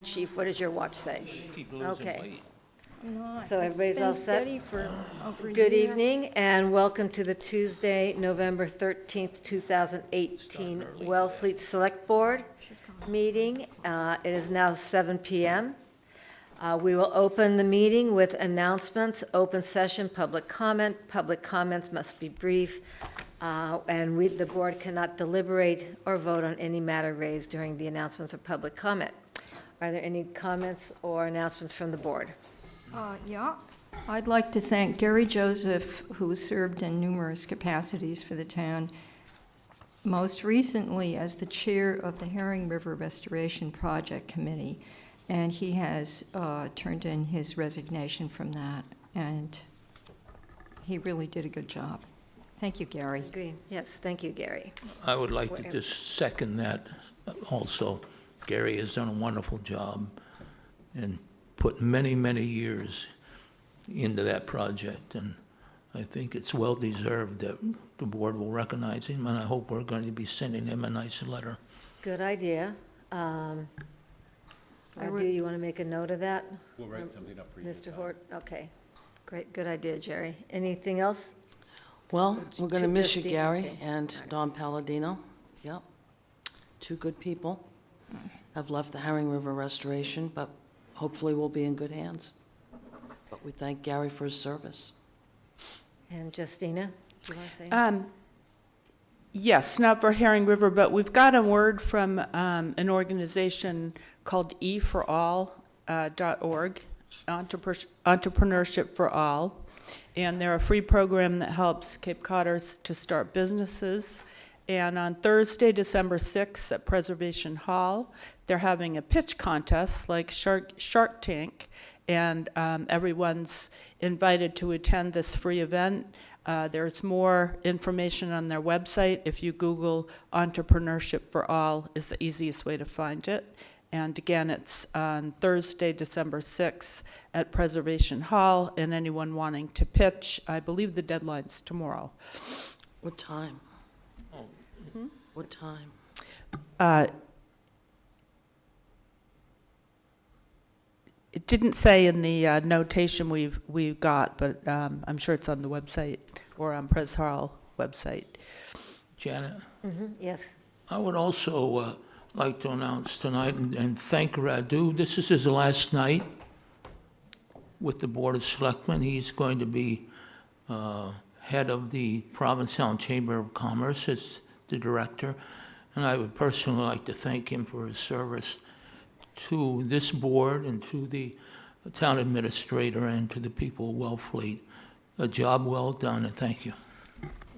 Chief, what does your watch say? Keep losing Okay. weight. No, So it's everybody's been all set? steady for over a Good year. evening, and welcome to the Tuesday, November 13th, 2018 Wellfleet Select Board meeting. It is now 7 p.m. We will open the meeting with announcements, open session, public comment. Public comments must be brief, and the board cannot deliberate or vote on any matter raised during the announcements or public comment. Are there any comments or announcements from the board? Yeah, I'd like to thank Gary Joseph, who served in numerous capacities for the town, most recently as the chair of the Herring River Restoration Project Committee, and he has turned in his resignation from that, and he really did a good job. Thank you, Gary. Agree. Yes, thank you, Gary. I would like to just second that also. Gary has done a wonderful job and put many, many years into that project, and I think it's well-deserved that the board will recognize him, and I hope we're going to be sending him a nice letter. Good idea. Do you want to make a note of that? We'll write something up for you. Mr. Hort, okay. Great, good idea, Jerry. Anything else? Well, we're going to miss you, Justine, Gary, okay. and Don Palladino. Yep. Two good people have left the Herring River Restoration, but hopefully we'll be in good hands. But we thank Gary for his service. And Justina, do you want to say? Yes, not for Herring River, but we've got a word from an organization called eforall.org, Entrepreneurship for All. And they're a free program that helps Cape Codders to start businesses. And on Thursday, December 6th at Preservation Hall, they're having a pitch contest like Shark Tank. And everyone's invited to attend this free event. There's more information on their website. If you Google Entrepreneurship for All, is the easiest way to find it. And again, it's on Thursday, December 6th at Preservation Hall, and anyone wanting to pitch, I believe the deadline's tomorrow. What time? What time? It didn't say in the notation we've got, but I'm sure it's on the website or on Pres Hall website. Janet? Yes. I would also like to announce tonight and thank Radu. This is his last night with the Board of Selectmen. He's going to be head of the Provincetown Chamber of Commerce as the director, and I would personally like to thank him for his service to this board and to the town administrator and to the people of Wellfleet. A job well done, and thank you.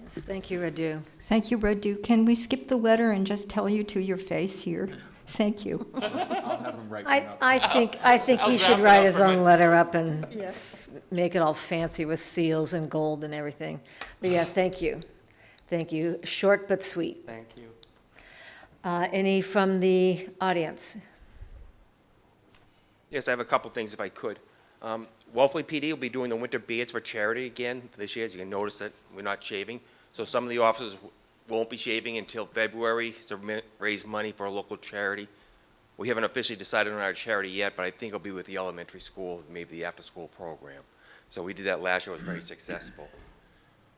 Yes, thank you, Radu. Thank you, Radu. Can we skip the letter and just tell you to your face here? Thank you. I'll have him write one up. I think he should write his own letter up and make it all fancy with seals and gold and everything. But yeah, thank you. Thank you. Short but sweet. Thank you. Any from the audience? Yes, I have a couple things if I could. Wellfleet PD will be doing the winter beards for charity again this year. As you can notice that we're not shaving. So some of the officers won't be shaving until February to raise money for a local charity. We haven't officially decided on our charity yet, but I think it'll be with the elementary school, maybe the after-school program. So we did that last year. It was very successful.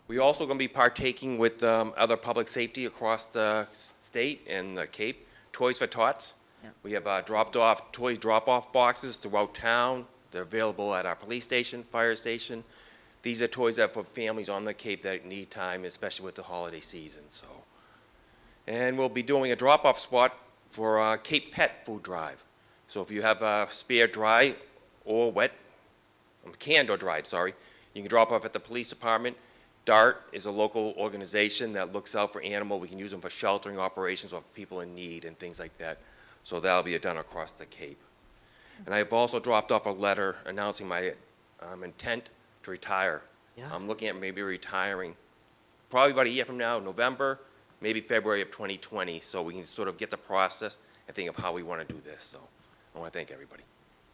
We're also going to be partaking with other public safety across the state and the Cape, Toys for Tots. Yeah. We have dropped-off toy drop-off boxes throughout town. They're available at our police station, fire station. These are toys that for families on the Cape that need time, especially with the holiday season. So, and we'll be doing a drop-off spot for Cape Pet Food Drive. So if you have a spare dry or wet, canned or dried, sorry, you can drop off at the police department. DART is a local organization that looks out for animals. We can use them for sheltering operations or people in need and things like that. So that'll be done across the Cape. And I have also dropped off a letter announcing my intent to retire. Yeah. I'm looking at maybe retiring probably about a year from now, November, maybe February of 2020, so we can sort of get the process and think of how we want to do this. So I want to thank everybody.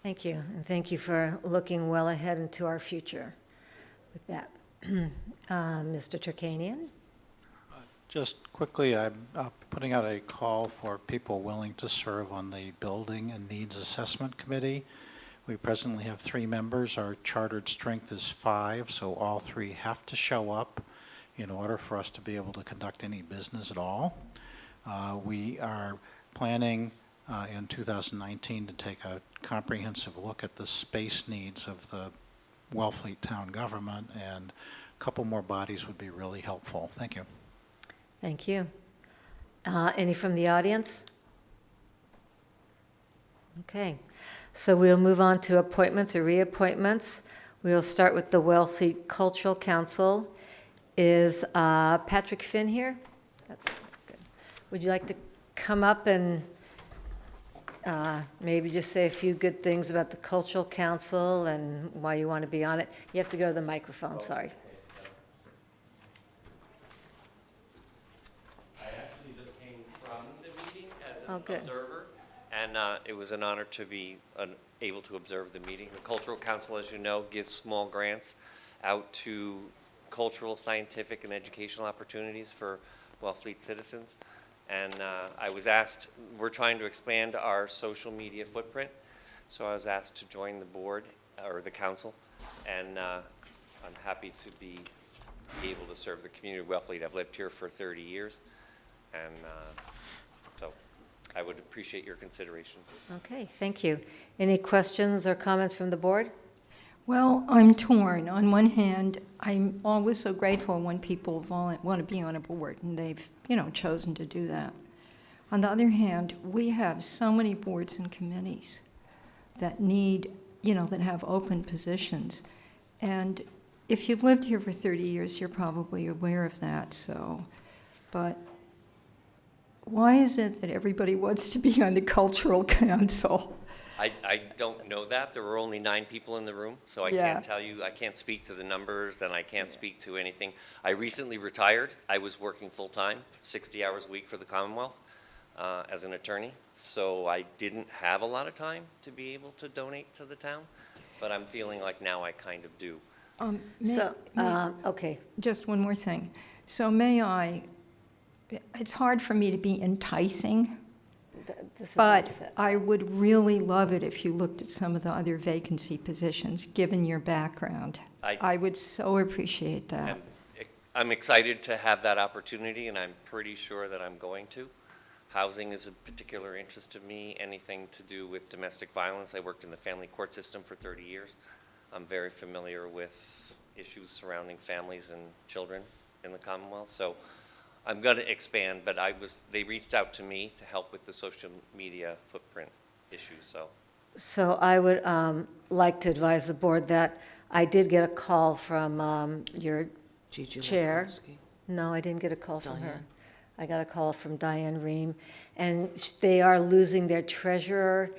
Thank you, and thank you for looking well ahead into our future with that. Mr. Turkanian? Just quickly, I'm putting out a call for people willing to serve on the Building and Needs Assessment Committee. We presently have 3 members. Our chartered strength is 5, so all 3 have to show up in order for us to be able to conduct any business at all. We are planning in 2019 to take a comprehensive look at the space needs of the Wellfleet town government, and a couple more bodies would be really helpful. Thank you. Thank you. Any from the audience? Okay, so we'll move on to appointments or reappointments. We'll start with the Wellfleet Cultural Council. Is Patrick Finn here? That's good. Would you like to come up and maybe just say a few good things about the Cultural Council and why you want to be on it? You have to go to the microphone, sorry. I actually just came from the meeting as Oh, an good. observer, and it was an honor to be able to observe the meeting. The Cultural Council, as you know, gives small grants out to cultural, scientific, and educational opportunities for Wellfleet citizens. And I was asked, we're trying to expand our social media footprint, so I was asked to join the board, or the council, and I'm happy to be able to serve the community of Wellfleet. I've lived here for 30 years, and so I would appreciate your consideration. Okay, thank you. Any questions or comments from the board? Well, I'm torn. On one hand, I'm always so grateful when people want to be on a board, and they've, chosen to do that. On the other hand, we have so many boards and committees that need, that have open positions. And if you've lived here for 30 years, you're probably aware of that, but why is it that everybody wants to be on the Cultural Council? I don't know that. There were only 9 people in the room, so I Yeah. can't tell you. I can't speak to the numbers, and I can't speak to anything. I recently retired. I was working full-time, 60 hours a week for the Commonwealth as an attorney, so I didn't have a lot of time to be able to donate to the town, but I'm feeling like now I kind of do. Okay, Just one more thing. So it's hard for me to be enticing, this is but set. I would really love it if you looked at some of the other vacancy positions, given your background. I would so appreciate that. And I'm excited to have that opportunity, and I'm pretty sure that I'm going to. Housing is a particular interest to me, anything to do with domestic violence. I worked in the family court system for 30 years. I'm very familiar with issues surrounding families and children in the Commonwealth. So I'm going to expand, but they reached out to me to help with the social media footprint issues, So I would like to advise the board that I did get a call from your Gigi Chair. Lefkowski. No, I didn't get a call from her. Diane. I got a call from Diane Ream, and they are losing their treasurer,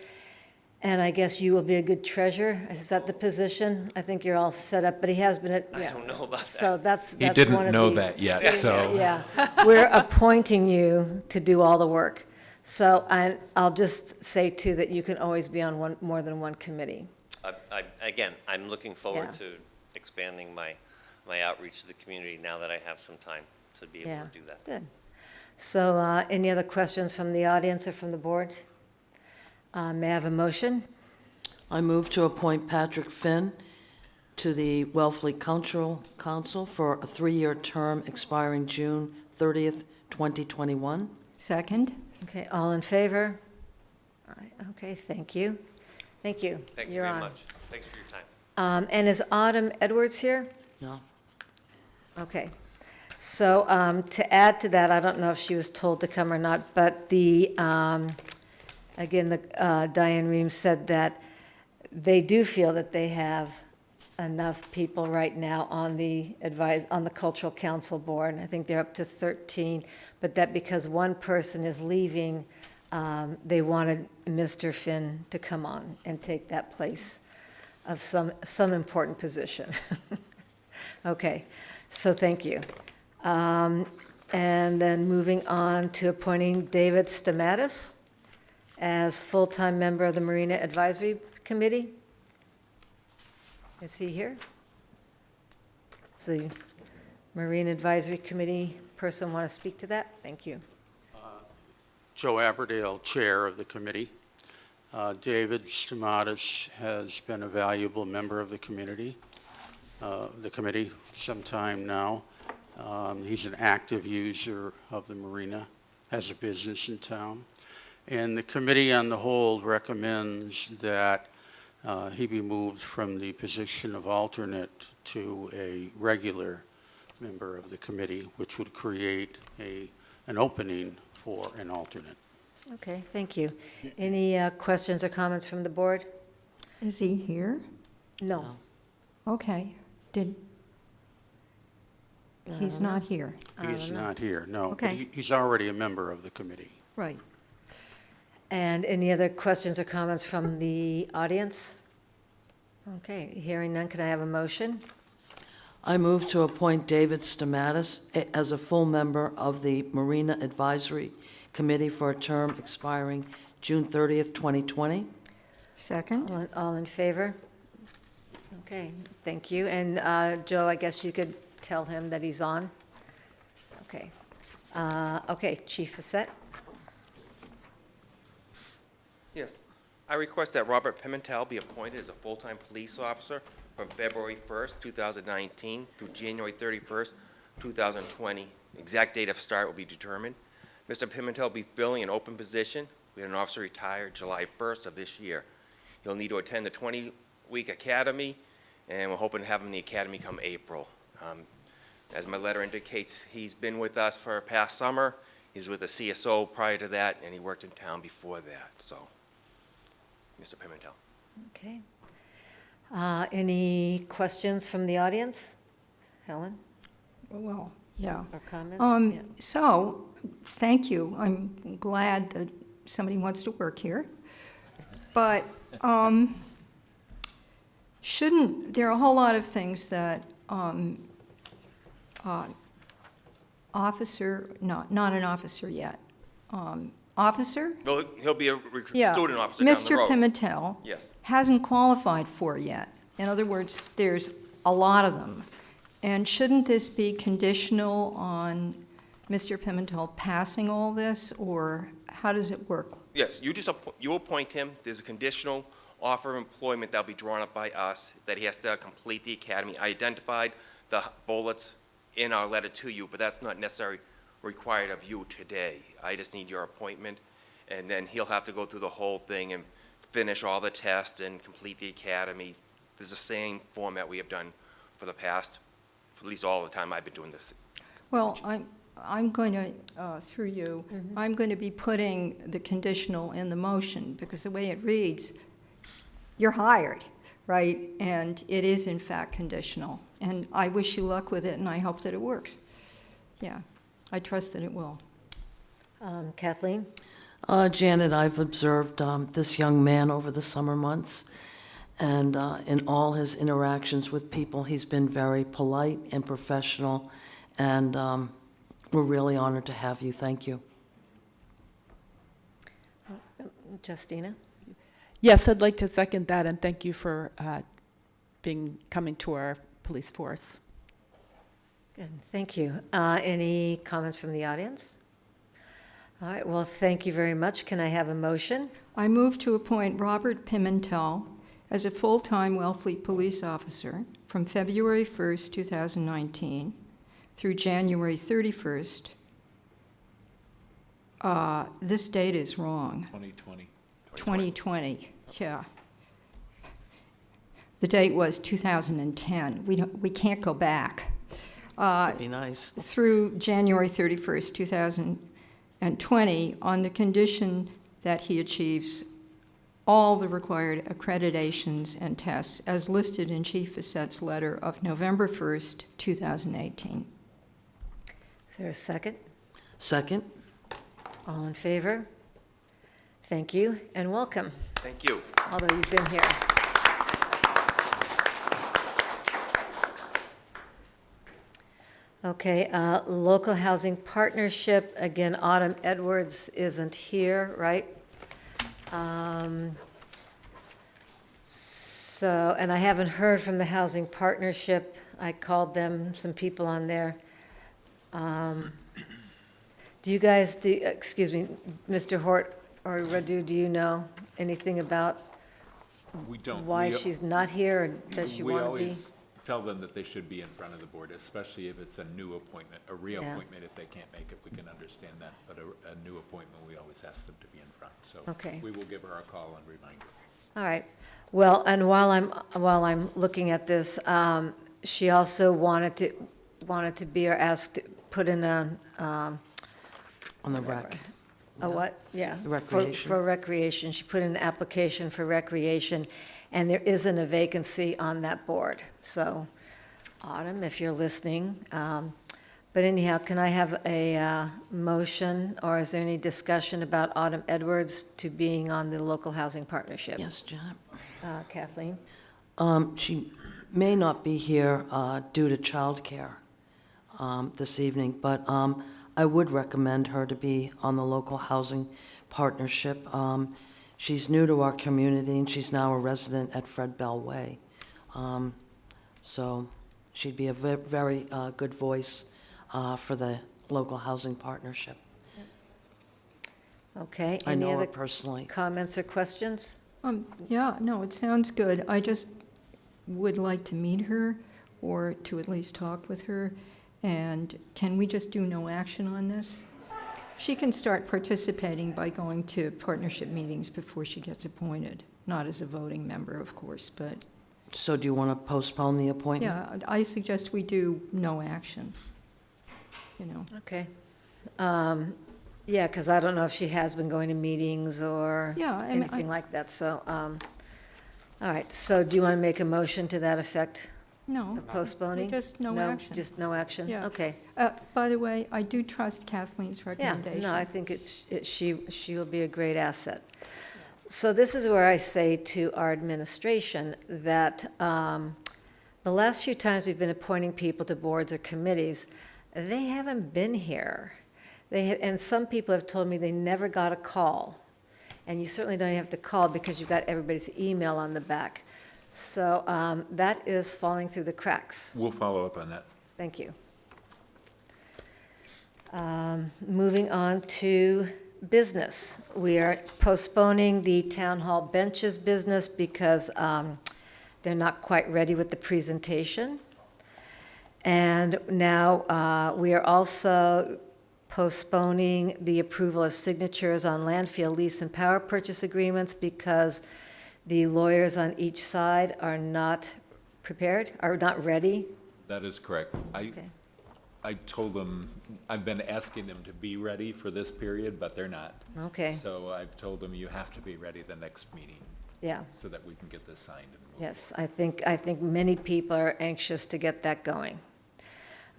and I guess you will be a good treasurer. Is that the position? I think you're all set up, but he has been at, I yeah. don't know about that. So that's He one didn't of know the- that yet, so. Yeah, we're appointing you to do all the work. So I'll just say, too, that you can always be on more than one committee. Again, I'm looking forward Yeah. to expanding my outreach to the community now that I have some time to be able Yeah, to do that. good. So any other questions from the audience or from the board? May I have a motion? I move to appoint Patrick Finn to the Wellfleet Cultural Council for a 3-year term expiring June 30th, 2021. Second? Okay, all in favor? All right, okay, thank you. Thank you. Thank you You're very on. much. Thanks for your time. And is Autumn Edwards here? No? Okay. So to add to that, I don't know if she was told to come or not, but Diane Ream said that they do feel that they have enough people right now on the Cultural Council Board. And I think they're up to 13, but that because one person is leaving, they wanted Mr. Finn to come on and take that place of some important position. Okay, so thank you. And then moving on to appointing David Stamatis as full-time member of the Marina Advisory Committee. Is he here? It's the Marine Advisory Committee person want to speak to that? Thank you. Joe Aberdale, Chair of the committee. David Stamatis has been a valuable member of the committee some time now. He's an active user of the marina, has a business in town. And the committee on the whole recommends that he be moved from the position of alternate to a regular member of the committee, which would create an opening for an alternate. Okay, thank you. Any questions or comments from the board? Is he here? No. Okay. He's not here. He's not here, no. But Okay. he's already a member of the committee. Right. And any other questions or comments from the audience? Okay, hearing none, can I have a motion? I move to appoint David Stamatis as a full member of the Marina Advisory Committee for a term expiring June 30th, 2020. Second? All in favor? Okay, thank you. And Joe, I guess you could tell him that he's on? Okay. Okay, Chief Facette? Yes. I request that Robert Pimentel be appointed as a full-time police officer from February 1st, 2019 through January 31st, 2020. Exact date of start will be determined. Mr. Pimentel will be filling an open position. We had an officer retire July 1st of this year. He'll need to attend the 20-week academy, and we're hoping to have him in the academy come April. As my letter indicates, he's been with us for past summer. He was with the CSO prior to that, and he worked in town before that. So, Mr. Pimentel. Okay. Any questions from the audience? Helen, Well, yeah. or comments? Yeah. So, thank you. I'm glad that somebody wants to work here. But there are a whole lot of things that officer, not an officer yet. Officer? Well, he'll be a Yeah. student officer down the Mr. road. Pimentel Yes. hasn't qualified for yet. In other words, there's a lot of them. And shouldn't this be conditional on Mr. Pimentel passing all this, or how does it work? Yes, you appoint him. There's a conditional offer of employment that'll be drawn up by us, that he has to complete the academy. I identified the bullets in our letter to you, but that's not necessarily required of you today. I just need your appointment, and then he'll have to go through the whole thing and finish all the tests and complete the academy. This is the same format we have done for at least all the time I've been doing this. Well, I'm going to, through you, I'm going to be putting the conditional in the motion, because the way it reads, you're hired, right? And it is in fact conditional. And I wish you luck with it, and I hope that it works. Yeah, I trust that it will. Kathleen? Janet, I've observed this young man over the summer months, and in all his interactions with people, he's been very polite and professional, and we're really honored to have you. Thank you. Justina? Yes, I'd like to second that, and thank you for coming to our police force. Good, thank you. Any comments from the audience? All right, well, thank you very much. Can I have a motion? I move to appoint Robert Pimentel as a full-time Wellfleet police officer from February 1st, 2019 through January 31st. This date is wrong. 2020. 2020, yeah. The date was 2010. We can't go back. That'd be nice. Through January 31st, 2020, on the condition that he achieves all the required accreditations and tests as listed in Chief Facette's letter of November 1st, 2018. Is there a second? Second? All in favor? Thank you, and welcome, Thank you. although you've been here. Okay, Local Housing Partnership, again, Autumn Edwards isn't here, right? So, and I haven't heard from the Housing Partnership. I called them, some people on there. Do you guys, excuse me, Mr. Hort or Radu, do you know anything about We don't. why she's not here, or does she We want to be? always tell them that they should be in front of the board, especially if it's a new appointment. A reappointment, if they can't make it, we can understand that. But a new appointment, we always ask them to be in front. So Okay. we will give her a call and remind her. All right. Well, and while I'm looking at this, she also wanted to be or asked to put in On the rec. a what? Yeah. The recreation. For recreation. She put in an application for recreation, and there isn't a vacancy on that board. So, Autumn, if you're listening. But anyhow, can I have a motion, or is there any discussion about Autumn Edwards to being on the local housing partnership? Yes, Janet? Kathleen? She may not be here due to childcare this evening, but I would recommend her to be on the local housing partnership. She's new to our community, and she's now a resident at Fred Bell Way. So she'd be a very good voice for the local housing partnership. Okay. I Any know her other personally. comments or questions? Yeah, no, it sounds good. I just would like to meet her, or to at least talk with her. And can we just do no action on this? She can start participating by going to partnership meetings before she gets appointed. Not as a voting member, of course, but, So do you want to postpone the appointment? yeah, I suggest we do no action, you know. Okay. Yeah, because I don't know if she has been going to meetings or Yeah, I mean, anything like that, so, all right, so do you want to make a motion to that effect, No, of postponing? just no action. Just no action? Yeah. Okay. By the way, I do trust Kathleen's Yeah, recommendation. no, I think she will be a great asset. So this is where I say to our administration that the last few times we've been appointing people to boards or committees, they haven't been here. And some people have told me they never got a call. And you certainly don't have to call because you've got everybody's email on the back. So that is falling through the cracks. We'll follow up on that. Thank you. Moving on to business. We are postponing the town hall benches business because they're not quite ready with the presentation. And now we are also postponing the approval of signatures on landfill lease and power purchase agreements because the lawyers on each side are not prepared, are not ready. That is correct. Okay. I told them, I've been asking them to be ready for this period, but they're not. Okay, So I've told them you have to be ready the next meeting yeah. so that we can get this signed. And move Yes, I think many people are anxious to get that going.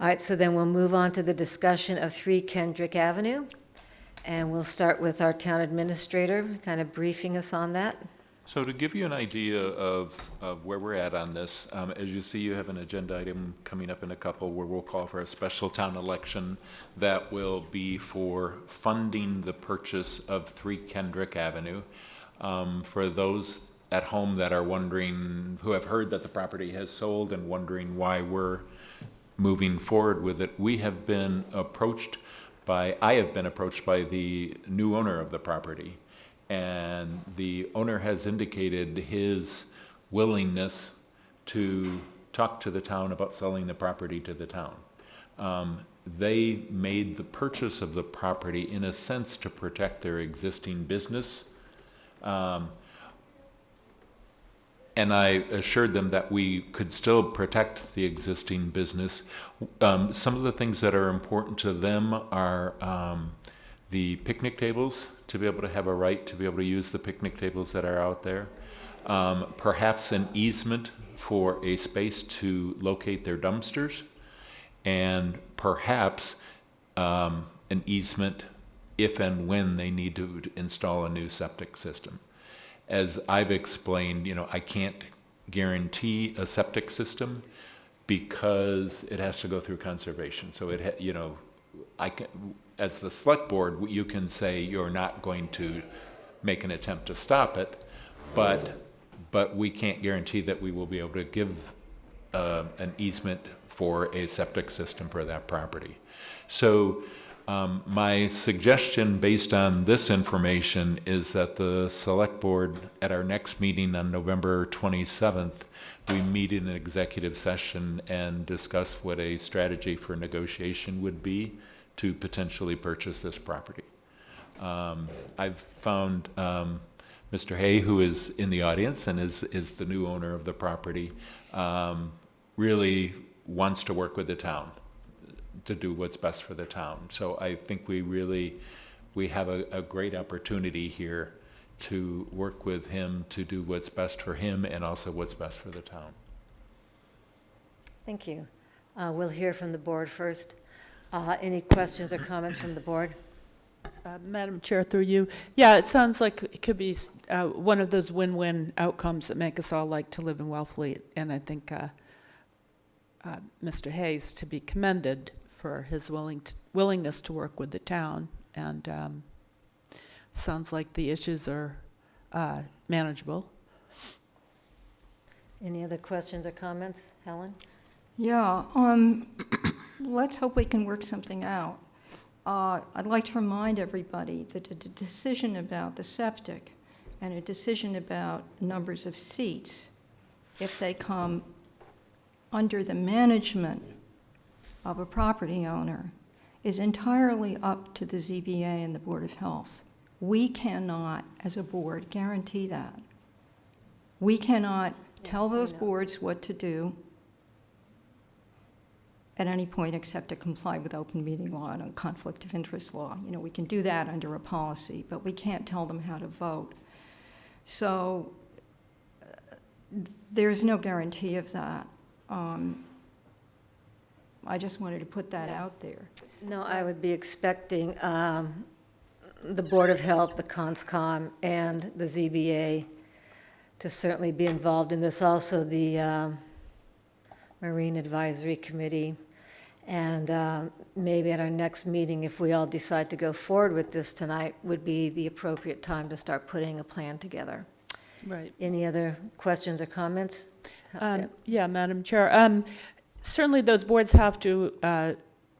All right, so then we'll move on to the discussion of 3 Kendrick Avenue, and we'll start with our town administrator, kind of briefing us on that. So to give you an idea of where we're at on this, as you see, you have an agenda item coming up in a couple where we'll call for a special town election that will be for funding the purchase of 3 Kendrick Avenue. For those at home that are wondering, who have heard that the property has sold and wondering why we're moving forward with it, I have been approached by the new owner of the property. And the owner has indicated his willingness to talk to the town about selling the property to the town. They made the purchase of the property in a sense to protect their existing business. And I assured them that we could still protect the existing business. Some of the things that are important to them are the picnic tables, to be able to have a right to be able to use the picnic tables that are out there. Perhaps an easement for a space to locate their dumpsters, and perhaps an easement if and when they need to install a new septic system. As I've explained, I can't guarantee a septic system because it has to go through conservation. So I can, as the select board, you can say you're not going to make an attempt to stop it, but we can't guarantee that we will be able to give an easement for a septic system for that property. So my suggestion based on this information is that the Select Board at our next meeting on November 27th, we meet in an executive session and discuss what a strategy for negotiation would be to potentially purchase this property. I've found Mr. Hay, who is in the audience and is the new owner of the property, really wants to work with the town to do what's best for the town. So I think we have a great opportunity here to work with him to do what's best for him and also what's best for the town. Thank you. We'll hear from the board first. Any questions or comments from the board? Madam Chair, through you. Yeah, it sounds like it could be one of those win-win outcomes that make us all like to live in Wellfleet. And I think Mr. Hayes to be commended for his willingness to work with the town. And sounds like the issues are manageable. Any other questions or comments? Helen? Yeah, let's hope we can work something out. I'd like to remind everybody that a decision about the septic and a decision about numbers of seats, if they come under the management of a property owner, is entirely up to the ZBA and the Board of Health. We cannot, as a board, guarantee that. We cannot tell those boards what to do at any point except to comply with open meeting law and a conflict of interest law. You know, we can do that under a policy, but we can't tell them how to vote. So there's no guarantee of that. I just wanted to put that out there. No, I would be expecting the Board of Health, the CONSCOM, and the ZBA to certainly be involved in this. Also, the Marine Advisory Committee. And maybe at our next meeting, if we all decide to go forward with this tonight, would be the appropriate time to start putting a plan together. Right. Any other questions or comments? Yeah, Madam Chair. Certainly those boards have to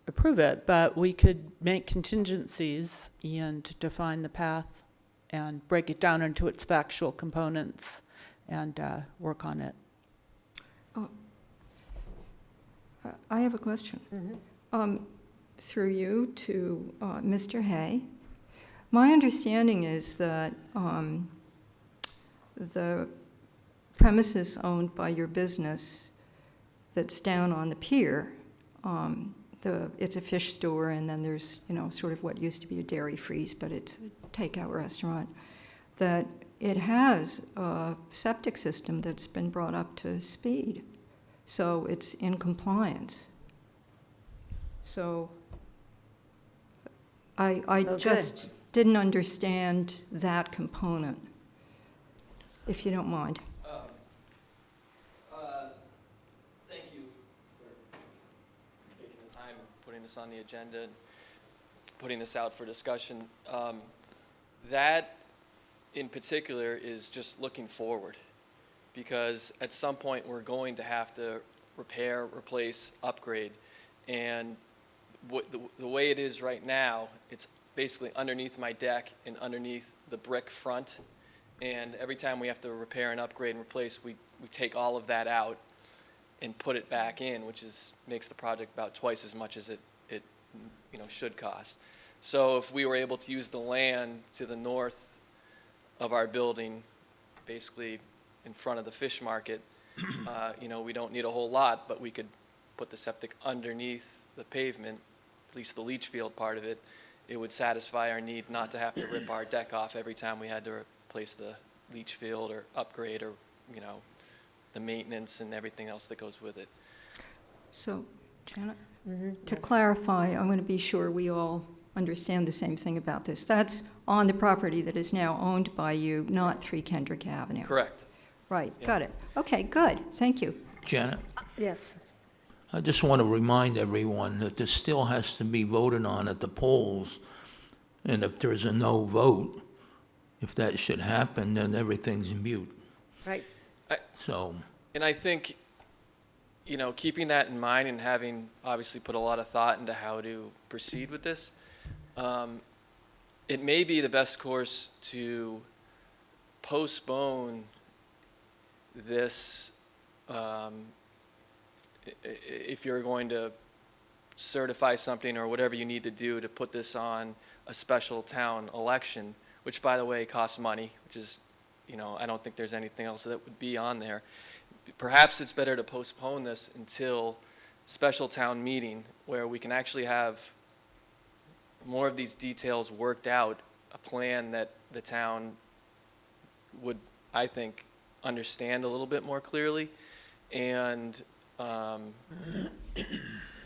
approve it, but we could make contingencies and define the path and break it down into its factual components and work on it. I have a question. Through you to Mr. Hay. My understanding is that the premises owned by your business that's down on the pier, it's a fish store, and then there's, you know, sort of what used to be a dairy freeze, but it's a takeout restaurant, that it has a septic system that's been brought up to speed. So it's in compliance. So I So just didn't understand that component, if you don't mind. Thank you for taking the time and putting this on the agenda and putting this out for discussion. That in particular is just looking forward, because at some point we're going to have to repair, replace, upgrade. And the way it is right now, it's basically underneath my deck and underneath the brick front. And every time we have to repair and upgrade and replace, we take all of that out and put it back in, which makes the project about twice as much as it should cost. So if we were able to use the land to the north of our building, basically in front of the fish market, we don't need a whole lot, but we could put the septic underneath the pavement, at least the leach field part of it. It would satisfy our need not to have to rip our deck off every time we had to replace the leach field or upgrade or, the maintenance and everything else that goes with it. So, Janet, to clarify, I'm going to be sure we all understand the same thing about this. That's on the property that is now owned by you, not 3 Kendrick Avenue. Correct. Right, Yeah. got it. Okay, good, thank you. Janet, Yes. I just want to remind everyone that this still has to be voted on at the polls. And if there's a no vote, if that should happen, then everything's mute. Right. So, And I think keeping that in mind and having obviously put a lot of thought into how to proceed with this, it may be the best course to postpone this if you're going to certify something or whatever you need to do to put this on a special town election, which, by the way, costs money, which is, I don't think there's anything else that would be on there. Perhaps it's better to postpone this until special town meeting where we can actually have more of these details worked out, a plan that the town would, I think, understand a little bit more clearly. And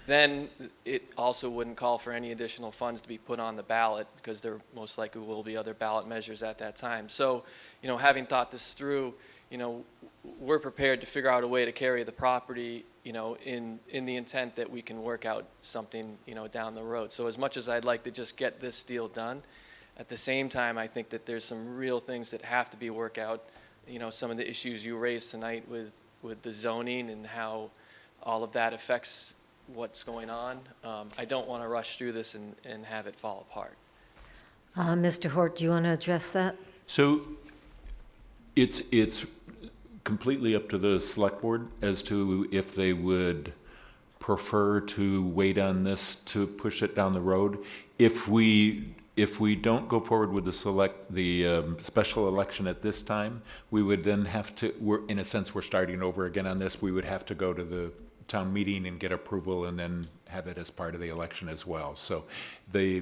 then it also wouldn't call for any additional funds to be put on the ballot because there most likely will be other ballot measures at that time. So, having thought this through, we're prepared to figure out a way to carry the property, in the intent that we can work out something, down the road. So as much as I'd like to just get this deal done, at the same time, I think that there's some real things that have to be worked out. Some of the issues you raised tonight with the zoning and how all of that affects what's going on. I don't want to rush through this and have it fall apart. Mr. Hort, do you want to address that? So it's completely up to the select board as to if they would prefer to wait on this to push it down the road. If we don't go forward with the special election at this time, we would then have to, in a sense, we're starting over again on this. We would have to go to the town meeting and get approval and then have it as part of the election as well. So the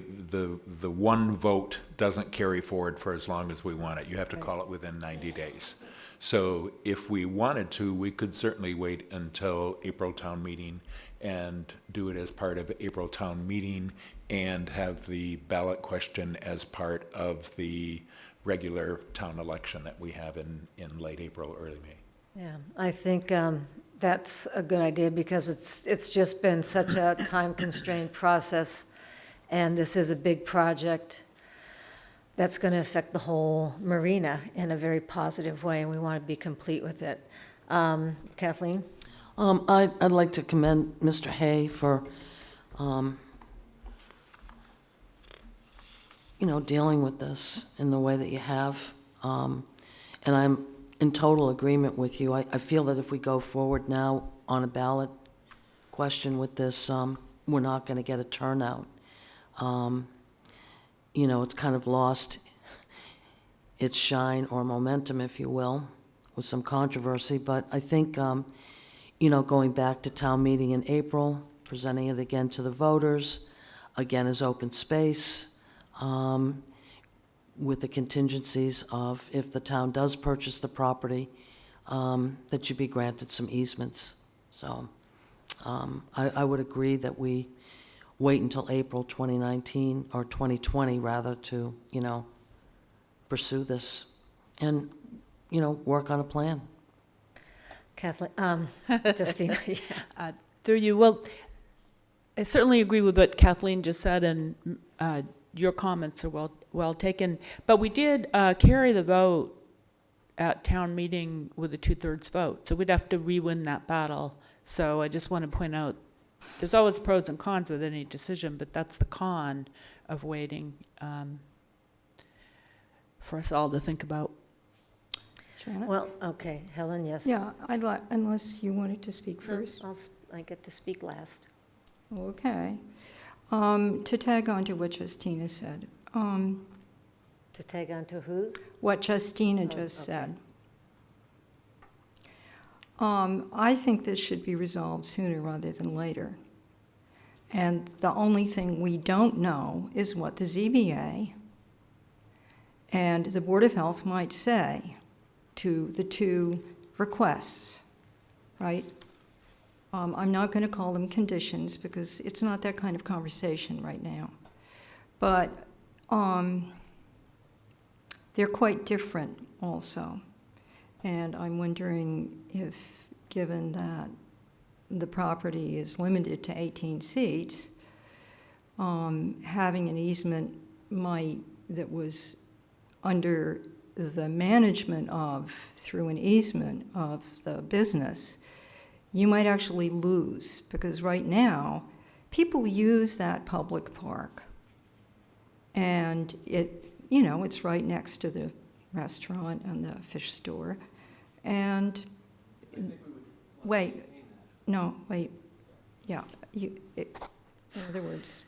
one vote doesn't carry forward for as long as we want it. You have to call it within 90 days. So if we wanted to, we could certainly wait until April town meeting and do it as part of April town meeting and have the ballot question as part of the regular town election that we have in late April, early May. Yeah, I think that's a good idea because it's just been such a time-constrained process, and this is a big project that's going to affect the whole marina in a very positive way, and we want to be complete with it. Kathleen? I'd like to commend Mr. Hay for, dealing with this in the way that you have. And I'm in total agreement with you. I feel that if we go forward now on a ballot question with this, we're not going to get a turnout. It's kind of lost its shine or momentum, if you will, with some controversy. But I think, going back to town meeting in April, presenting it again to the voters, again as open space, with the contingencies of if the town does purchase the property, that you be granted some easements. So I would agree that we wait until April 2019, or 2020 rather, to, pursue this and, work on a plan. Kathleen, Justina, yeah. Through you, well, I certainly agree with what Kathleen just said, and your comments are well taken. But we did carry the vote at town meeting with a 2/3 vote, so we'd have to re-win that battle. So I just want to point out, there's always pros and cons with any decision, but that's the con of waiting for us all to think about. Janet? Well, okay, Helen, yes? Yeah, I'd like, unless you wanted to speak first. I get to speak last. Okay. To tag on to what Justina said, To tag on to whose? what Justina just okay. said. I think this should be resolved sooner rather than later. And the only thing we don't know is what the ZBA and the Board of Health might say to the two requests, right? I'm not going to call them conditions because it's not that kind of conversation right now. But they're quite different also. And I'm wondering if, given that the property is limited to 18 seats, having an easement that was under the management of, through an easement of the business, you might actually lose, because right now, people use that public park. And it's right next to the restaurant and the fish store. And, in other words,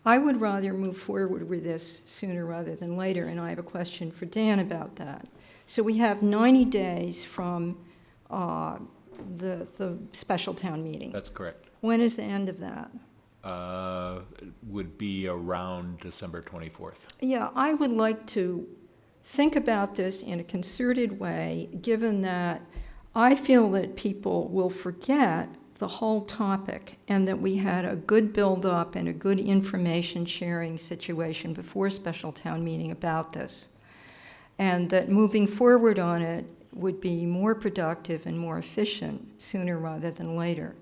I would rather move forward with this sooner rather than later, and I have a question for Dan about that. So we have 90 days from the special town meeting. That's correct. When is the end of that? Would be around December 24th. Yeah, I would like to think about this in a concerted way, given that I feel that people will forget the whole topic and that we had a good build-up and a good information sharing situation before special town meeting about this. And that moving forward on it would be more productive and more efficient sooner rather than later.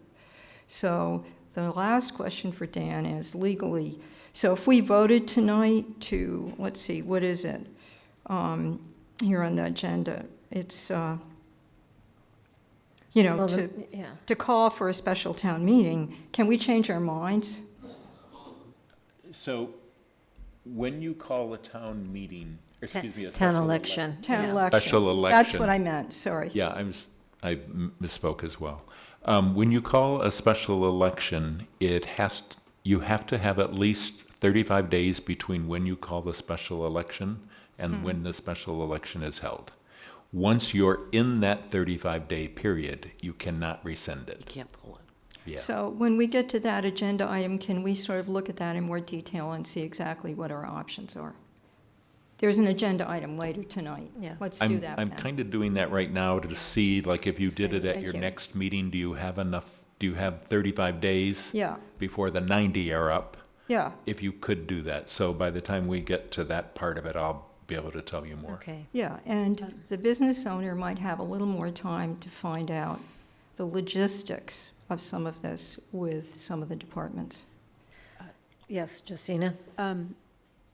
So the last question for Dan is legally, so if we voted tonight to, let's see, what is it here on the agenda? It's, Well, to call for a special town meeting, can we change our minds? So when you call a town meeting, a Town special election. Town Yeah. election. Special election. That's what I meant, sorry. Yeah, I misspoke as well. When you call a special election, you have to have at least 35 days between when you call the special election and when the special election is held. Once you're in that 35-day period, you cannot rescind You it. can't pull it. Yeah. So when we get to that agenda item, can we sort of look at that in more detail and see exactly what our options are? There's an agenda item later tonight. Yeah. Let's do I'm that I'm then. kind of doing that right now to see, like, if you did it at Thank your you. next meeting, do you have 35 days Yeah, before the 90 are up? yeah, If you could do that. So by the time we get to that part of it, I'll be able to tell you more. Okay. yeah. And the business owner might have a little more time to find out the logistics of some of this with some of the departments. Yes, Justina?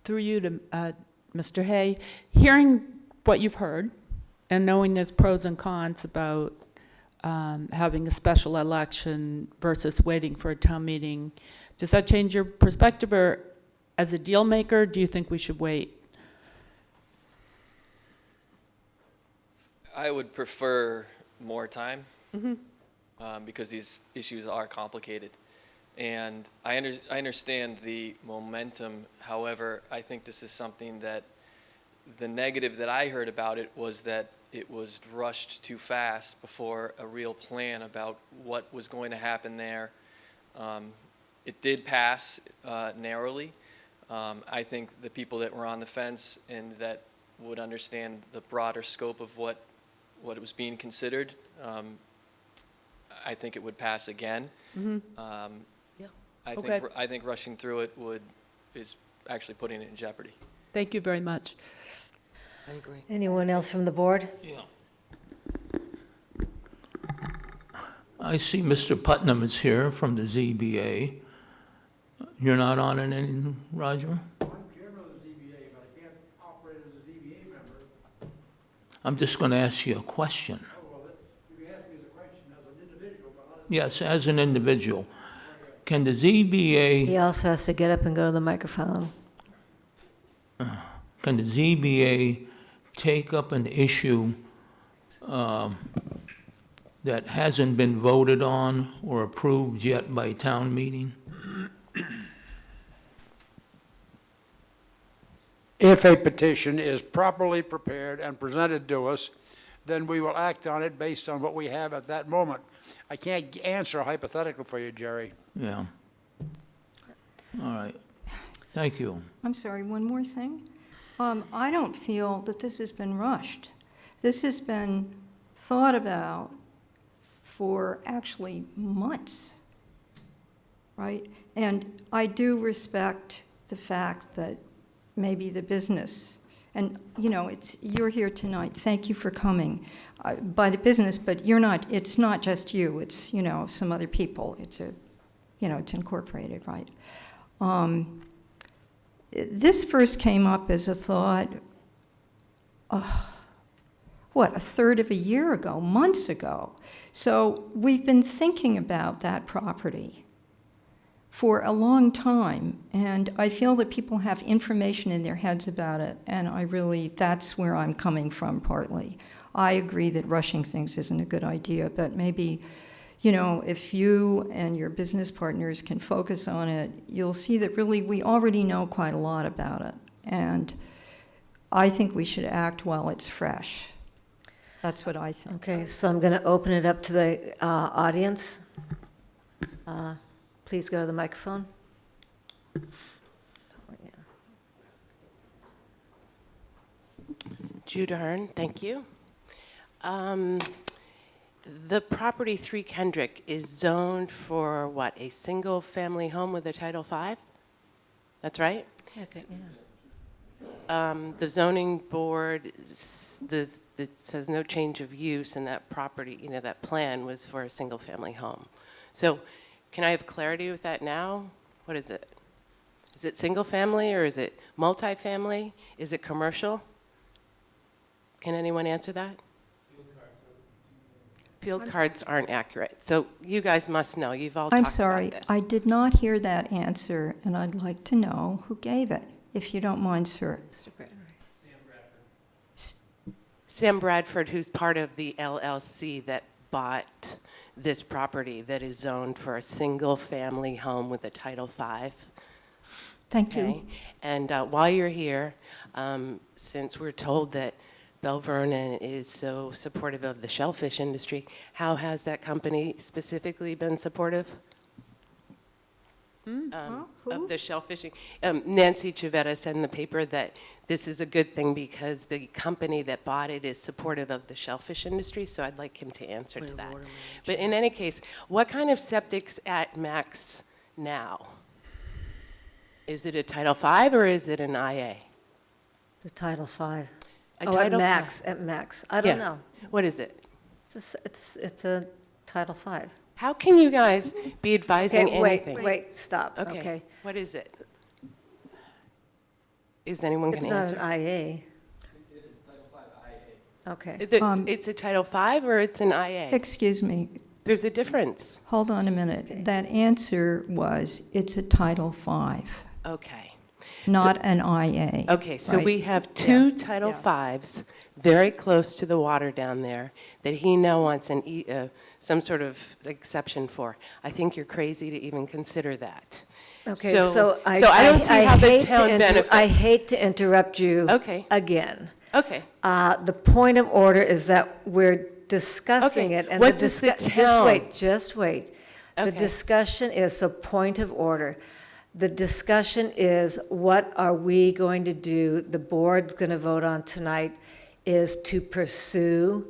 Through you to Mr. Hay, hearing what you've heard and knowing there's pros and cons about having a special election versus waiting for a town meeting, does that change your perspective, or as a deal maker, do you think we should wait? I would prefer more time, because these issues are complicated. And I understand the momentum. However, I think this is something that the negative that I heard about it was that it was rushed too fast before a real plan about what was going to happen there. It did pass narrowly. I think the people that were on the fence and that would understand the broader scope of what it was being considered, I think it would pass again. Okay. I think rushing through it is actually putting it in jeopardy. Thank you very much. I agree. Anyone else from the board? Yeah. I see Mr. Putnam is here from the ZBA. You're not on it any, Roger? I'm chairman of the ZBA, but I can't operate as a ZBA member. I'm just going to ask you a question. Oh, well, you can ask me as a question as an individual, but not as Yes, as an individual. Can the ZBA, He also has to get up and go to the microphone. can the ZBA take up an issue that hasn't been voted on or approved yet by town meeting? If a petition is properly prepared and presented to us, then we will act on it based on what we have at that moment. I can't answer a hypothetical for you, Jerry. Yeah. All right. Thank you. I'm sorry, one more thing. I don't feel that this has been rushed. This has been thought about for actually months, right? And I do respect the fact that maybe the business, and you're here tonight, thank you for coming, by the business, but it's not just you, it's, some other people. It's it's incorporated, right? This first came up as a thought, a third of a year ago, months ago. So we've been thinking about that property for a long time, and I feel that people have information in their heads about it, and that's where I'm coming from partly. I agree that rushing things isn't a good idea, but maybe, if you and your business partners can focus on it, you'll see that really we already know quite a lot about it, and I think we should act while it's fresh. That's what I think. Okay, so I'm going to open it up to the audience. Please go to the microphone. Jude Ahern, thank you. The property 3 Kendrick is zoned for what, a single-family home with a Title V? That's right? I think, yeah. The zoning board, it says no change of use, and that property, that plan was for a single-family home. So can I have clarity with that now? What is it? Is it single-family, or is it multifamily? Is it commercial? Can anyone answer that? Field cards aren't accurate. So you guys must know. You've all talked I'm about sorry, this. I did not hear that answer, and I'd like to know who gave it, if you don't mind, sir. Sam Bradford, who's part of the LLC that bought this property that is zoned for a single-family home with a Title V. Thank you. Okay? And while you're here, since we're told that Bell Vernon is so supportive of the shellfish industry, how has that company specifically been supportive? Of the shellfishing. Nancy Chavetta said in the paper that this is a good thing because the company that bought it is supportive of the shellfish industry, so I'd like him to answer to that. But in any case, what kind of septic's at max now? Is it a Title V or is it an IA? It's a Title V. A At Title max, V. at max. I don't know. What is it? It's a Title V. How can you guys be advising Okay, anything? wait, stop, okay. What is it? Is anyone going It's to not answer? an IA. It is Title V IA. Okay. It's a Title V or it's an IA? Excuse me, There's a difference. hold on a minute. That answer was, it's a Title V, Okay. not an IA. Okay, so right? we have two Title Vs very close to the water down there that he now wants some sort of exception for. I think you're crazy to even consider that. Okay, So so I don't see how the hate to town benefits. I hate to interrupt you Okay. again. Okay. The point of order is that we're discussing Okay, it. And what does the town- Just wait. The Okay. discussion is a point of order. The discussion is, what are we going to do? The board's going to vote on tonight is to pursue,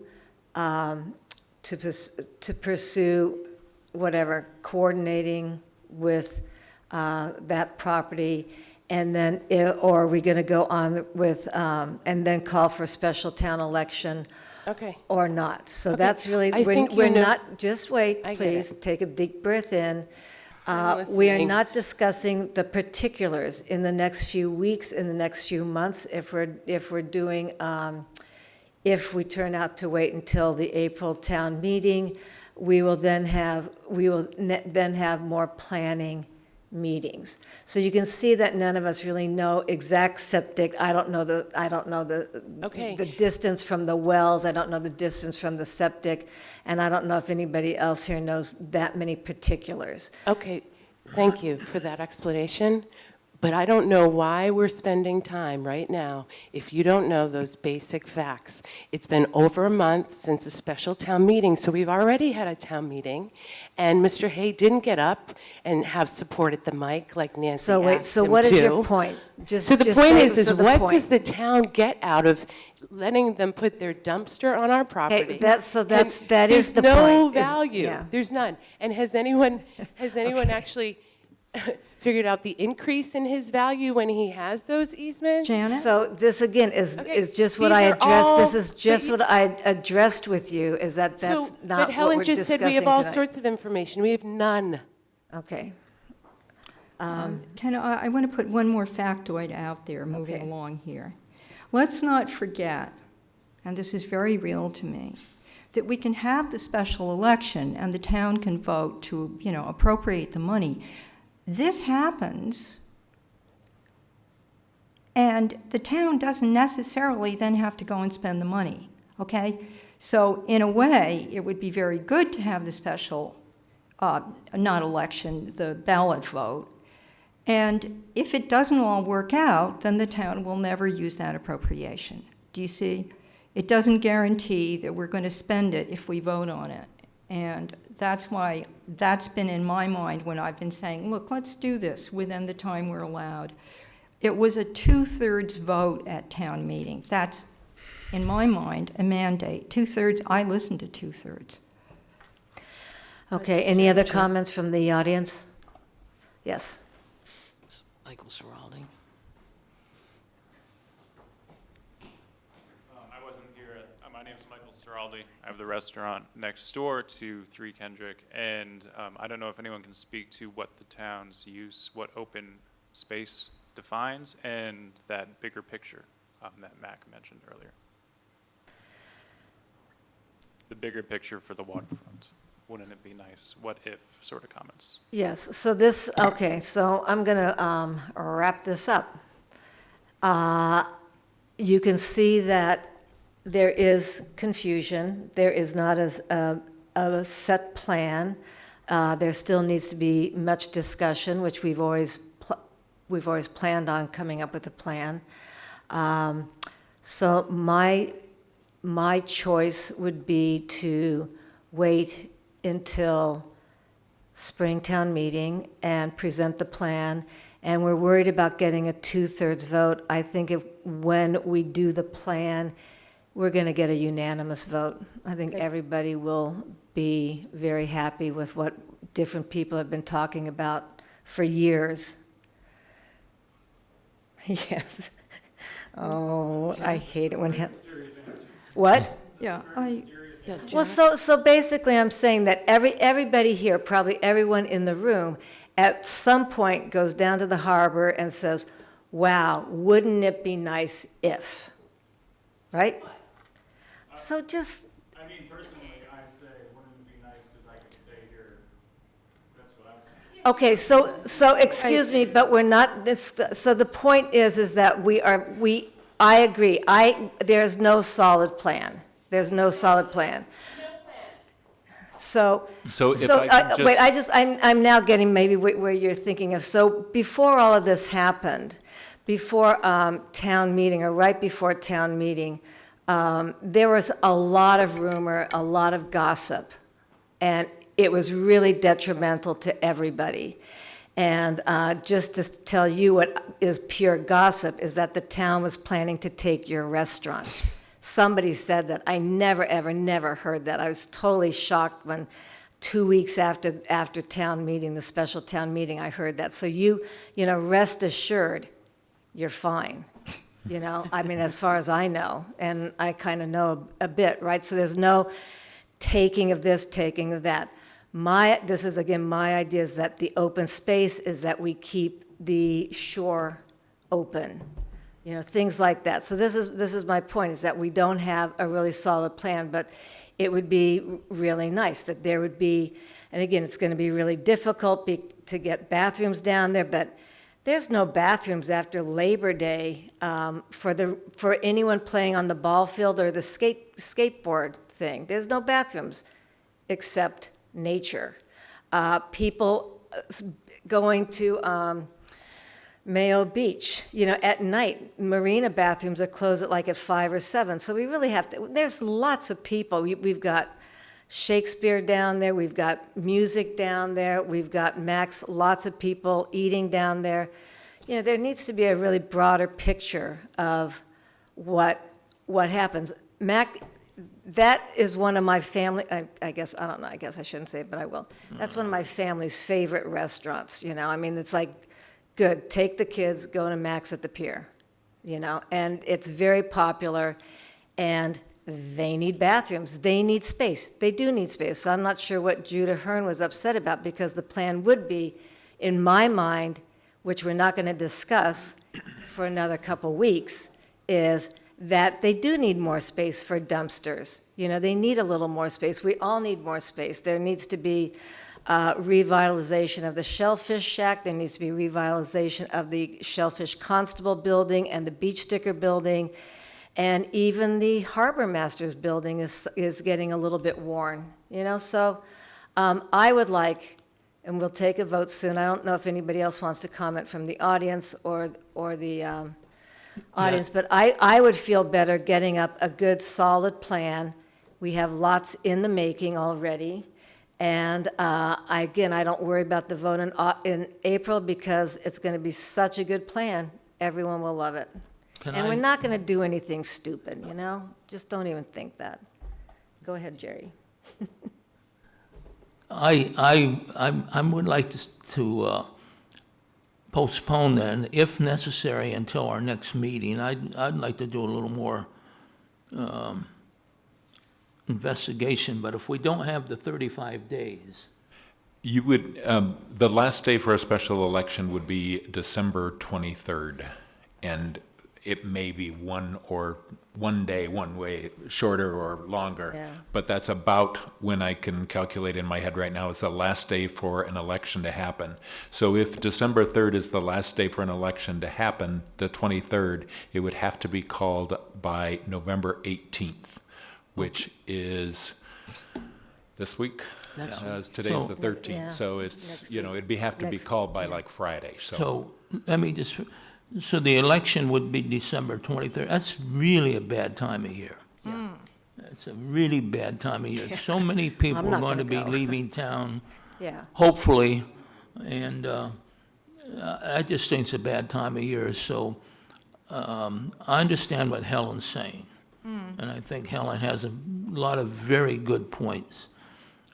whatever, coordinating with that property, and then, or are we going to go on with, and then call for a special town election Okay. or not? So Okay, that's really, I think you we're know- not, just wait, I get please, it. take a deep breath in. I'm We are listening. not discussing the particulars in the next few weeks, in the next few months, if we're doing, if we turn out to wait until the April town meeting, we will then have more planning meetings. So you can see that none of us really know exact septic. I don't know Okay. the distance from the wells. I don't know the distance from the septic, and I don't know if anybody else here knows that many particulars. Okay, thank you for that explanation, but I don't know why we're spending time right now if you don't know those basic facts. It's been over a month since a special town meeting, so we've already had a town meeting, and Mr. Hay didn't get up and have support at the mic like Nancy So wait, asked so him what is your to. point? Just So the just point say- is so the what point. does the town get out of letting them put their dumpster on our property? that is the There's no point, is- value. yeah. There's none. And has anyone actually figured out the increase in his value when he has those easements? Janet? So this, again, is Okay, just what these I are addressed, all- this is just but what I addressed with you, is that that's So, not but what Helen we're just said discussing we have all tonight. sorts of information. We have none. Okay. I want to put one more factoid out there, moving Okay. along here. Let's not forget, and this is very real to me, that we can have the special election and the town can vote to, appropriate the money. This happens, and the town doesn't necessarily then have to go and spend the money, okay? So in a way, it would be very good to have the special, not election, the ballot vote. And if it doesn't all work out, then the town will never use that appropriation. Do you see? It doesn't guarantee that we're going to spend it if we vote on it. And that's why that's been in my mind when I've been saying, look, let's do this within the time we're allowed. It was a 2/3 vote at town meeting. That's, in my mind, a mandate. 2/3, I listen to 2/3. Okay, any other comments from the audience? Yes. Michael Ciraldi. I wasn't here. My name is Michael Ciraldi. I have the restaurant next door to 3 Kendrick, and I don't know if anyone can speak to what the town's use, what open space defines, and that bigger picture that Mac mentioned earlier. The bigger picture for the waterfront. Wouldn't it be nice? What if sort of comments? Yes, so this, okay, so I'm going to wrap this up. You can see that there is confusion. There is not a set plan. There still needs to be much discussion, which we've always planned on coming up with a plan. So my choice would be to wait until Springtown meeting and present the plan. And we're worried about getting a 2/3 vote. I think when we do the plan, we're going to get a unanimous vote. I think everybody will be very happy with what different people have been talking about for years. Yes. Oh, I hate it when. What? Yeah, Well, so basically, I'm saying that everybody here, probably everyone in the room, at some point goes down to the harbor and says, wow, wouldn't it be nice if, right? So just. I mean, personally, I say, wouldn't it be nice if I could stay here? That's what I'm saying. Okay, so excuse me, but we're not, so the point is that I agree, there's no solid plan. There's no solid plan. So if I can wait, I'm now getting maybe where you're thinking of. So before all of this happened, before town meeting, or right before town meeting, there was a lot of rumor, a lot of gossip, and it was really detrimental to everybody. And just to tell you what is pure gossip is that the town was planning to take your restaurant. Somebody said that. I never heard that. I was totally shocked when 2 weeks after town meeting, the special town meeting, I heard that. So rest assured, you're fine. I mean, as far as I know, and I kind of know a bit, right? So there's no taking of this, taking of that. This is, again, my idea is that the open space is that we keep the shore open, things like that. So this is my point, is that we don't have a really solid plan, but it would be really nice that there would be, and again, it's going to be really difficult to get bathrooms down there, but there's no bathrooms after Labor Day for anyone playing on the ball field or the skateboard thing. There's no bathrooms except nature. People going to Mayo Beach, at night, marina bathrooms are closed at 5 or 7. So we really have to, there's lots of people. We've got Shakespeare down there, we've got music down there, we've got Max, lots of people eating down there. There needs to be a really broader picture of what happens. Mac, that is one of my family, I guess I shouldn't say it, but I will. That's one of my family's favorite restaurants, I mean, it's good, take the kids, go to Max at the Pier, and it's very popular, and they need bathrooms, they need space, they do need space. So I'm not sure what Judah Hearn was upset about, because the plan would be, in my mind, which we're not going to discuss for another couple weeks, is that they do need more space for dumpsters. You know, they need a little more space. We all need more space. There needs to be revitalization of the Shellfish Shack. There needs to be revitalization of the Shellfish Constable Building and the Beach Sticker Building. And even the Harbor Masters Building is getting a little bit worn, you know? So I would like, and we'll take a vote soon. I don't know if anybody else wants to comment from the audience or the audience, but I would feel better getting up a good, solid plan. We have lots in the making already. And again, I don't worry about the vote in April because it's going to be such a good plan. Everyone will love it. And we're not going to do anything stupid, you know? Just don't even think that. Go ahead, Jerry. I would like to postpone then, if necessary, until our next meeting. I'd like to do a little more investigation, but if we don't have the 35 days. You would, the last day for a special election would be December 23rd, and it may be one day, one way, shorter or longer. Yeah. But that's about when I can calculate in my head right now. It's the last day for an election to happen. So if December 3rd is the last day for an election to happen, the 23rd, it would have to be called by November 18th, which is this week? Next Today's So- the 13th, Yeah. so it's, Next you know, it'd have to be Next- called by like Friday, So let me just, so the election would be December 23rd. That's really a bad time of year. It's a really bad time of year. So many people I'm are not going to gonna be go. leaving town, Yeah. hopefully, and I just think it's a bad time of year. So I understand what Helen's saying, and I think Helen has a lot of very good points,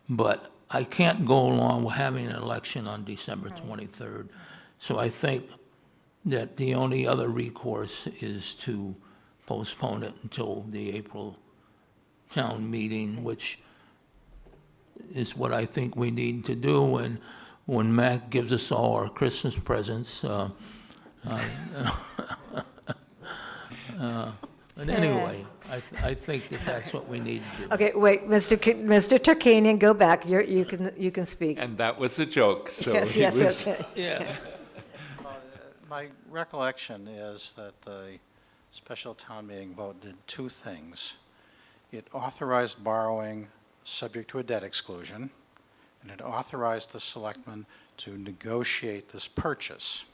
but I can't go along with having an election on December 23rd. So I think that the only other recourse is to postpone it until the April town meeting, which is what I think we need to do. And when Mac gives us all our Christmas presents, but anyway, I think that that's what we need to do. Okay, wait, Mr. Turkanian, go back. You can speak. And that was a joke, so Yes, he yes, was- yes. Yeah. My recollection is that the special town meeting vote did two things. It authorized borrowing subject to a debt exclusion, and it authorized the selectmen to negotiate this purchase.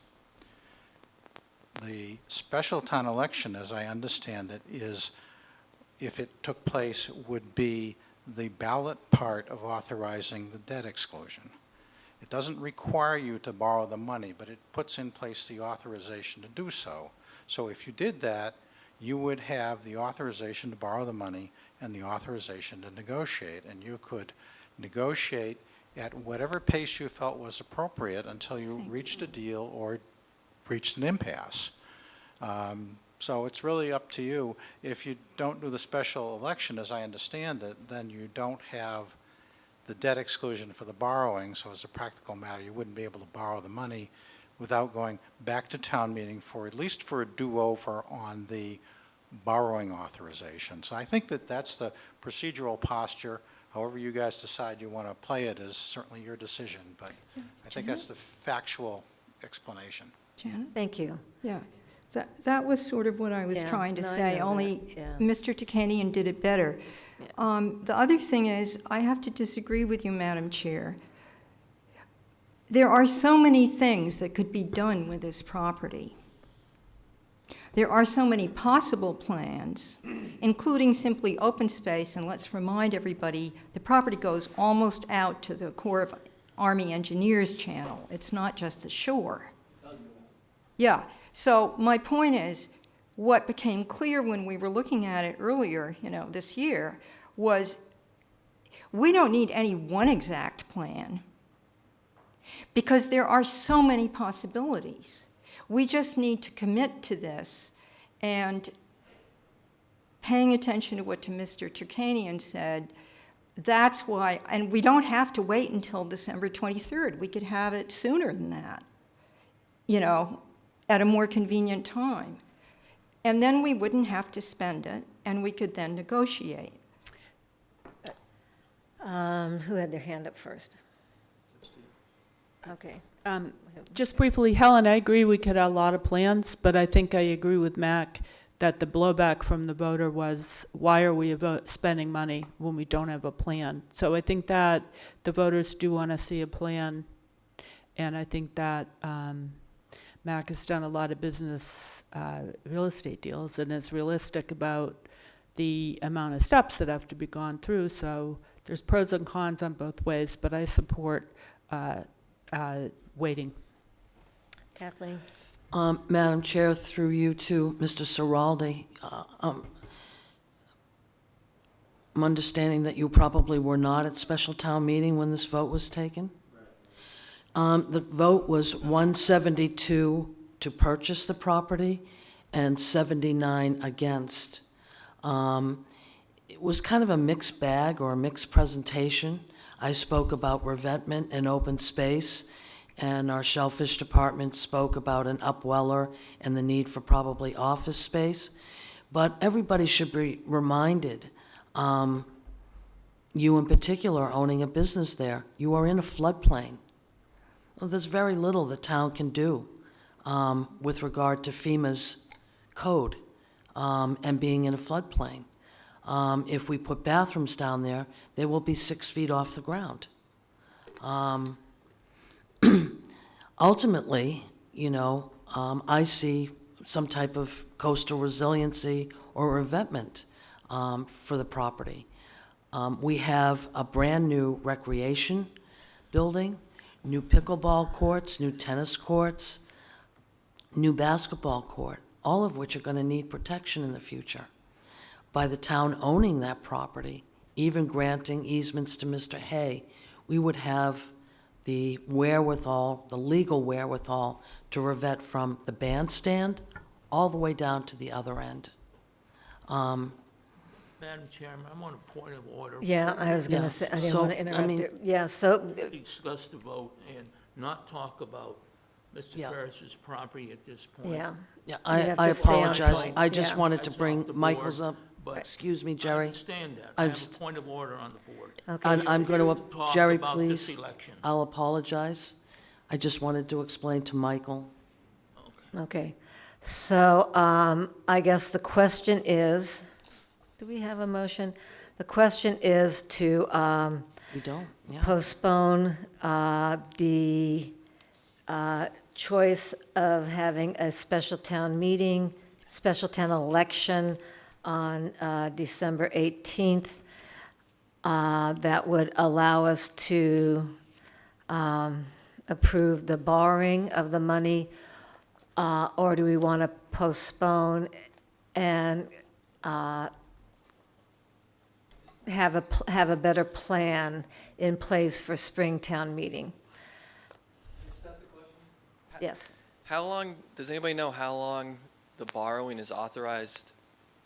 The special town election, as I understand it, is, if it took place, would be the ballot part of authorizing the debt exclusion. It doesn't require you to borrow the money, but it puts in place the authorization to do so. So if you did that, you would have the authorization to borrow the money and the authorization to negotiate. And you could negotiate at whatever pace you felt was appropriate until you reached a deal or reached an impasse. So it's really up to you. If you don't do the special election, as I understand it, then you don't have the debt exclusion for the borrowing, so as a practical matter, you wouldn't be able to borrow the money without going back to town meeting for, at least for a do-over on the borrowing authorization. So I think that that's the procedural posture. However you guys decide you want to play it is certainly your decision, but I think that's the factual explanation. Janet? Thank you. Yeah, that was sort of what I was Yeah, trying to no, I say, know only that, yeah. Mr. Tukanian did it better. The other thing is, I have to disagree with you, Madam Chair. There are so many things that could be done with this property. There are so many possible plans, including simply open space, and let's remind everybody, the property goes almost out to the Corps of Army Engineers channel. It's not just the shore. Yeah, so my point is, what became clear when we were looking at it earlier, this year, was we don't need any one exact plan because there are so many possibilities. We just need to commit to this, and paying attention to what Mr. Turkanian said, that's why, and we don't have to wait until December 23rd. We could have it sooner than that, at a more convenient time. And then we wouldn't have to spend it, and we could then negotiate. Who had their hand up first? Okay. Just briefly, Helen, I agree we could have a lot of plans, but I think I agree with Mac that the blowback from the voter was, why are we spending money when we don't have a plan? So I think that the voters do want to see a plan, and I think that Mac has done a lot of business real estate deals and is realistic about the amount of steps that have to be gone through. So there's pros and cons on both ways, but I support waiting. Kathleen? Madam Chair, through you to Mr. Ciraldi, I'm understanding that you probably were not at special town meeting when this vote was taken? The vote was 172 to purchase the property and 79 against. It was kind of a mixed bag or a mixed presentation. I spoke about revetment and open space, and our shellfish department spoke about an upweller and the need for probably office space. But everybody should be reminded, you in particular owning a business there, you are in a floodplain. Well, there's very little the town can do with regard to FEMA's code and being in a floodplain. If we put bathrooms down there, they will be 6 feet off the ground. Ultimately, you know, I see some type of coastal resiliency or revetment for the property. We have a brand-new recreation building, new pickleball courts, new tennis courts, new basketball court, all of which are going to need protection in the future. By the town owning that property, even granting easements to Mr. Hay, we would have the wherewithal, the legal wherewithal, to revet from the bandstand all the way down to the other end. Madam Chairman, I'm on a point of order. Yeah, I was going to Yeah. say, I didn't So, want to I interrupt mean- you. Yeah, so, Discuss the vote and not talk about Mr. Yeah. Ferris's property at this point. yeah. Yeah, You I have to stay on apologize. point, I just yeah. wanted to That's bring off the Michael's board, up. but Excuse me, I Jerry. understand that. I'm I have st- a point of order on the board. Okay, I'm going Here to, talk Jerry, about this please. election. I'll apologize. I just wanted to explain to Michael. okay. So I guess the question is, do we have a motion? The question is to You don't? Yeah. postpone the choice of having a special town meeting, special town election on December 18th. That would allow us to approve the borrowing of the money, or do we want to postpone and have a better plan in place for Springtown meeting? Yes. How long, does anybody know how long the borrowing is authorized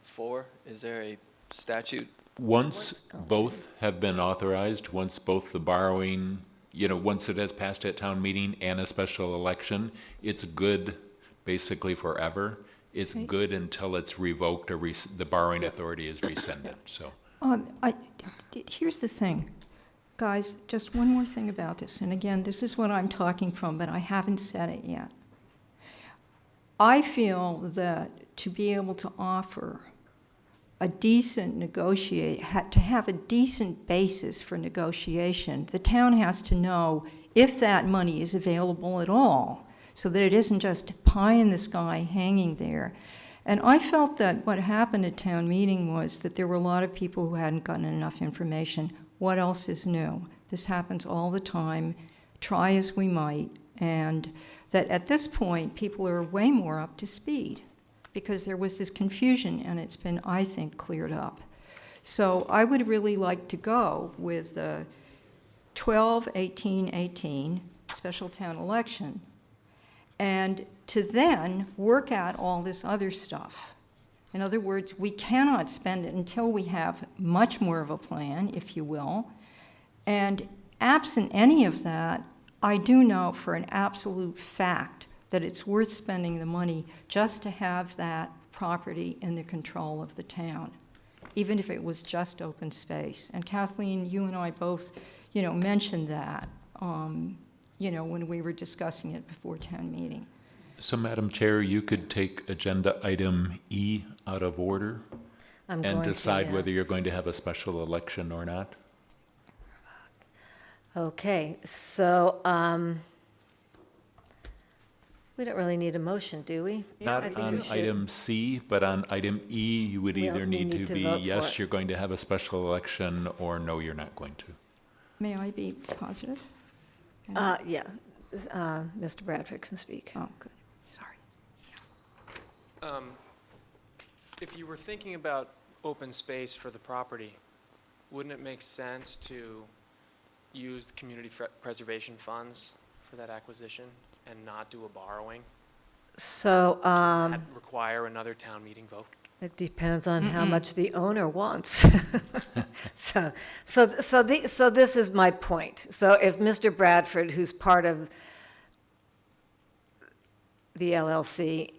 for? Is there a statute? Once both have been authorized, once both the borrowing, you know, once it has passed at town meeting and a special election, it's good basically forever. It's good until it's revoked or the borrowing authority is rescinded, so. Here's the thing, guys, just one more thing about this, and again, this is what I'm talking from, but I haven't said it yet. I feel that to be able to offer a decent to have a decent basis for negotiation, the town has to know if that money is available at all, so that it isn't just pie in the sky hanging there. And I felt that what happened at town meeting was that there were a lot of people who hadn't gotten enough information. What else is new? This happens all the time, try as we might, and that at this point, people are way more up to speed because there was this confusion, and it's been, I think, cleared up. So I would really like to go with the 12-18-18 special town election, and to then work out all this other stuff. In other words, we cannot spend it until we have much more of a plan, if you will. And absent any of that, I do know for an absolute fact that it's worth spending the money just to have that property in the control of the town, even if it was just open space. And Kathleen, you and I both, mentioned that, when we were discussing it before town meeting. So, Madam Chair, you could take agenda item E out of order I'm and going to, decide yeah. whether you're going to have a special election or not. Okay, so, we don't really need a motion, do we? I Not think we on should. item C, but on item E, you would Well, either we need need to to be, vote for yes, it. you're going to have a special election, or no, you're not going to. May I be positive? Yeah, Mr. Bradford can speak. Oh, good, sorry. If you were thinking about open space for the property, wouldn't it make sense to use the community preservation funds for that acquisition and not do a borrowing? So, That require another town meeting vote? it depends on how much the owner wants. So this is my point. So if Mr. Bradford, who's part of the LLC,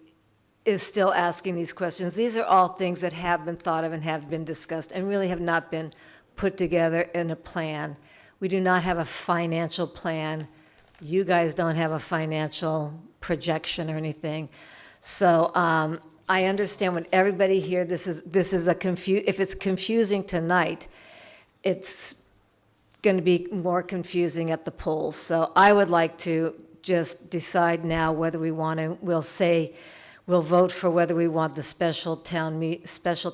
is still asking these questions, these are all things that have been thought of and have been discussed and really have not been put together in a plan. We do not have a financial plan. You guys don't have a financial projection or anything. So I understand when everybody here, this is if it's confusing tonight, it's going to be more confusing at the polls. So I would like to just decide now whether we want to, we'll vote for whether we want the special town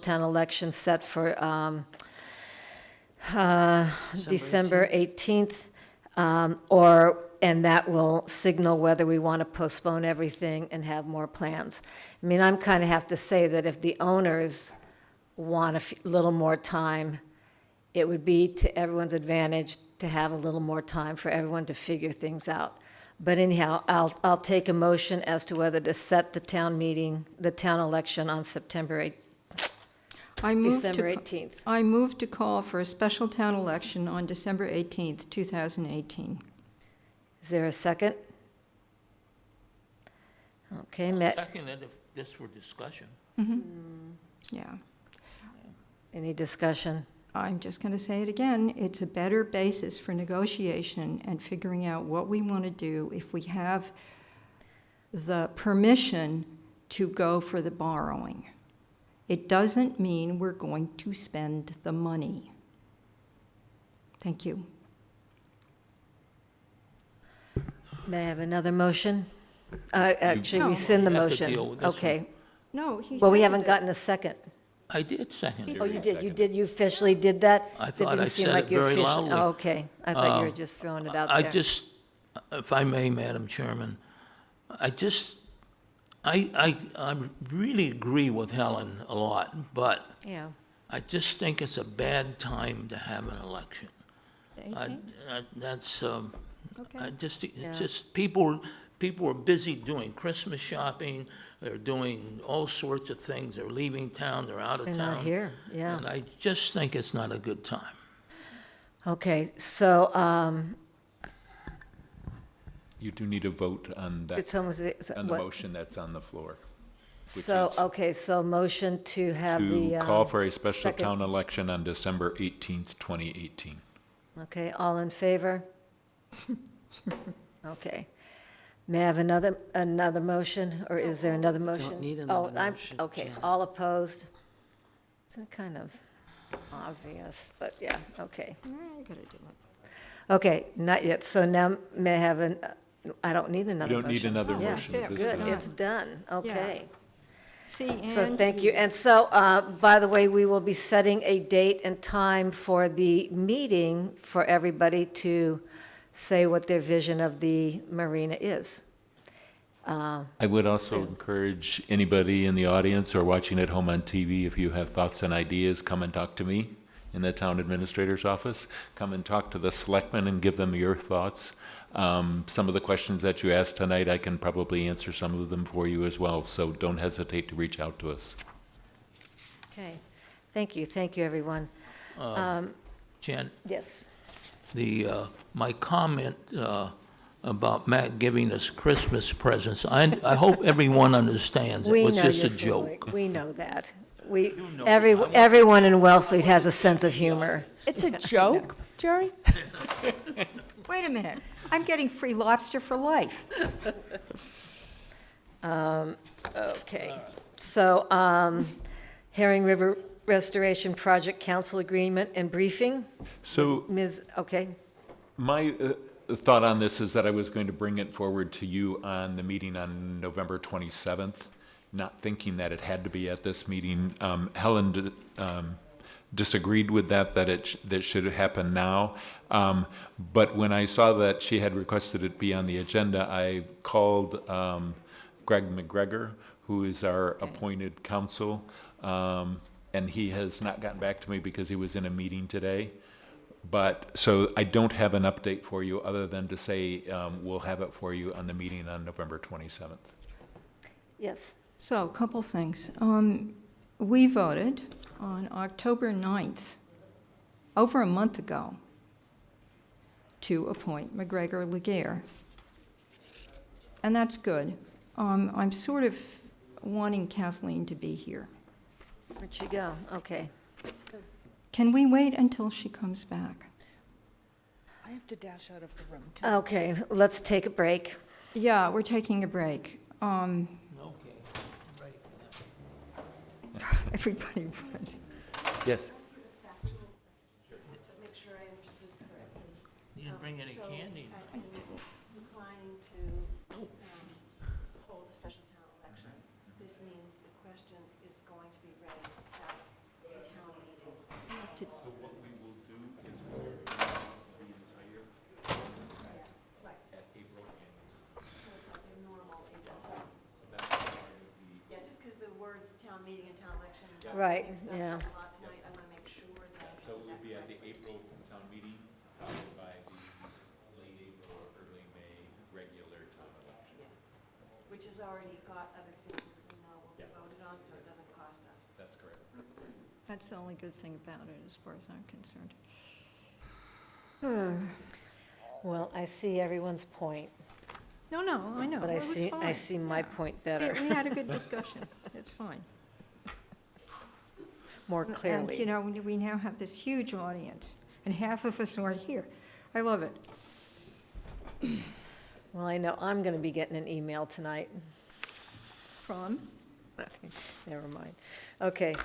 election set for December 18th, and that will signal whether we want to postpone everything and have more plans. I mean, I'm kind of have to say that if the owners want a little more time, it would be to everyone's advantage to have a little more time for everyone to figure things out. But anyhow, I'll take a motion as to whether to set the town meeting, the town election on December 18th. I move to call for a special town election on December 18th, 2018. Is there a second? Okay, Matt, Second, if this were discussion. Yeah. any discussion? I'm just going to say it again, it's a better basis for negotiation and figuring out what we want to do if we have the permission to go for the borrowing. It doesn't mean we're going to spend the money. Thank you. May I have another motion? Actually, No. rescind the We have to motion. deal with this Okay. No, he Well, we seconded haven't it. gotten a second. I did second Oh, it. you did, you officially did that? I That thought I didn't seem said like it you very offici- loudly. Oh, okay, I thought you were just throwing it out there. I just, if I may, Madam Chairman, I really agree with Helen a lot, but Yeah, I just think it's a bad time to have an election. That's, it's just, people are busy doing Christmas shopping, they're doing all sorts of things, they're leaving town, they're out of they're town. not here, yeah. And I just think it's not a good time. Okay, so, You do need a vote on that, it's almost, on the what? motion that's on the floor. which So, is okay, so motion to have the. To call for a special second- town election on December 18th, 2018. Okay, all in favor? Okay. May I have another motion, or is there another motion? need Oh, another motion, okay, Janet. all opposed? Isn't it kind of obvious, but yeah, okay. I gotta do it. Okay, not yet, so now may I have I don't need another motion. don't need another Yeah, motion at this Good, time. it's done, okay. See, So and thank you. And so, by the way, we will be setting a date and time for the meeting for everybody to say what their vision of the marina is. I would also encourage anybody in the audience or watching at home on TV, if you have thoughts and ideas, come and talk to me in the town administrator's office. Come and talk to the selectmen and give them your thoughts. Some of the questions that you asked tonight, I can probably answer some of them for you as well, so don't hesitate to reach out to us. Okay, thank you, everyone. Jan, Yes, my comment about Matt giving us Christmas presents. I hope everyone understands it We was know just a you're fooling. joke. We know that. Everyone in Wellfleet has a sense of humor. It's a joke, Jerry? Wait a minute, I'm getting free lobster for life. Okay, so, Herring River Restoration Project Council Agreement and briefing, So okay, my thought on this is that I was going to bring it forward to you on the meeting on November 27th, not thinking that it had to be at this meeting. Helen disagreed with that that should happen now. But when I saw that she had requested it be on the agenda, I called Greg McGregor, who is our appointed counsel, and he has not gotten back to me because he was in a meeting today. But, so I don't have an update for you other than to say we'll have it for you on the meeting on November 27th. yes. So, a couple things. We voted on October 9th, over a month ago, to appoint McGregor Laguerre. And that's good. I'm sort of wanting Kathleen to be here. Where'd she go? Okay. Can we wait until she comes back? I have to dash out of the room, too. Okay, let's take a break. Yeah, we're taking a break. Everybody runs. Yes. You didn't bring any candy. Declining to hold a special town election. This means the question is going to be raised at the town meeting. So what we will do is we'll the entire at April So it's like a normal April. So that's part of the. Yeah, just because the words town meeting and town election. Right, mixed up yeah. a lot tonight, I want to make sure that. So it will be at the April town meeting, followed by the late April or early May regular town election. Which has already got other things we know will be voted on, so it doesn't cost us. That's correct. That's the only good thing about it, as far as I'm concerned. Well, I see everyone's point, No, I know. but It was I fine. see my point better, We had a good discussion. It's fine. more And, clearly. you know, we now have this huge audience, and half of us aren't here. I love it. Well, I know I'm going to be getting an email tonight. From? Never mind. Okay,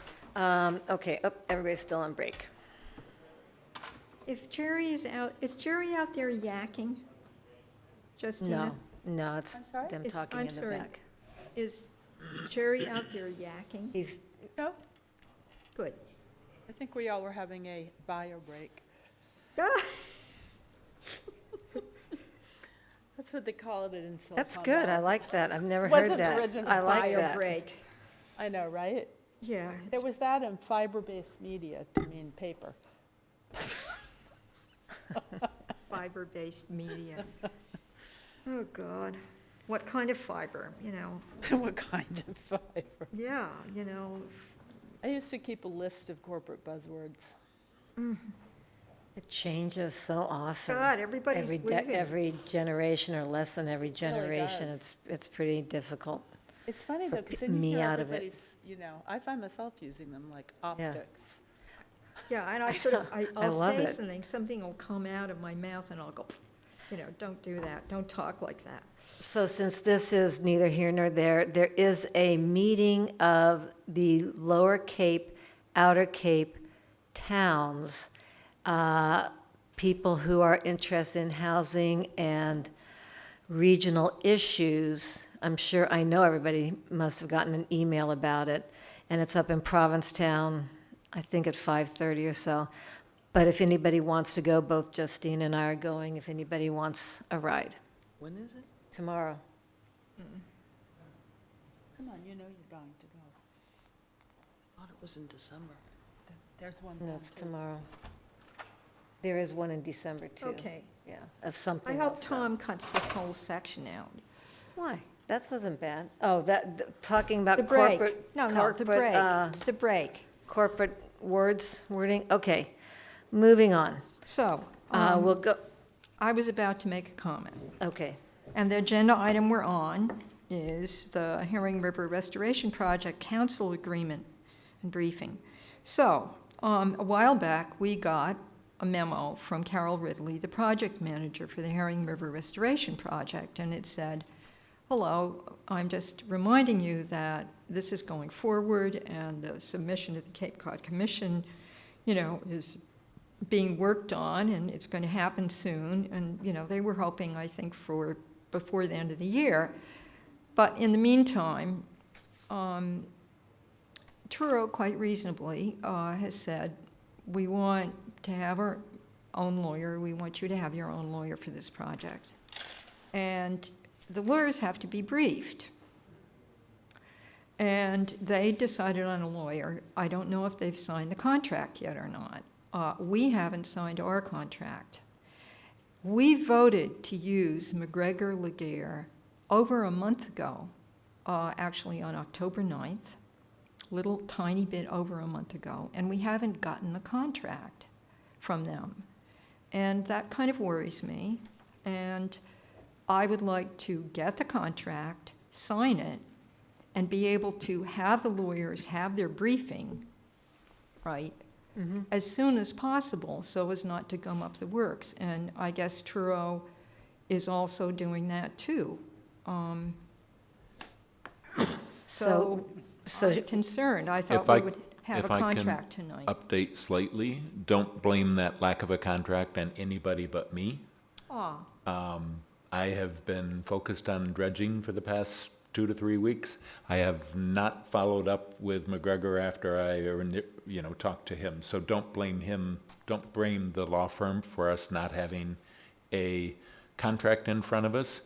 everybody's still on break. If Jerry is Jerry out there yakking? Justina? No, it's I'm sorry? them Is- talking I'm in the sorry. back. Is Jerry out there yakking? He's, No, Good. I think we all were having a bio break. That's what they call it in Silicon that's good, I Valley. like that, I've never Wasn't heard that. original I like bio that. Break. I know, right? Yeah. There was that in fiber-based media to mean paper. Fiber-based media. Oh, God. What kind of fiber, you know? What kind of fiber? Yeah, you know. I used to keep a list of corporate buzzwords. It changes so often. God, everybody's leaving. Every generation or less than every generation, does. it's pretty difficult. It's funny For though, because pe- then me you hear out of it. everybody's, you know, I find myself using them like optics. Yeah, and I sort of, I'll love say it. something will come out of my mouth, and I'll go, you know, don't do that, don't talk like that. So since this is neither here nor there, there is a meeting of the Lower Cape, Outer Cape towns, people who are interested in housing and regional issues. I'm sure, I know everybody must have gotten an email about it, and it's up in Provincetown, I think at 5:30 or so. But if anybody wants to go, both Justine and I are going, if anybody wants a ride. When is it? Tomorrow. Come on, you know you're dying to go. I thought it was in December. There's one. No, down it's too. tomorrow. There is one in December, too. Okay. Yeah, of something I hope else, though. Tom cuts this whole section out. Why? That wasn't bad. Oh, talking about The break. corporate. No, the corporate, break, the break. Corporate wording, okay. Moving on. So, We'll go, I was about to make a comment. Okay. And the agenda item we're on is the Herring River Restoration Project Council Agreement and Briefing. So, a while back, we got a memo from Carol Ridley, the project manager for the Herring River Restoration Project, and it said, hello, I'm just reminding you that this is going forward and the submission to the Cape Cod Commission, is being worked on and it's going to happen soon. And, they were hoping, I think, for before the end of the year. But in the meantime, Truro quite reasonably has said, we want to have our own lawyer. We want you to have your own lawyer for this project. And the lawyers have to be briefed. And they decided on a lawyer. I don't know if they've signed the contract yet or not. We haven't signed our contract. We voted to use McGregor Laguerre over a month ago, actually on October 9th, little tiny bit over a month ago, and we haven't gotten a contract from them. And that kind of worries me. And I would like to get the contract, sign it, and be able to have the lawyers have their briefing, right, as soon as possible so as not to gum up the works. And I guess Truro is also doing that too. So I'm concerned. I thought we would have a contract tonight. If I can update slightly, don't blame that lack of a contract on anybody but me. I have been focused on dredging for the past 2 to 3 weeks. I have not followed up with McGregor after I, talked to him. So don't blame him. Don't blame the law firm for us not having a contract in front of us.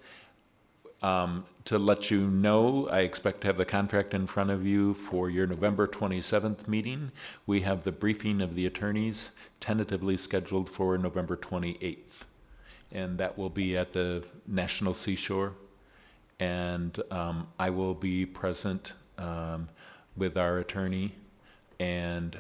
To let you know, I expect to have the contract in front of you for your November 27th meeting. We have the briefing of the attorneys tentatively scheduled for November 28th. And that will be at the National Seashore. And I will be present with our attorney, and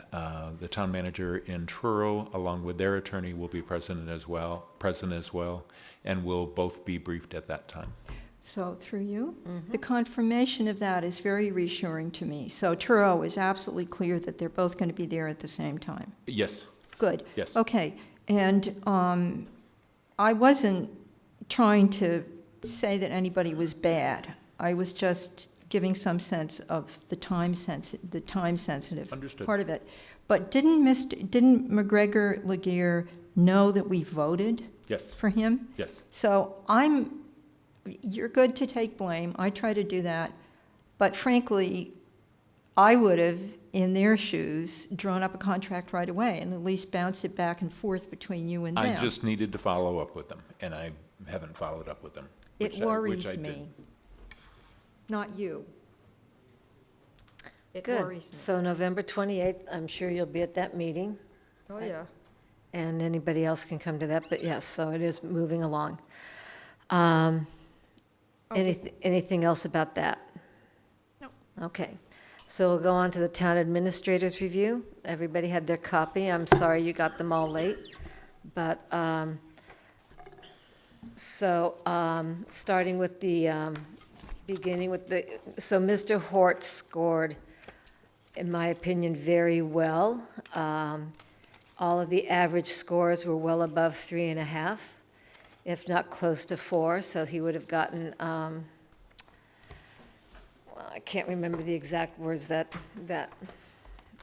the town manager in Truro, along with their attorney, will be present as well, and we'll both be briefed at that time. So through you, the confirmation of that is very reassuring to me. So Truro is absolutely clear that they're both going to be there at the same time. Yes. Good. Yes. Okay. And I wasn't trying to say that anybody was bad. I was just giving some sense of the time sensitive Understood. part of it. But didn't McGregor Laguerre know that we voted Yes. for him? Yes. So you're good to take blame. I try to do that. But frankly, I would have, in their shoes, drawn up a contract right away and at least bounce it back and forth between you and them. I just needed to follow up with them, and I haven't followed up with them. It which I worries did. me. Not you. It Good. worries me. So November 28th, I'm sure you'll be at that meeting. Oh, yeah. And anybody else can come to that, but yes, so it is moving along. Anything else about that? No. Okay, so we'll go on to the town administrator's review. Everybody had their copy. I'm sorry you got them all late, but, starting with the, so Mr. Hort scored, in my opinion, very well. All of the average scores were well above 3.5, if not close to 4, so he would have gotten, well, I can't remember the exact words that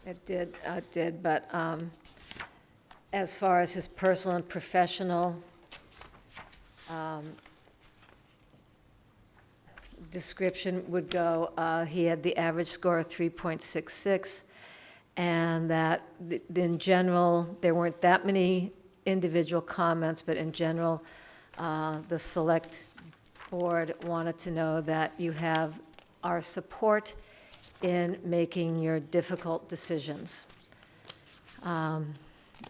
it did, but as far as his personal and professional description would go, he had the average score of 3.66, and that in general, there weren't that many individual comments, but in general, the select board wanted to know that you have our support in making your difficult decisions. And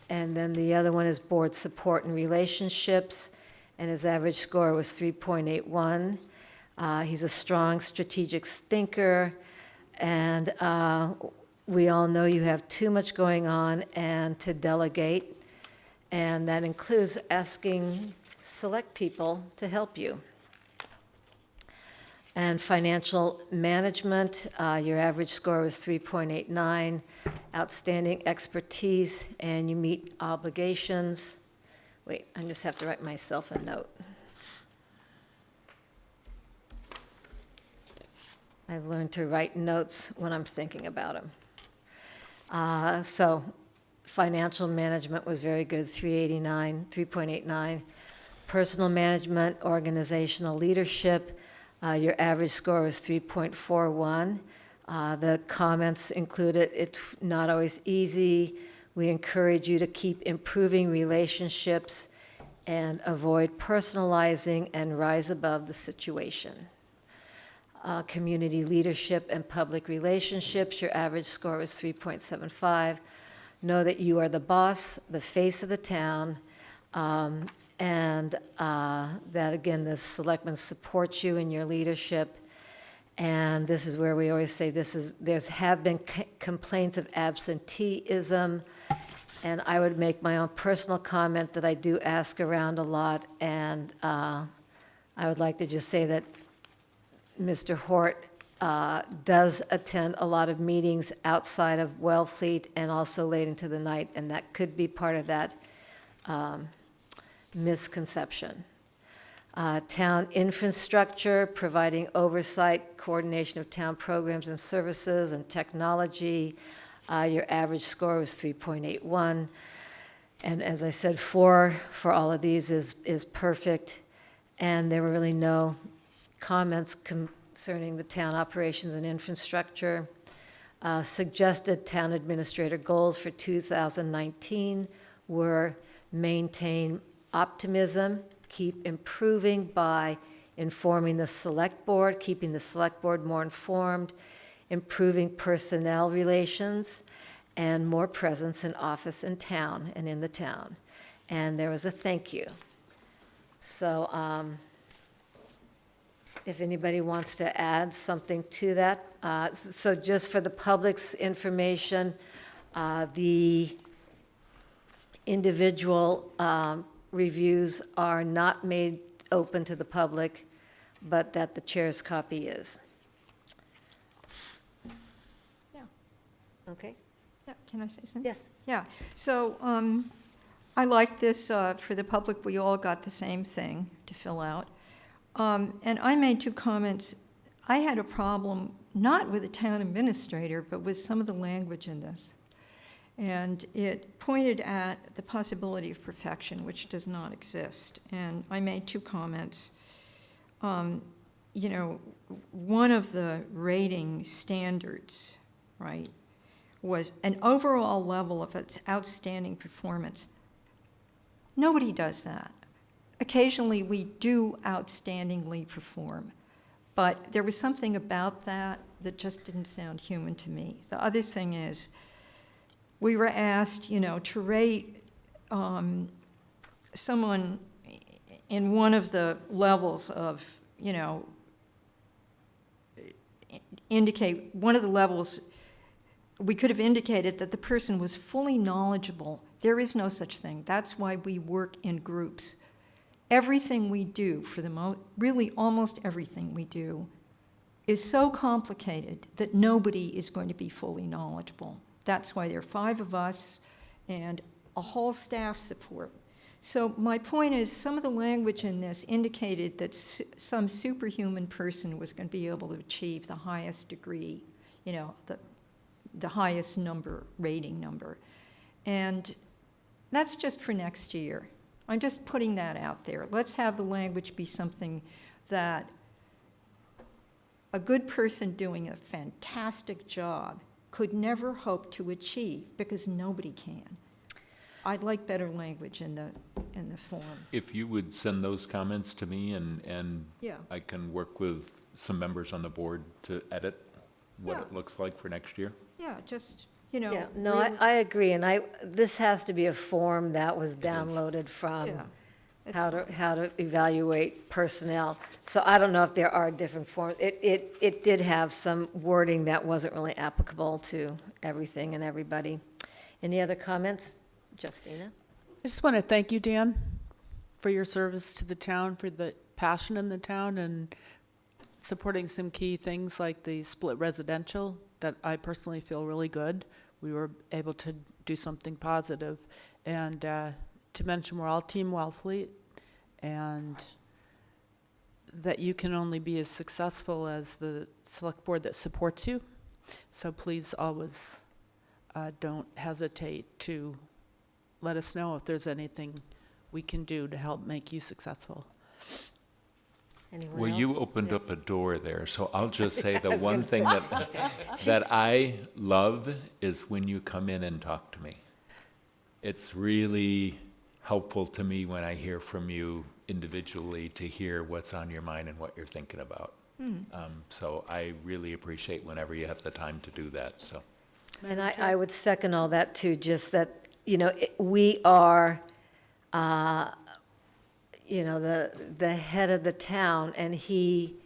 then the other one is board support and relationships, and his average score was 3.81. He's a strong strategic thinker, and we all know you have too much going on and to delegate. And that includes asking select people to help you. And financial management, your average score was 3.89, outstanding expertise, and you meet obligations. Wait, I just have to write myself a note. I've learned to write notes when I'm thinking about them. So financial management was very good, 3.89. Personal management, organizational leadership, your average score was 3.41. The comments included, it's not always easy. We encourage you to keep improving relationships and avoid personalizing and rise above the situation. Community leadership and public relationships, your average score was 3.75. Know that you are the boss, the face of the town, and that, again, the selectmen support you in your leadership. And this is where we always say there's have been complaints of absenteeism, and I would make my own personal comment that I do ask around a lot, and I would like to just say that Mr. Hort does attend a lot of meetings outside of Wellfleet and also late into the night, and that could be part of that misconception. Town infrastructure, providing oversight, coordination of town programs and services and technology. Your average score was 3.81. And as I said, 4 for all of these is perfect. And there were really no comments concerning the town operations and infrastructure. Suggested town administrator goals for 2019 were maintain optimism, keep improving by informing the select board, keeping the select board more informed, improving personnel relations, and more presence in office in town and in the town. And there was a thank you. So if anybody wants to add something to that. So just for the public's information, the individual reviews are not made open to the public, but that the chair's copy is. Yeah. Okay? Yeah, can I say something? Yes. Yeah, so I like this for the public. We all got the same thing to fill out. And I made 2 comments. I had a problem, not with the town administrator, but with some of the language in this. And it pointed at the possibility of perfection, which does not exist. And I made 2 comments. You know, one of the rating standards, right, was an overall level of its outstanding performance. Nobody does that. Occasionally, we do outstandingly perform, but there was something about that that just didn't sound human to me. The other thing is, we were asked, you know, to rate someone in one of the levels of, you know, indicate one of the levels. We could have indicated that the person was fully knowledgeable. There is no such thing. That's why we work in groups. Everything we do, for the really almost everything we do, is so complicated that nobody is going to be fully knowledgeable. That's why there are 5 of us and a whole staff support. So my point is, some of the language in this indicated that some superhuman person was going to be able to achieve the highest degree, you know, the highest number, rating number. And that's just for next year. I'm just putting that out there. Let's have the language be something that a good person doing a fantastic job could never hope to achieve, because nobody can. I'd like better language in the form. If you would send those comments to me, and Yeah. I can work with some members on the board to edit what it looks like for next year. Yeah, just, you know. Yeah, no, really- I agree, and this has to be a form that was downloaded from Yeah, it's how to evaluate personnel. So I don't know if there are different forms. It did have some wording that wasn't really applicable to everything and everybody. Any other comments? Justina? I just want to thank you, Dan, for your service to the town, for the passion in the town, and supporting some key things like the split residential that I personally feel really good. We were able to do something positive. And to mention we're all Team Wellfleet, and that you can only be as successful as the select board that supports you. So please always don't hesitate to let us know if there's anything we can do to help make you successful. Anyone Well, else? you opened up a door there, so I'll just say the was one gonna thing say. that I love is when you come in and talk to me. It's really helpful to me when I hear from you individually to hear what's on your mind and what you're thinking about. So I really appreciate whenever you have the time to do that, so. And I would second all that too, just that, we are, the head of the town, and he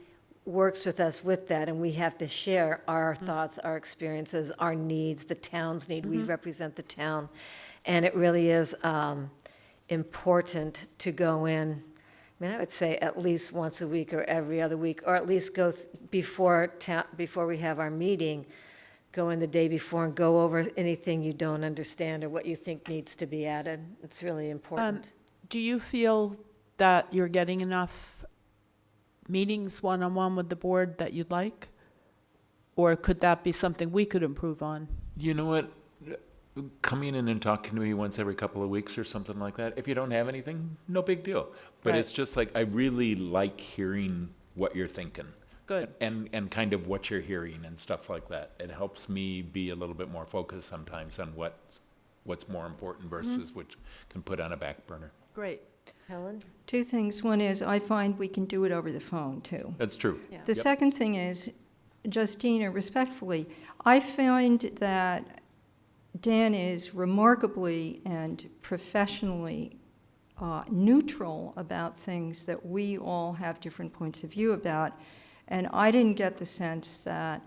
works with us with that, and we have to share our thoughts, our experiences, our needs, the town's need. We represent the town. And it really is important to go in, I would say at least once a week or every other week, or at least go before we have our meeting, go in the day before and go over anything you don't understand or what you think needs to be added. It's really important. Do you feel that you're getting enough meetings one-on-one with the board that you'd like? Or could that be something we could improve on? You know what? Coming in and talking to me once every couple of weeks or something like that, if you don't have anything, no big deal. But Right. it's just like, I really like hearing what you're thinking. Good. And kind of what you're hearing and stuff like that. It helps me be a little bit more focused sometimes on what's more important versus which can put on a back burner. Great. Helen? Two things. One is I find we can do it over the phone, too. That's true. Yeah. The second thing is, Justina, respectfully, I find that Dan is remarkably and professionally neutral about things that we all have different points of view about. And I didn't get the sense that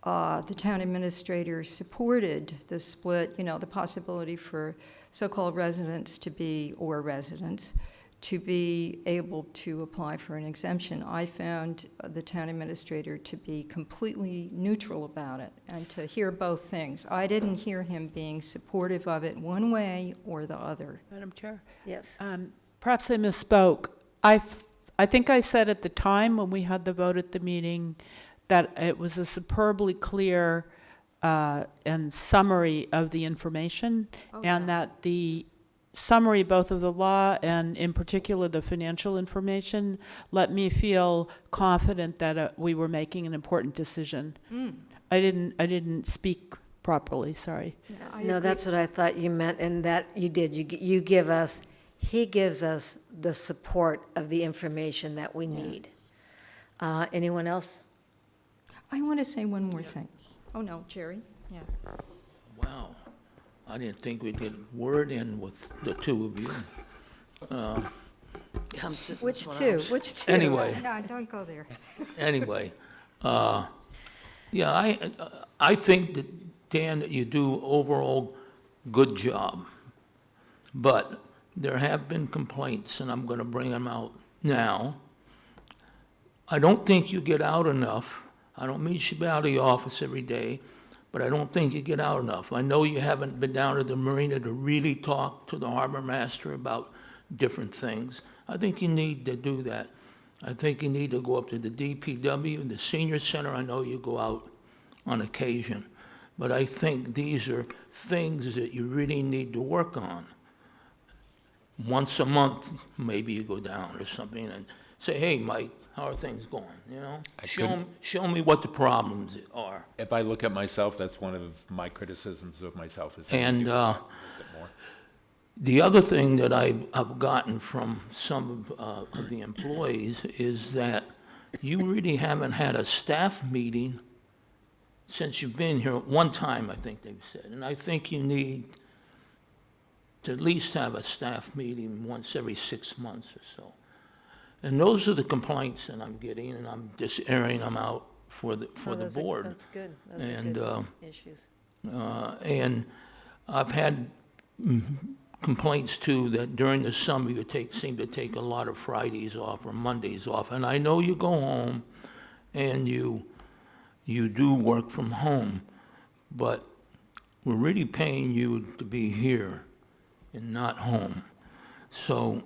the town administrator supported the split, the possibility for so-called residents to be able to apply for an exemption. I found the town administrator to be completely neutral about it and to hear both things. I didn't hear him being supportive of it one way or the other. Madam Chair? Yes. Perhaps I misspoke. I think I said at the time when we had the vote at the meeting that it was a superbly clear and summary of the information, and that the summary both of the law and in particular the financial information let me feel confident that we were making an important decision. I didn't speak properly, sorry. No, that's what I thought you meant, and that you did. He gives us the support of the information that we need. Anyone else? I want to say one more thing. Oh, no, Jerry? Yeah. Wow, I didn't think we'd get word in with the two of you. I'm sitting Which this one two? out. Which two? Anyway, No, don't go there. anyway, yeah, I think that, Dan, that you do overall good job. But there have been complaints, and I'm going to bring them out now. I don't think you get out enough. I don't mean you should be out of the office every day, but I don't think you get out enough. I know you haven't been down to the marina to really talk to the harbor master about different things. I think you need to do that. I think you need to go up to the DPW, the senior center. I know you go out on occasion, but I think these are things that you really need to work on. Once a month, maybe you go down or something and say, hey, Mike, how are things going, Show me what the problems are. If I look at myself, that's one of my criticisms of myself. Is And more. the other thing that I've gotten from some of the employees is that you really haven't had a staff meeting since you've been here. One time, I think they've said. And I think you need to at least have a staff meeting once every 6 months or so. And those are the complaints that I'm getting, and I'm just airing them out for the board. That's good. Those are And, good issues. And I've had complaints too that during the summer you seem to take a lot of Fridays off or Mondays off. And I know you go home and you do work from home, but we're really paying you to be here and not home. So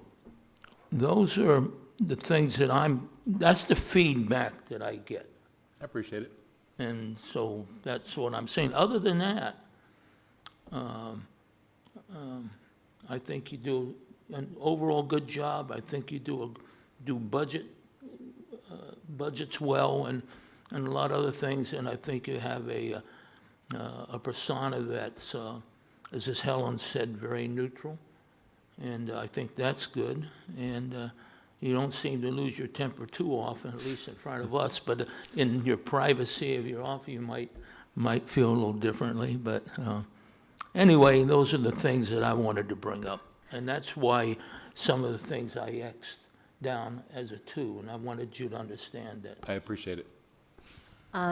those are the things that that's the feedback that I get. I appreciate it. And so that's what I'm saying. Other than that, I think you do an overall good job. I think you do budgets well and a lot of other things. And I think you have a persona that's, as Helen said, very neutral. And I think that's good. And you don't seem to lose your temper too often, at least in front of us. But in your privacy of your office, you might feel a little differently. But anyway, those are the things that I wanted to bring up. And that's why some of the things I X'd down as a 2, and I wanted you to understand that. I appreciate it.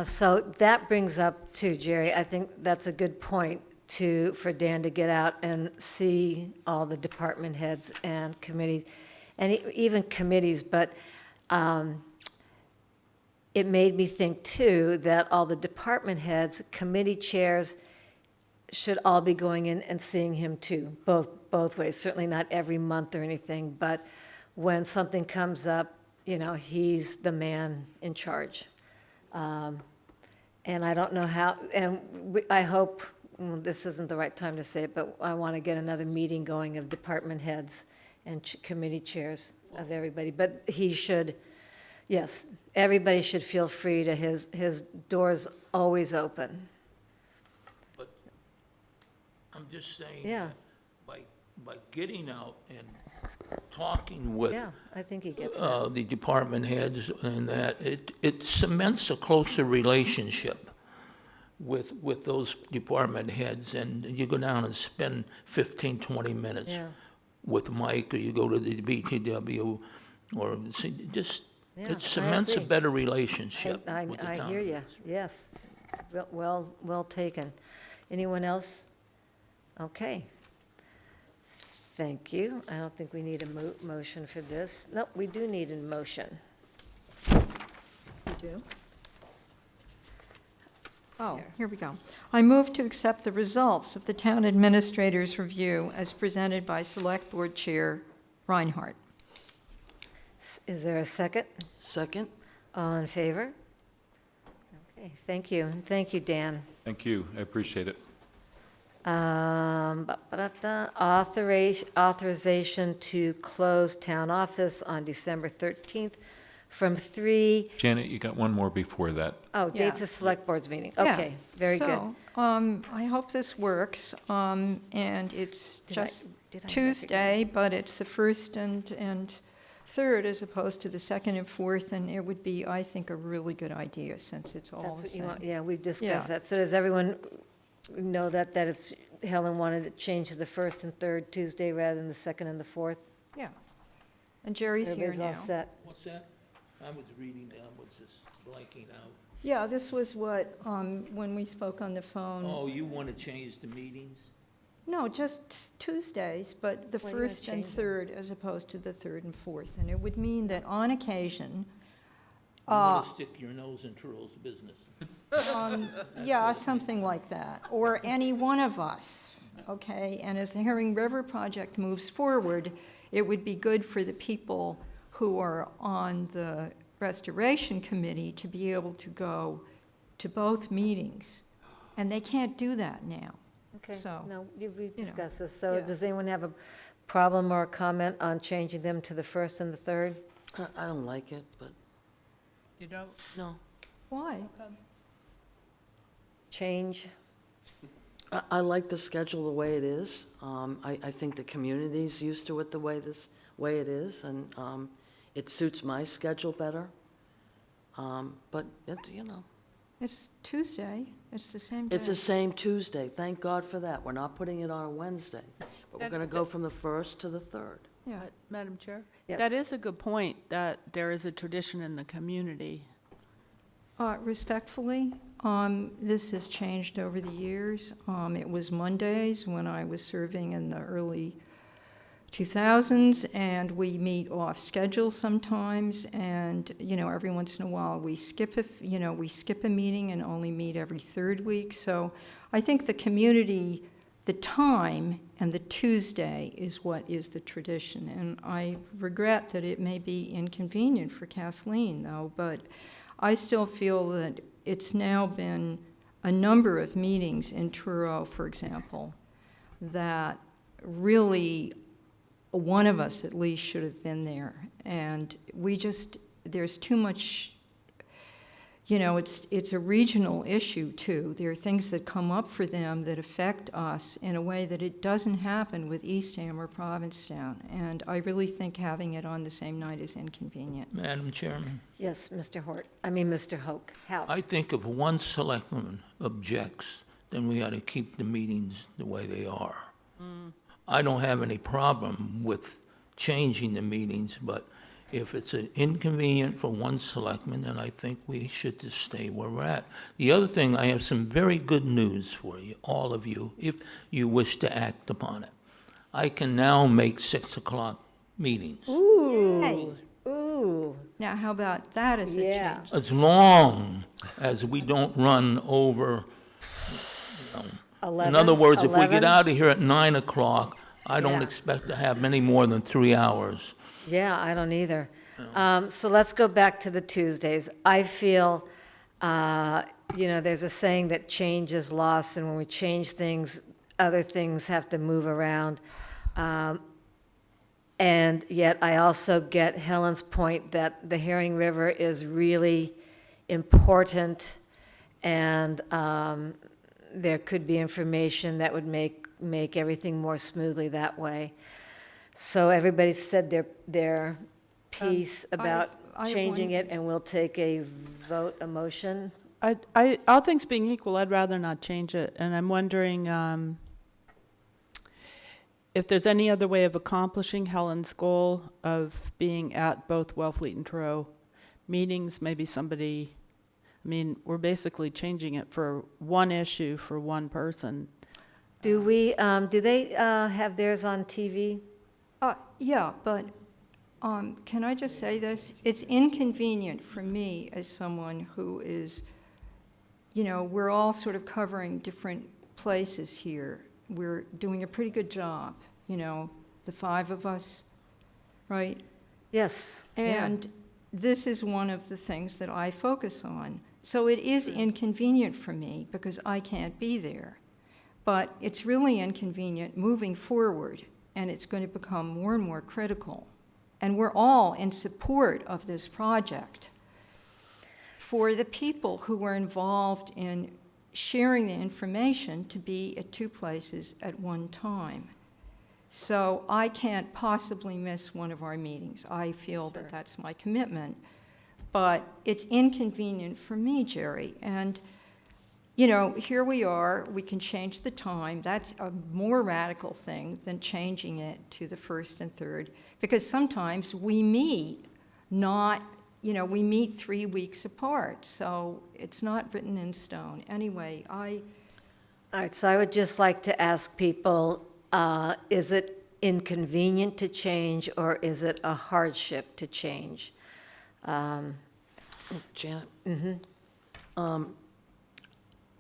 So that brings up too, Jerry, I think that's a good point for Dan to get out and see all the department heads and committees, and even committees, but it made me think too that all the department heads, committee chairs should all be going in and seeing him too, both ways. Certainly not every month or anything, but when something comes up, he's the man in charge. And I don't know how, and I hope, this isn't the right time to say it, but I want to get another meeting going of department heads and committee chairs of everybody. But he should, yes, everybody should feel free to, his door's always open. But I'm just saying Yeah. that by getting out and talking with Yeah, I think he gets that. the department heads and that, it cements a closer relationship with those department heads, and you go down and spend 15, 20 minutes Yeah. with Mike, or you go to the BTW, or just, Yeah, it cements a agree. better relationship I with the I town. hear you, yes. Well taken. Anyone else? Okay. Thank you. I don't think we need a motion for this. No, we do need a motion. You do? Oh, here we go. I move to accept the results of the town administrator's review as presented by Select Board Chair Reinhardt. Is there a second? Second? All in favor? Okay, thank you. And thank you, Dan. Thank you. I appreciate it. Authorization to close town office on December 13th from 3, Janet, you got one more before that. dates of Select Board's meeting. Yeah. Okay, very good. So, I hope this works, and it's Did I- just did I Tuesday, but it's the 1st and 3rd as opposed to the 2nd and 4th, and it would be, I think, a really good idea since it's all That's the what you same. want, yeah, we've Yeah. discussed that. So does everyone know that Helen wanted it changed to the 1st and 3rd Tuesday rather than the 2nd and the 4th? Yeah. And Jerry's here Everybody's all now. set? What's that? I was reading, I was just blanking out. Yeah, this was what, when we spoke on the phone. Oh, you want to change the meetings? No, just Tuesdays, but the Why do you wanna 1st and change it? 3rd as opposed to the 3rd and 4th. And it would mean that on occasion, You want to stick your nose in Turl's business? yeah, something like that, or any one of us, okay? And as the Herring River project moves forward, it would be good for the people who are on the Restoration Committee to be able to go to both meetings. And they can't do that now. Okay, So, no, we've know, discussed this. So yeah. does anyone have a problem or a comment on changing them to the 1st and the 3rd? I don't like it, but You don't? no. Why? Change? I like the schedule the way it is. I think the community's used to it the way it is, and it suits my schedule better. But, It's Tuesday, it's the same day. it's the same Tuesday. Thank God for that. We're not putting it on a Wednesday. But we're going to go from the 1st to the 3rd. Yeah. Madam Chair? Yes. That is a good point, that there is a tradition in the community. Respectfully, this has changed over the years. It was Mondays when I was serving in the early 2000s, and we meet off schedule sometimes, and, every once in a while, we skip a meeting and only meet every third week. So I think the community, the time and the Tuesday is what is the tradition. And I regret that it may be inconvenient for Kathleen, though, but I still feel that it's now been a number of meetings in Truro, for example, that really one of us at least should have been there. And there's too much, it's a regional issue too. There are things that come up for them that affect us in a way that it doesn't happen with Eastham or Provincetown. And I really think having it on the same night is inconvenient. Madam Chairman, Yes, Mr. Hoke. Hal? I think if one selectman objects, then we ought to keep the meetings the way they are. I don't have any problem with changing the meetings, but if it's inconvenient for one selectman, then I think we should just stay where we're at. The other thing, I have some very good news for you, all of you, if you wish to act upon it. I can now make 6 o'clock meetings. Ooh, ooh. Now, how about that as a Yeah. change? As long as we don't run over, in 11, other words, if we 11? get out of here at 9 o'clock, I don't Yeah. expect to have many more than 3 hours. Yeah, I don't either. So let's go back to the Tuesdays. I feel, there's a saying that change is lost, and when we change things, other things have to move around. And yet I also get Helen's point that the Herring River is really important, and there could be information that would make everything more smoothly that way. So everybody said their piece about I have changing one- it, and we'll take a vote, a motion. All things being equal, I'd rather not change it, and I'm wondering if there's any other way of accomplishing Helen's goal of being at both Wellfleet and Truro meetings. Maybe somebody, we're basically changing it for one issue for one person. Do they have theirs on TV? Yeah, but can I just say this? It's inconvenient for me as someone who is, we're all sort of covering different places here. We're doing a pretty good job, the 5 of us, right? Yes. And this is one of the things that I focus on. So it is inconvenient for me because I can't be there. But it's really inconvenient moving forward, and it's going to become more and more critical. And we're all in support of this project for the people who were involved in sharing the information to be at 2 places at one time. So I can't possibly miss one of our meetings. I feel that that's my commitment. But it's inconvenient for me, Jerry. And, here we are. We can change the time. That's a more radical thing than changing it to the 1st and 3rd. Because sometimes we meet we meet 3 weeks apart. So it's not written in stone. Anyway, All right, so I would just like to ask people, is it inconvenient to change, or is it a hardship to change? Janet?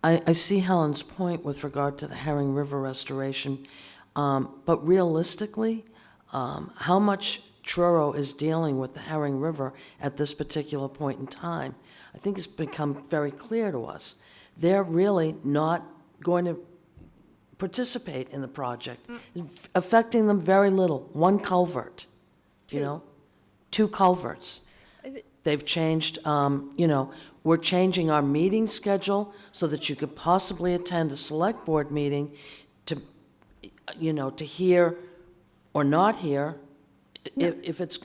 I see Helen's point with regard to the Herring River restoration, but realistically, how much Truro is dealing with the Herring River at this particular point in time, I think it's become very clear to us. They're really not going to participate in the project, affecting them very little. 1 culvert, 2 culverts. They've changed, we're changing our meeting schedule so that you could possibly attend a select board meeting to hear or not hear if it's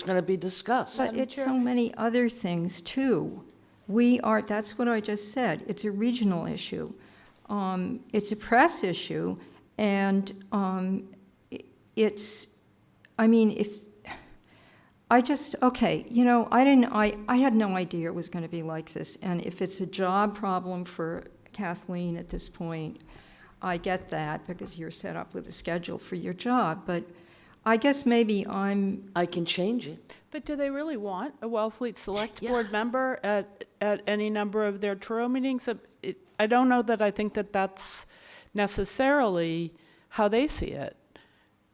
going to be discussed. but it's so many other things too. That's what I just said. It's a regional issue. It's a press issue, and I had no idea it was going to be like this, and if it's a job problem for Kathleen at this point, I get that, because you're set up with a schedule for your job, but I guess maybe I can change it. But do they really want a Wellfleet Select Board member at any number of their Truro meetings? I don't know that I think that that's necessarily how they see it.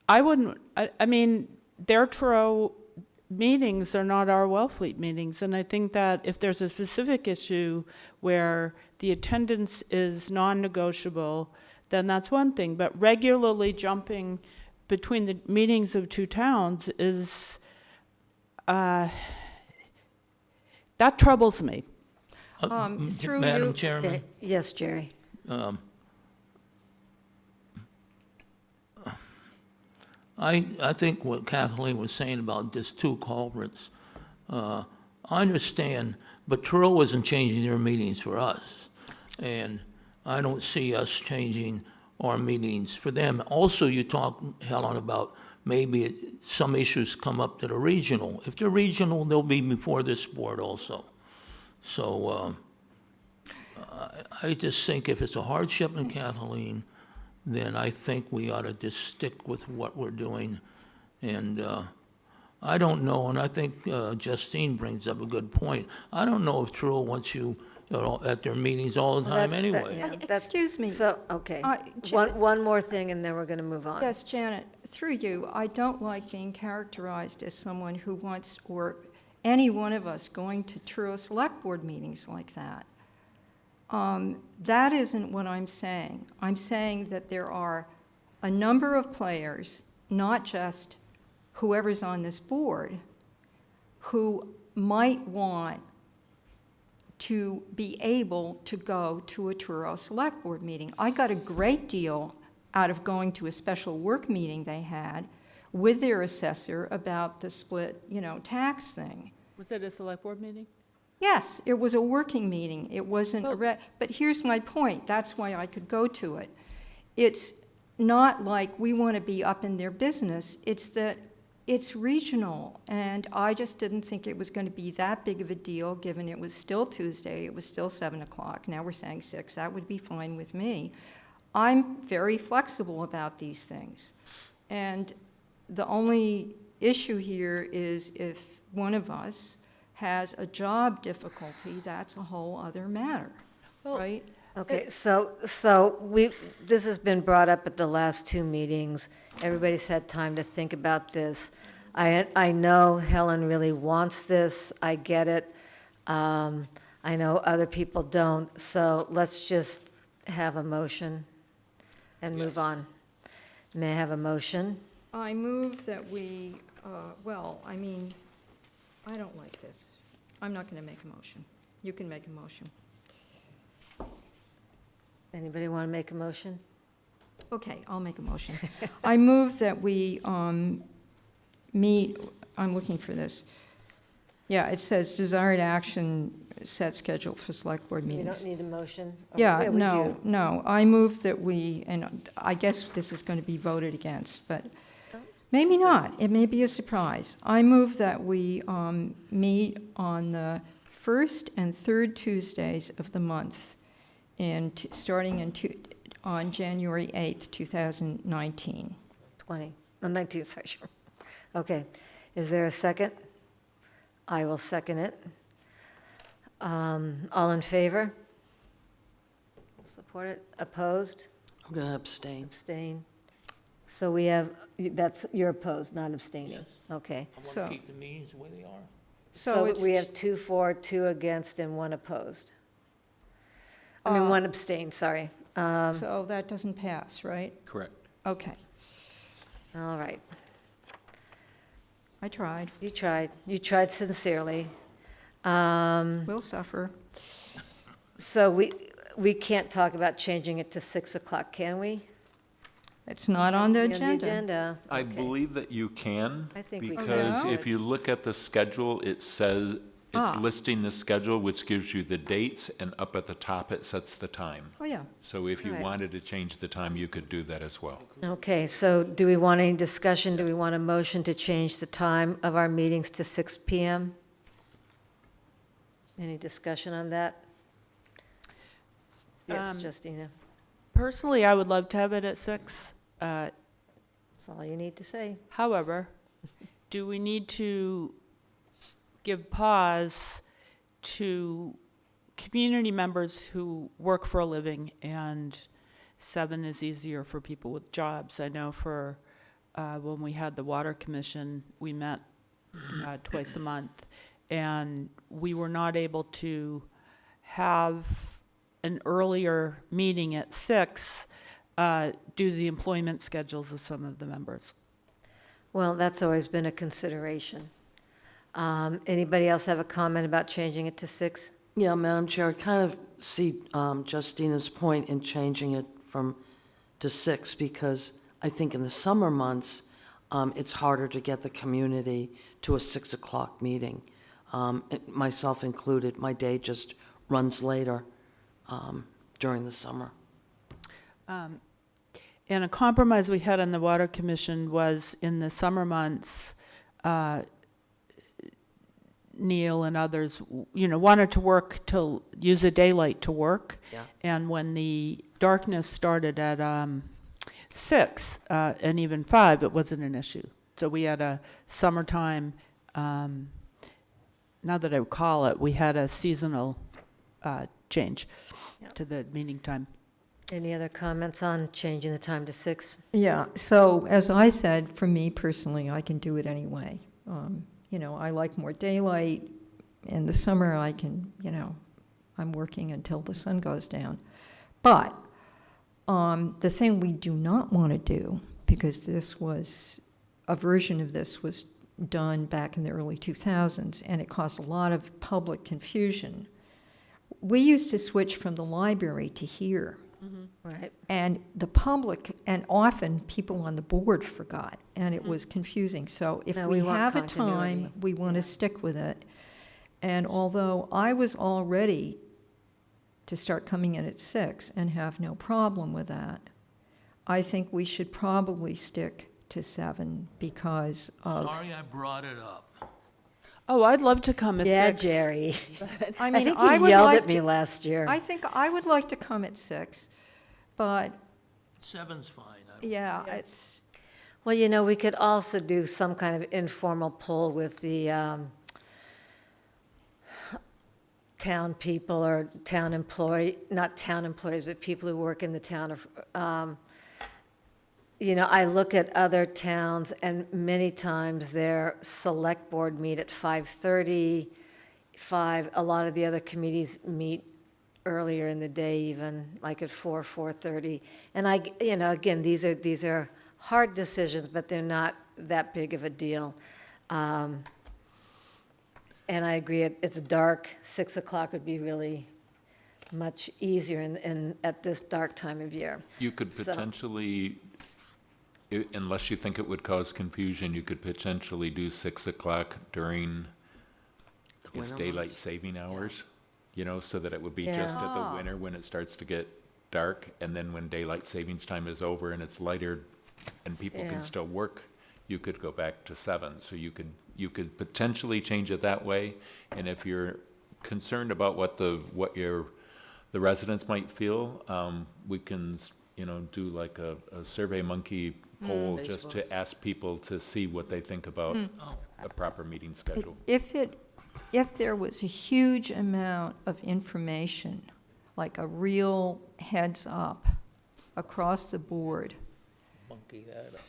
I wouldn't, I mean, their Truro meetings are not our Wellfleet meetings, and I think that if there's a specific issue where the attendance is non-negotiable, then that's one thing. But regularly jumping between the meetings of two towns is, that troubles me. Through Madam you. Chairman? Okay, yes, Jerry. I think what Kathleen was saying about just two culprits, I understand, but Truro isn't changing their meetings for us, and I don't see us changing our meetings for them. Also, you talk, Helen, about maybe some issues come up that are regional. If they're regional, they'll be before this board also. So I just think if it's a hardship in Kathleen, then I think we ought to just stick with what we're doing. And I don't know, and I think Justine brings up a good point. I don't know if Truro wants you at their meetings all the time anyway. Excuse me. So, okay. Janet- One more thing, and then we're going to move on. Yes, Janet, through you, I don't like being characterized as someone who wants, or any one of us going to Truro Select Board meetings like that. That isn't what I'm saying. I'm saying that there are a number of players, not just whoever's on this board, who might want to be able to go to a Truro Select Board meeting. I got a great deal out of going to a special work meeting they had with their assessor about the split, tax thing. Was it a Select Board meeting? Yes, it was a working meeting. It wasn't but here's my point. That's why I could go to it. It's not like we want to be up in their business. It's that it's regional, and I just didn't think it was going to be that big of a deal, given it was still Tuesday, it was still 7 o'clock. Now we're saying 6. That would be fine with me. I'm very flexible about these things. And the only issue here is if one of us has a job difficulty, that's a whole other matter, right? Okay, so this has been brought up at the last two meetings. Everybody's had time to think about this. I know Helen really wants this. I get it. I know other people don't. So let's just have a motion and move on. May I have a motion? I move that we, I don't like this. I'm not going to make a motion. You can make a motion. Anybody want to make a motion? Okay, I'll make a motion. I move that we meet, I'm looking for this. Yeah, it says desired action set schedule for select board So you meetings. don't need a motion? Or- Yeah, we no, do. no. I move that we, and I guess this is going to be voted against, but maybe not. It may be a surprise. I move that we meet on the first and third Tuesdays of the month, starting on January 8th, 2019. 19th section. Okay. Is there a second? I will second it. All in favor? Support it? Opposed? I'm going to abstain. Abstain? So we have, you're opposed, not abstaining? Okay. I So- want to keep the meetings the way they are. So it's we have 2 for, 2 against, and 1 opposed. I mean, 1 abstained, sorry. So that doesn't pass, right? Correct. Okay, All right. I tried. You tried sincerely. We'll suffer. So we can't talk about changing it to 6 o'clock, can we? It's not on the agenda. I Okay. believe that you can, I think we can. because Oh, yeah? if you look at the schedule, it says, it's Ah. listing the schedule, which gives you the dates, and up at the top, it sets the time. Oh, yeah. So if you Right. wanted to change the time, you could do that as well. Okay, so do we want any discussion? Do we want a motion to change the time of our meetings to 6 PM? Any discussion on that? Yes, Justina. Personally, I would love to have it at 6. That's all you need to say. However, do we need to give pause to community members who work for a living, and 7 is easier for people with jobs? I know for, when we had the Water Commission, we met twice a month, and we were not able to have an earlier meeting at 6 due to the employment schedules of some of the members. Well, that's always been a consideration. Anybody else have a comment about changing it to 6? Yeah, Madam Chair, I kind of see Justina's point in changing it to 6, because I think in the summer months, it's harder to get the community to a 6 o'clock meeting. Myself included, my day just runs later during the summer. And a compromise we had on the Water Commission was in the summer months, Neil and others, wanted to work to use a daylight to work. Yeah. And when the darkness started at 6 and even 5, it wasn't an issue. So we had a summertime, now that I recall it, we had a seasonal change to the meeting time. Any other comments on changing the time to 6? Yeah, so as I said, for me personally, I can do it anyway. I like more daylight. In the summer, I can, I'm working until the sun goes down. But the thing we do not want to do, because a version of this was done back in the early 2000s, and it caused a lot of public confusion. We used to switch from the library to here. Right. And the public, and often people on the board forgot, and it was confusing. So if No, we we want have a continuity. time, we want to stick with it. And although I was all ready to start coming in at 6 and have no problem with that, I think we should probably stick to 7 because of... Sorry I brought it up. Oh, I'd love to come at 6. Yeah, Jerry. I I mean, think I you would yelled like at me to- last year. I think I would like to come at 6, but 7's fine. yeah, it's... Well, we could also do some kind of informal poll with the town people or not town employees, but people who work in the town of, I look at other towns, and many times their select board meet at 5:30, 5. A lot of the other committees meet earlier in the day, even like at 4:30. And again, these are hard decisions, but they're not that big of a deal. And I agree, it's dark. 6 o'clock would be really much easier at this dark time of year. You could So- potentially, unless you think it would cause confusion, you could potentially do 6 o'clock during, I guess, winter daylight months. saving hours, so that it would be Yeah. just at the winter when it starts to get dark, and then when daylight savings time is over and it's lighter and people Yeah. can still work, you could go back to 7. So you could potentially change it that way. And if you're concerned about what the residents might feel, we can, do like a Survey Monkey poll just to ask people to see what they think about a proper meeting schedule. If there was a huge amount of information, like a real heads up across the board, Monkey that up.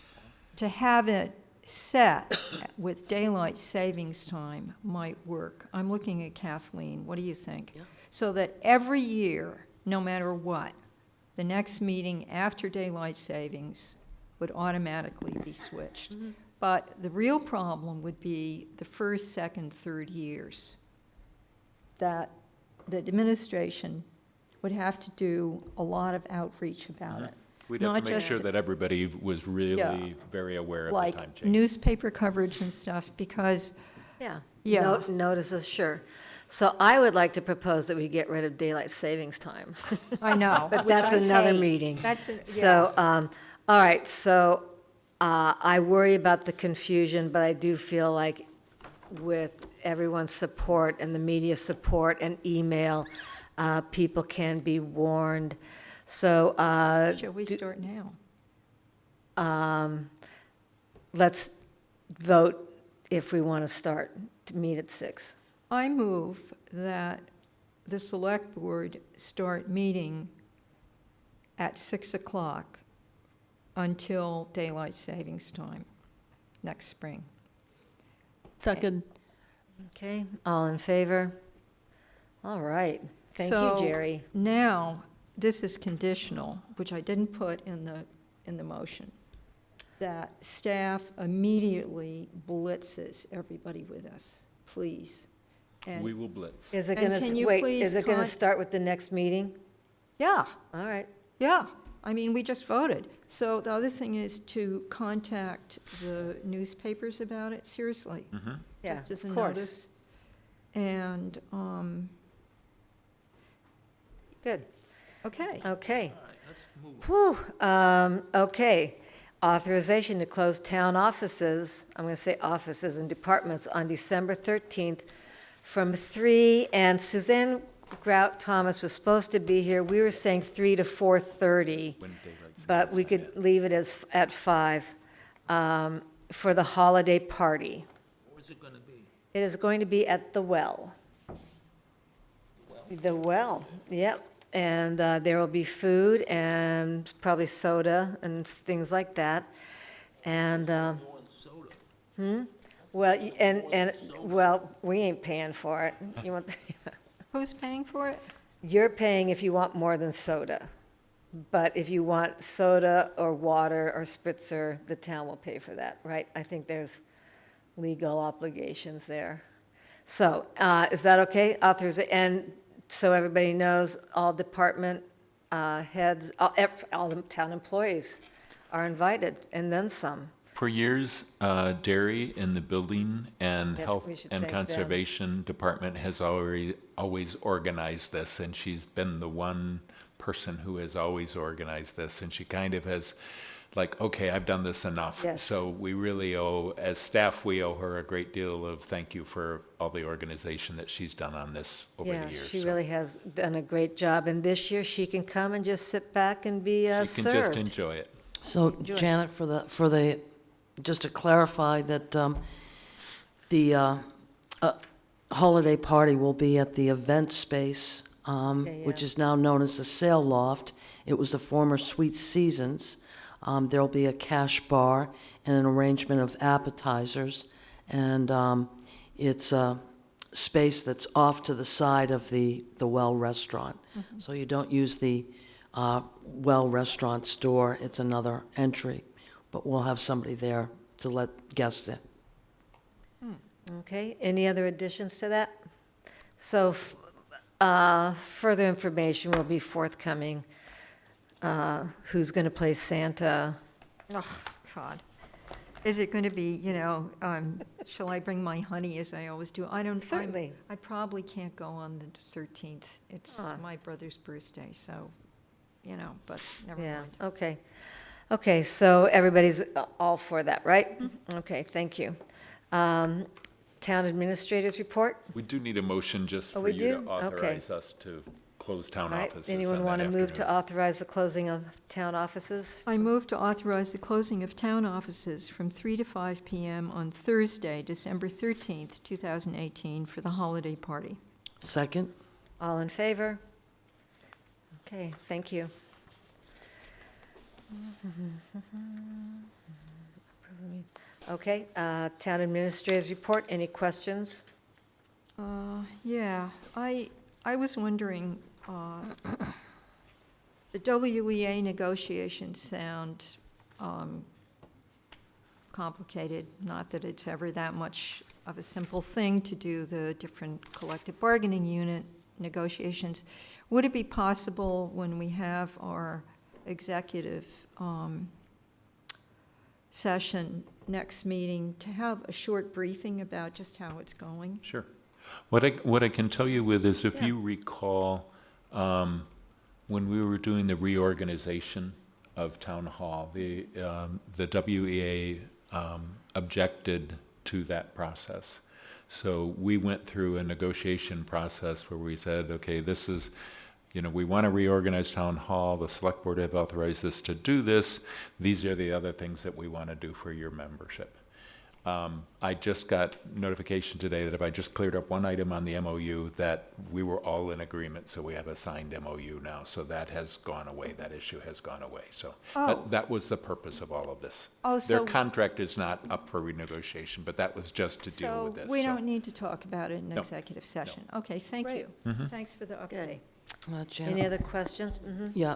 to have it set with daylight savings time might work. I'm looking at Kathleen, what do you think? Yeah. So that every year, no matter what, the next meeting after daylight savings would automatically be switched. But the real problem would be the first, second, third years, that the administration would have to do a lot of outreach about it. We'd have Not to make just- sure that everybody was really Yeah. very aware of the time Like change. newspaper coverage and stuff, because, Yeah. Yeah. Notices, sure. So I would like to propose that we get rid of daylight savings time. I know. But which that's I another hate. meeting. Yeah. So, all right, so I worry about the confusion, but I do feel like with everyone's support and the media support and email, people can be warned. So, Shall we start now? let's vote if we want to start to meet at 6. I move that the Select Board start meeting at 6 o'clock until daylight savings time next spring. Second. Okay, all in favor? All right, thank you, So Jerry. now, this is conditional, which I didn't put in the motion, that staff immediately blitzes everybody with us, please. And- We will blitz. Is it And going can to, you wait, please is it going to start with the next meeting? Yeah, All right, yeah. I mean, we just voted. So the other thing is to contact the newspapers about it, seriously. yeah, Just as a of course. notice. And, Good, okay. okay. Whew, okay. Authorization to close town offices, I'm going to say offices and departments on December 13th from 3, and Suzanne Grout Thomas was supposed to be here. We were saying 3 to 4:30, but we could leave it as at 5 for the holiday party. Where's it going to be? It is going to be at the Well. The Well, yep. And there will be food and probably soda and things like that. And, well, well, we ain't paying for it. You want, Who's paying for it? you're paying if you want more than soda. But if you want soda or water or spritzer, the town will pay for that, right? I think there's legal obligations there. So, is that okay? And so everybody knows, all department heads, all the town employees are invited, and then some. For years, Derry in the building and Yes, health we should and thank them. conservation department has always organized this, and she's been the one person who has always organized this, and she kind of has, like, okay, I've done this enough. Yes. So we really owe, as staff, we owe her a great deal of thank you for all the organization that she's done on this over Yeah, the years. she So really has done a great job, and this year she can come and just sit back and be she can served. just enjoy it. So Janet, just to clarify that the holiday party will be at the event space, which yeah. is now known as the Sail Loft. It was the former Sweet Seasons. There'll be a cash bar and an arrangement of appetizers, and it's a space that's off to the side of the Well Restaurant. So you don't use the Well Restaurant store, it's another entry, but we'll have somebody there to let guests in. Okay, any other additions to that? So further information will be forthcoming. Who's going to play Santa? Oh, God. Is it going to be, shall I bring my honey as I always do? Certainly. I probably can't go on the 13th. It's my brother's birthday, so, but never Yeah, mind. okay. Okay, so everybody's all for that, right? Okay, thank you. Town administrators report? We do need a motion just Oh, for we you do? to Okay. authorize us to close town All right, offices anyone on want that to move to afternoon. authorize the closing of town offices? I move to authorize the closing of town offices from 3 to 5 p.m. on Thursday, December 13th, 2018, for the holiday party. Second? All in favor? Okay, thank you. Okay, town administrators report, any questions? Yeah, I was wondering, the WEA negotiations sound complicated, not that it's ever that much of a simple thing to do the different collective bargaining unit negotiations. Would it be possible when we have our executive session next meeting to have a short briefing about just how it's going? Sure. What I can tell you with is, if Yeah. you recall, when we were doing the reorganization of Town Hall, the WEA objected to that process. So we went through a negotiation process where we said, okay, this is you know, we want to reorganize town hall, the select board have authorized us to do this, these are the other things that we want to do for your membership. I just got notification today that if I just cleared up one item on the MOU, that we were all in agreement, so we have a signed MOU now, so that has gone away, that issue has gone away, so that was the purpose of all of this. Oh, Their so- contract is not up for renegotiation, but that was just to deal with this. So we don't need to talk about it in No. executive session. Okay, thank Great. you. Mm-hmm. Thanks for the update. Janet? Any other questions? Mhm. Yeah,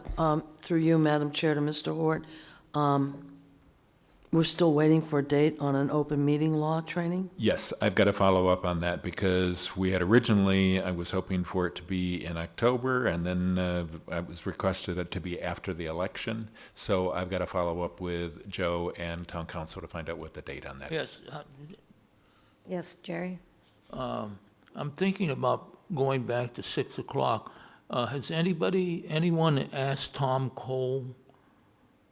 through you, Madam Chair, to Mr. Hort. We're still waiting for a date on an open meeting law training? Yes, I've got to follow up on that because we had originally, I was hoping for it to be in October, and then I was requested it to be after the election. So I've got to follow up with Joe and town council to find out what the date on that is. Yes, Yes, Jerry? I'm thinking about going back to 6 o'clock. Has anyone asked Tom Cole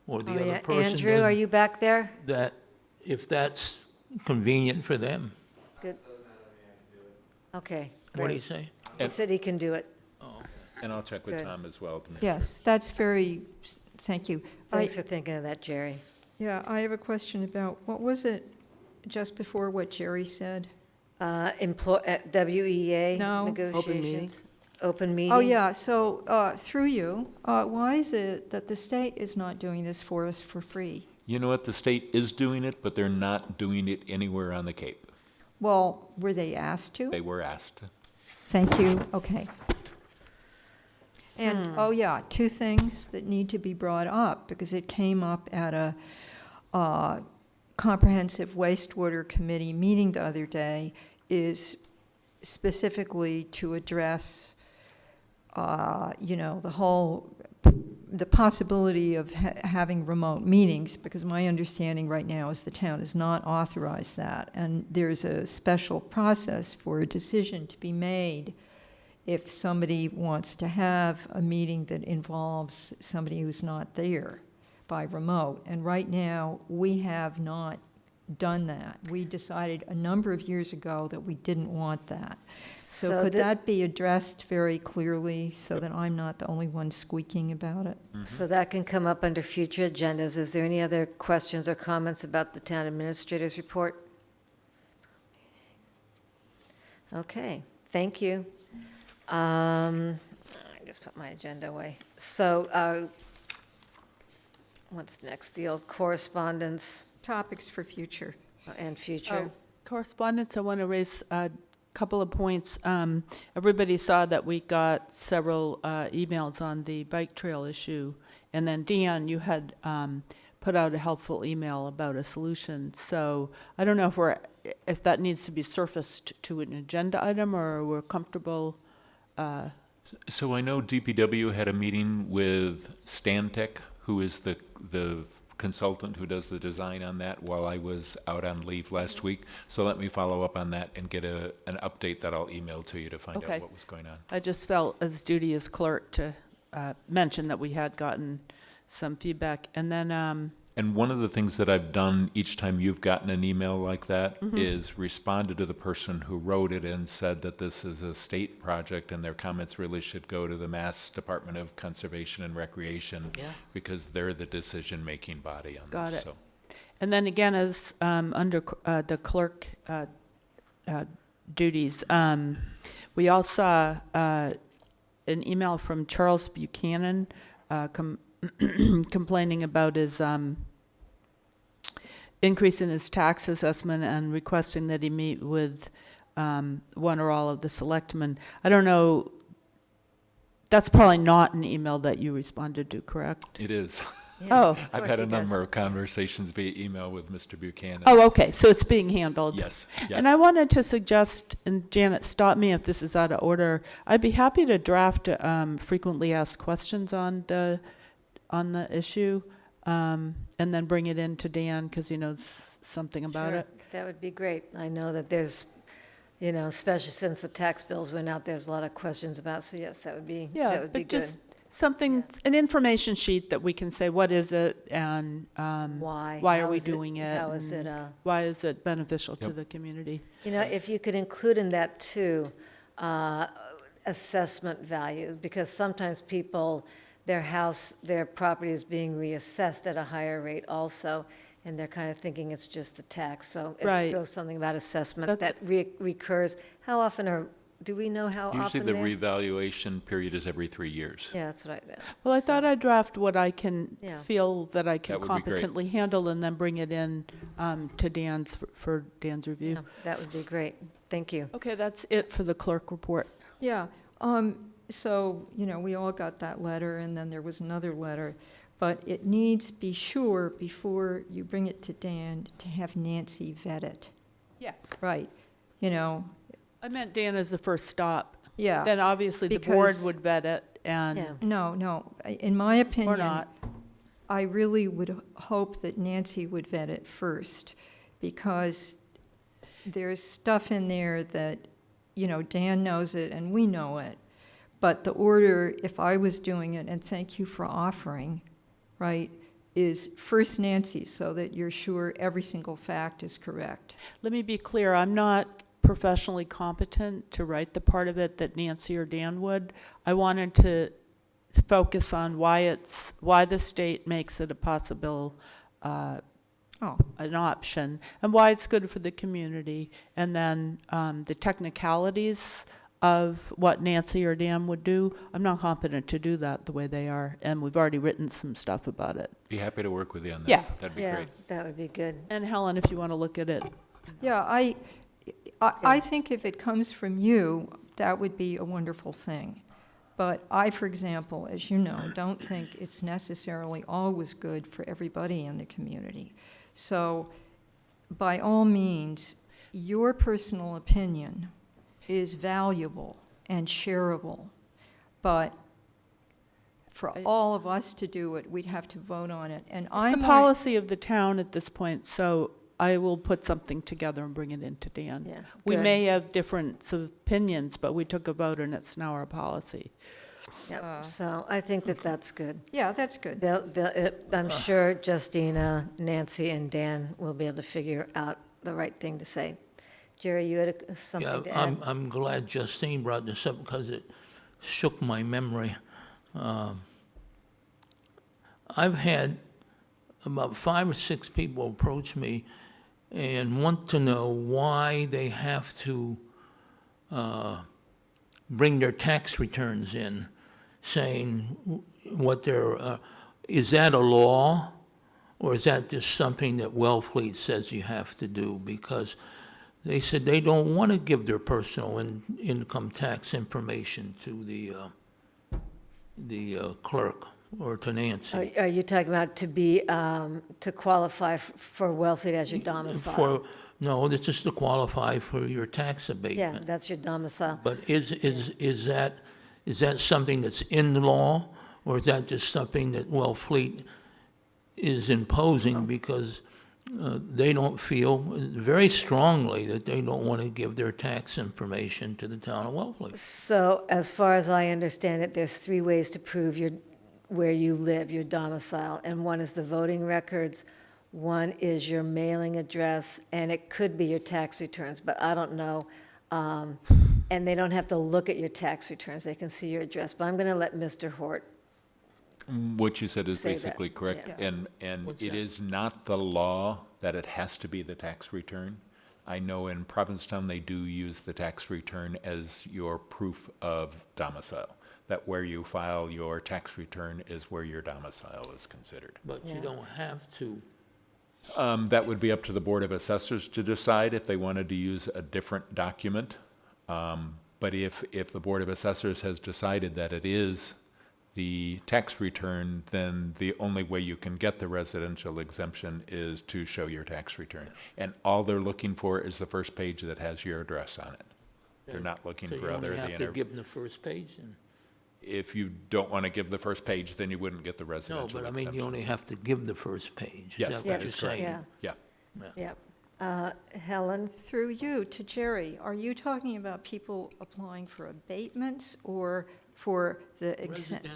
or the Oh, other yeah. person? Andrew, are you back there? That, if that's convenient for them? Good. Okay, What do you great. say? He said he can do it. And I'll check with Good. Tom as well. to make Yes, that's very, thank you. Thanks for thinking of that, Jerry. Yeah, I have a question about, what was it just before what Jerry said? WEA No. negotiations. Open meeting? Oh, yeah, so through you, why is it that the state is not doing this for us for free? You know what, the state is doing it, but they're not doing it anywhere on the Cape. Well, were they asked to? They were asked. Thank you, okay. And, oh yeah, two things that need to be brought up, because it came up at a comprehensive wastewater committee meeting the other day, is specifically to address, the possibility of having remote meetings, because my understanding right now is the town has not authorized that, and there's a special process for a decision to be made if somebody wants to have a meeting that involves somebody who's not there by remote. And right now, we have not done that. We decided a number of years ago that we didn't want that. So could that be addressed very clearly so that I'm not the only one squeaking about it? So that can come up under future agendas. Is there any other questions or comments about the town administrator's report? Okay, thank you. I just put my agenda away. So what's next? The old correspondence Topics for future. and future? Oh, correspondence, I want to raise a couple of points. Everybody saw that we got several emails on the bike trail issue, and then Dion, you had put out a helpful email about a solution. So I don't know if that needs to be surfaced to an agenda item, or we're comfortable. So I know DPW had a meeting with Stantec, who is the consultant who does the design on that, while I was out on leave last week. So let me follow up on that and get an update that I'll email to you to find Okay. out what was going on. I just felt as duty as clerk to mention that we had gotten some feedback. And then, And one of the things that I've done each time you've gotten an email like that is responded to the person who wrote it and said that this is a state project and their comments really should go to the Mass Department of Conservation and Recreation, Yeah. because they're the decision-making body on Got this. it. So. and then again, as under the clerk duties, we all saw an email from Charles Buchanan complaining about his increase in his tax assessment and requesting that he meet with one or all of the selectmen. I don't know, that's probably not an email that you responded to, correct? It is. Oh. I've had a number of conversations via email with Mr. Buchanan. Oh, okay, so it's being handled. Yes, yes. And I wanted to suggest, and Janet, stop me if this is out of order, I'd be happy to draft frequently asked questions on the issue, and then bring it in to Dan, because he knows something about Sure, it. that would be great. I know that there's, especially since the tax bills went out, there's a lot of questions about, so yes, that would be good. Yeah, but just something, an information sheet that we can say, what is it, and Why? why How are we is it- doing it? how is and it, why is it beneficial to Yep. the community? If you could include in that too, assessment value, because sometimes people, their house, their property is being reassessed at a higher rate also, and they're kind of thinking it's just the tax. So if Right. there's something about assessment That's- that recurs, how often do we know how often Usually the they- revaluation period is every 3 years. Yeah, that's what Well, I thought I'd draft what I can Yeah. feel that I can That would be great. competently handle and then bring it in to Dan's, for Dan's review. Yeah, that would be great. Thank you. Okay, that's it for the clerk report. Yeah, so, we all got that letter, and then there was another letter, but it needs, be sure, before you bring it to Dan, to have Nancy vet it. Yeah. Right, I meant Dan as the first stop. yeah. Then obviously the board Because- would vet it and, Yeah. No, in my opinion. or not. I really would hope that Nancy would vet it first, because there's stuff in there that, Dan knows it and we know it, but the order, if I was doing it, and thank you for offering, right, is first Nancy, so that you're sure every single fact is correct. Let me be clear, I'm not professionally competent to write the part of it that Nancy or Dan would. I wanted to focus on why the state makes it a possible, an option, and why it's good for the community, and then the technicalities of what Nancy or Dan would do. I'm not competent to do that the way they are, and we've already written some stuff about it. Be happy to work with you on that. Yeah. That'd be Yeah, great. that would be good. And Helen, if you want to look at it. Yeah, I think if it comes from you, that would be a wonderful thing. But I, for example, as you know, don't think it's necessarily always good for everybody in the community. So, by all means, your personal opinion is valuable and shareable, but for all of us to do it, we'd have to vote on it. And It's I'm the policy of the town at this point, so I will put something together and bring it in to Dan. Yeah, We good. may have different opinions, but we took a vote and it's now our policy. Yep, so I think that that's good. Yeah, that's good. I'm sure Justina, Nancy, and Dan will be able to figure out the right thing to say. Jerry, you had something to Yeah, add? I'm glad Justine brought this up because it shook my memory. I've had about 5 or 6 people approach me and want to know why they have to bring their tax returns in, saying what their, is that a law? Or is that just something that Wellfleet says you have to do? Because they said they don't want to give their personal income tax information to the clerk or to Nancy. Are you talking about to qualify for Wellfleet as your domicile? No, this is to qualify for your tax Yeah, abatement. that's your domicile. But is that something that's in the law, or is that just something that Wellfleet is imposing because they don't feel very strongly that they don't want to give their tax information to the town of Wellfleet? So as far as I understand it, there's 3 ways to prove where you live, your domicile, and one is the voting records, one is your mailing address, and it could be your tax returns, but I don't know. And they don't have to look at your tax returns, they can see your address. But I'm going to let Mr. Hort. What you said is Say that, basically correct, yeah. and What's it that? is not the law that it has to be the tax return. I know in Provincetown, they do use the tax return as your proof of domicile, that where you file your tax return is where your domicile is considered. But you Yeah. don't have to. That would be up to the Board of Assessors to decide if they wanted to use a different document. But if the Board of Assessors has decided that it is the tax return, then the only way you can get the residential exemption is to show your tax return. And all they're looking for is the first page that has your address on it. They're not looking So for you other only have to than, give them the first page? And- if you don't want to give the first page, then you wouldn't get the No, residential but I exemption. mean, you only have to give the first page. Is Yes, that what that you're is correct. saying? Yeah. Yeah. Yep. Helen? Through you to Jerry, are you talking about people applying for abatements or for the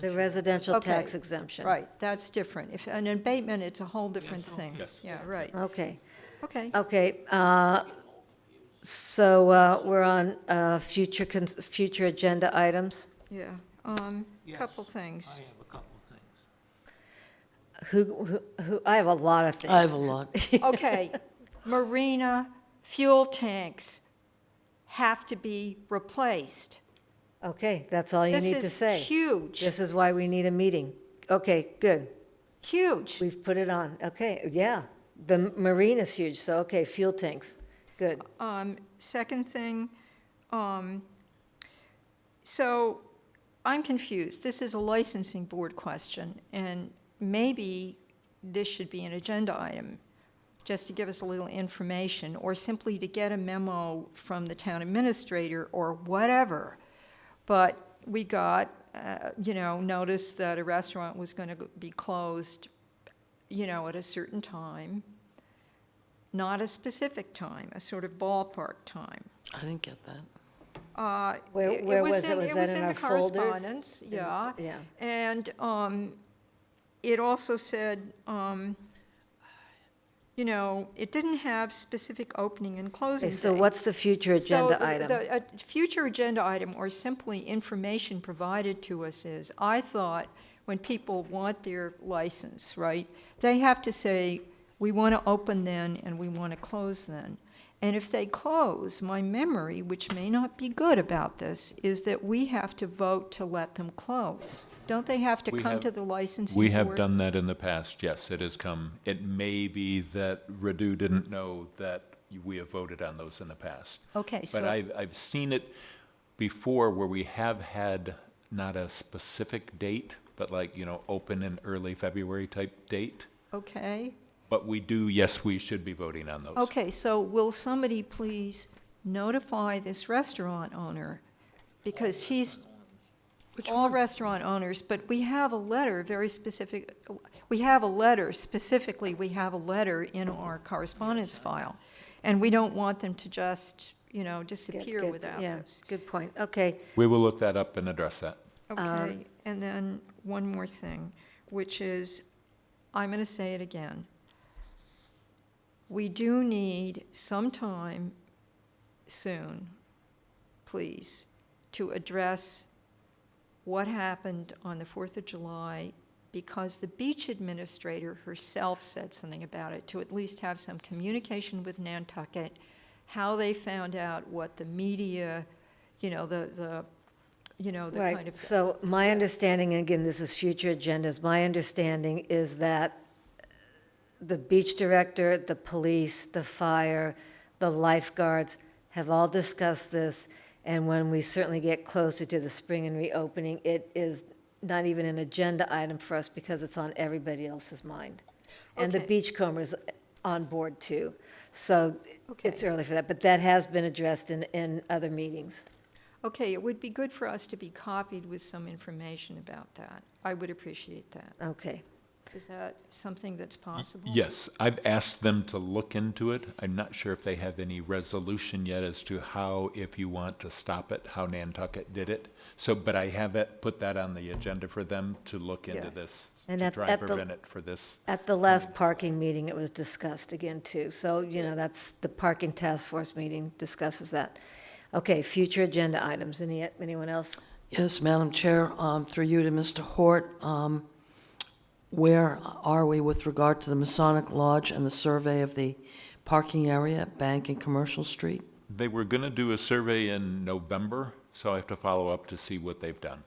The residential Okay. tax exemption. Right, that's different. If an abatement, it's a whole different thing. Yes. Yeah, right. Okay. Okay. Okay, So we're on future agenda items. Yeah, Yes. couple things. I have a couple things. Who, I have a lot of things. I have a lot. Okay, marina fuel tanks have to be replaced. Okay, that's all you need to say. This is huge, This is why we need a meeting. Okay, good. huge. We've put it on. Okay, yeah. The marine is huge, so, okay, fuel tanks. Good. Second thing, so I'm confused. This is a licensing board question, and maybe this should be an agenda item, just to give us a little information, or simply to get a memo from the town administrator or whatever. But we got, notice that a restaurant was going to be closed, at a certain time, not a specific time, a sort of ballpark time. I didn't get that. Where was it? Was that in our the folders? correspondence, yeah. Yeah. And it also said, it didn't have specific opening and closing Okay, so dates. what's the future So agenda item? a future agenda item, or simply information provided to us, is, I thought, when people want their license, right, they have to say, we want to open then and we want to close then. And if they close, my memory, which may not be good about this, is that we have to vote to let them close. Don't they have to We come have- to the licensing We board? have done that in the past, yes, it has come. It may be that Radu didn't know that we have voted on those in the past. Okay, so. But I've seen it before where we have had not a specific date, but like, open in early February type date. Okay. But we do, yes, we should be voting on those. Okay, so will somebody please notify this restaurant owner? Because he's, all restaurant owners, but we have a letter, very specific, we have a letter, specifically, we have a letter in our correspondence file. And we don't want them to just, disappear Good, without yeah, this. good point. Okay, We will look that up and address that. Okay, and then one more thing, which is, I'm going to say it again. We do need some time soon, please, to address what happened on the 4th of July, because the beach administrator herself said something about it, to at least have some communication with Nantucket, how they found out, what the media, the kind right. of. So my understanding, and again, this is future agendas, my understanding is that the beach director, the police, the fire, the lifeguards have all discussed this, and when we certainly get closer to the spring and reopening, it is not even an agenda item for us because it's on everybody else's mind. And the Okay. beachcomber's on board too. So it's Okay. early for that, but that has been addressed in other meetings. Okay, it would be good for us to be copied with some information about that. I would appreciate that. Okay. Is that something that's possible? Yes, I've asked them to look into it. I'm not sure if they have any resolution yet as to how, if you want to stop it, how Nantucket did it. So, but I have put that on the agenda for them to look into Yeah. this, And to at- try at and the- prevent it for this. At the last parking meeting, it was discussed again, too. So, that's, the parking task force meeting discusses that. Okay, future agenda items. Anyone else? Yes, Madam Chair, through you to Mr. Hort, where are we with regard to the Masonic Lodge and the survey of the parking area at Bank and Commercial Street? They were going to do a survey in November, so I have to follow up to see what they've done.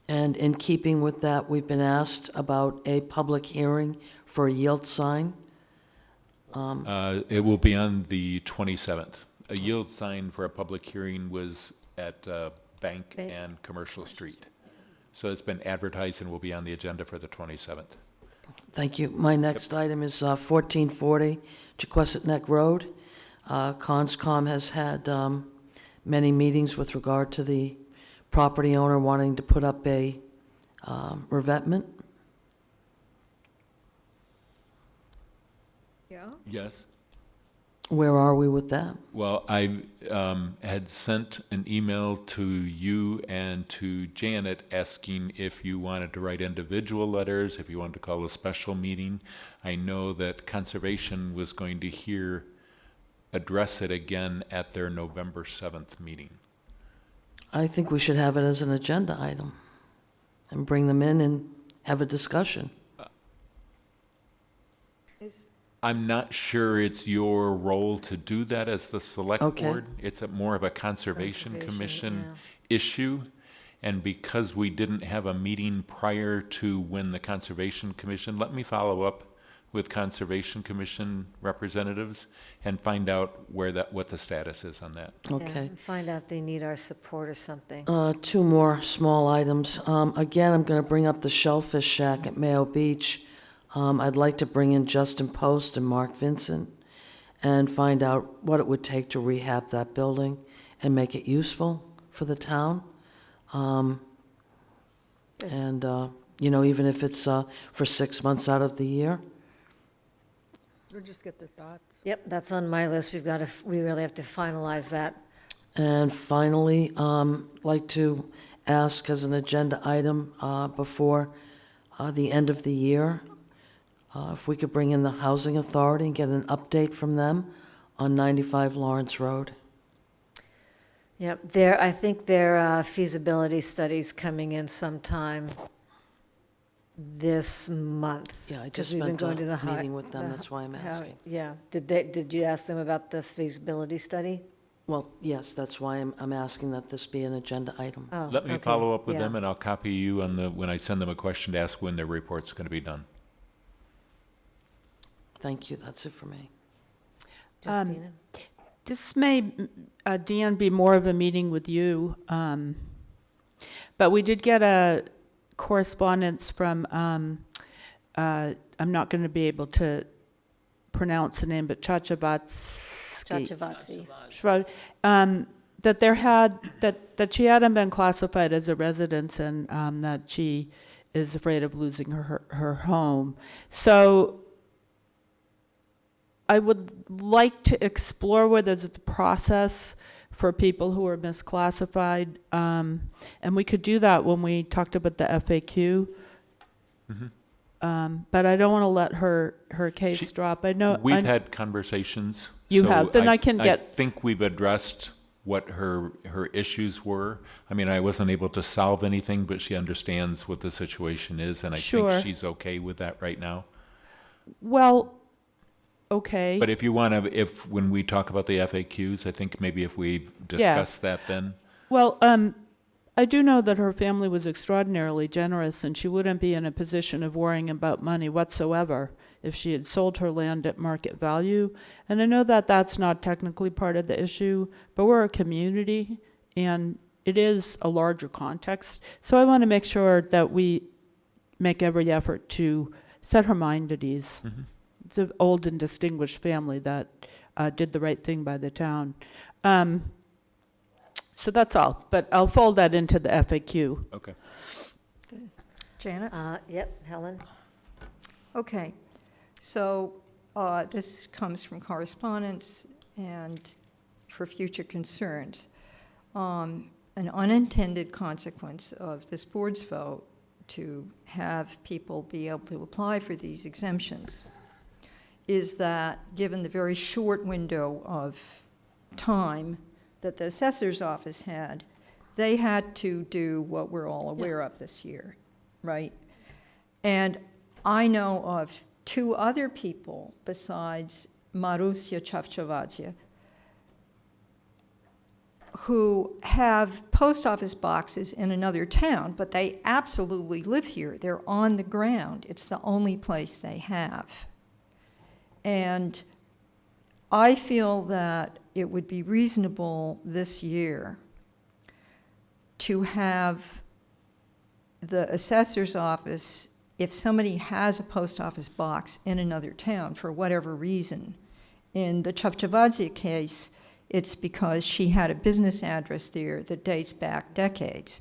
And in keeping with that, we've been asked about a public hearing for a yield sign. It will be on the 27th. A yield sign for a public hearing was at Bank and Commercial Street. So it's been advertised and will be on the agenda for the 27th. Thank you. My next item is 1440 Jaquesset Neck Road. Conscom has had many meetings with regard to the property owner wanting to put up a revetment. Yeah? Yes. Where are we with that? Well, I had sent an email to you and to Janet asking if you wanted to write individual letters, if you wanted to call a special meeting. I know that Conservation was going to hear address it again at their November 7th meeting. I think we should have it as an agenda item and bring them in and have a discussion. I'm not sure it's your role to do that as the select Okay. board. It's more of a conservation Conservation, commission yeah. issue. And because we didn't have a meeting prior to when the conservation commission, let me follow up with conservation commission representatives and find out what the status is on that. Yeah, Okay. and find out if they need our support or something. Two more small items. Again, I'm going to bring up the Shellfish Shack at Mayo Beach. I'd like to bring in Justin Post and Mark Vincent and find out what it would take to rehab that building and make it useful for the town. And, even if it's for 6 months out of the year. We'll just get their thoughts. Yep, that's on my list. We really have to finalize that. And finally, like to ask as an agenda item before the end of the year, if we could bring in the Housing Authority and get an update from them on 95 Lawrence Road. Yep, I think their feasibility study's coming in sometime this month. Yeah, I 'cause just we've been spent going a to the meeting with them, that's why I'm asking. Yeah, did you ask them about the feasibility study? Well, yes, that's why I'm asking that this be an agenda item. Oh, Let me okay, follow up with yeah. them, and I'll copy you when I send them a question to ask when their report's going to be done. Thank you, that's it for me. Justina? This may, Dan, be more of a meeting with you, but we did get a correspondence from, I'm not going to be able to pronounce the name, but Chachavatski. That she hadn't been classified as a residence and that she is afraid of losing her home. So I would like to explore whether there's a process for people who are misclassified, and we could do that when we talked about the FAQ. But I don't want to let her case drop. I know We've had conversations. You so have. Then I can I get. think we've addressed what her issues were. I mean, I wasn't able to solve anything, but she understands what the situation is, and I Sure. think she's okay with that right now. Well, okay. But if you want to, when we talk about the FAQs, I think maybe if we discuss that then. Well, I do know that her family was extraordinarily generous, and she wouldn't be in a position of worrying about money whatsoever if she had sold her land at market value. And I know that that's not technically part of the issue, but we're a community, and it is a larger context. So I want to make sure that we make every effort to set her mind at ease. It's an old and distinguished family that did the right thing by the town. So that's all, but I'll fold that into the FAQ. Okay. Janet? Yep, Helen? Okay, so this comes from correspondence and for future concerns. An unintended consequence of this board's vote to have people be able to apply for these exemptions is that, given the very short window of time that the assessor's office had, they had to do what we're all aware of this year, right? And I know of two other people besides Marussia Chavchavadzia who have post office boxes in another town, but they absolutely live here. They're on the ground. It's the only place they have. And I feel that it would be reasonable this year to have the assessor's office, if somebody has a post office box in another town for whatever reason. In the Chavchavadzia case, it's because she had a business address there that dates back decades.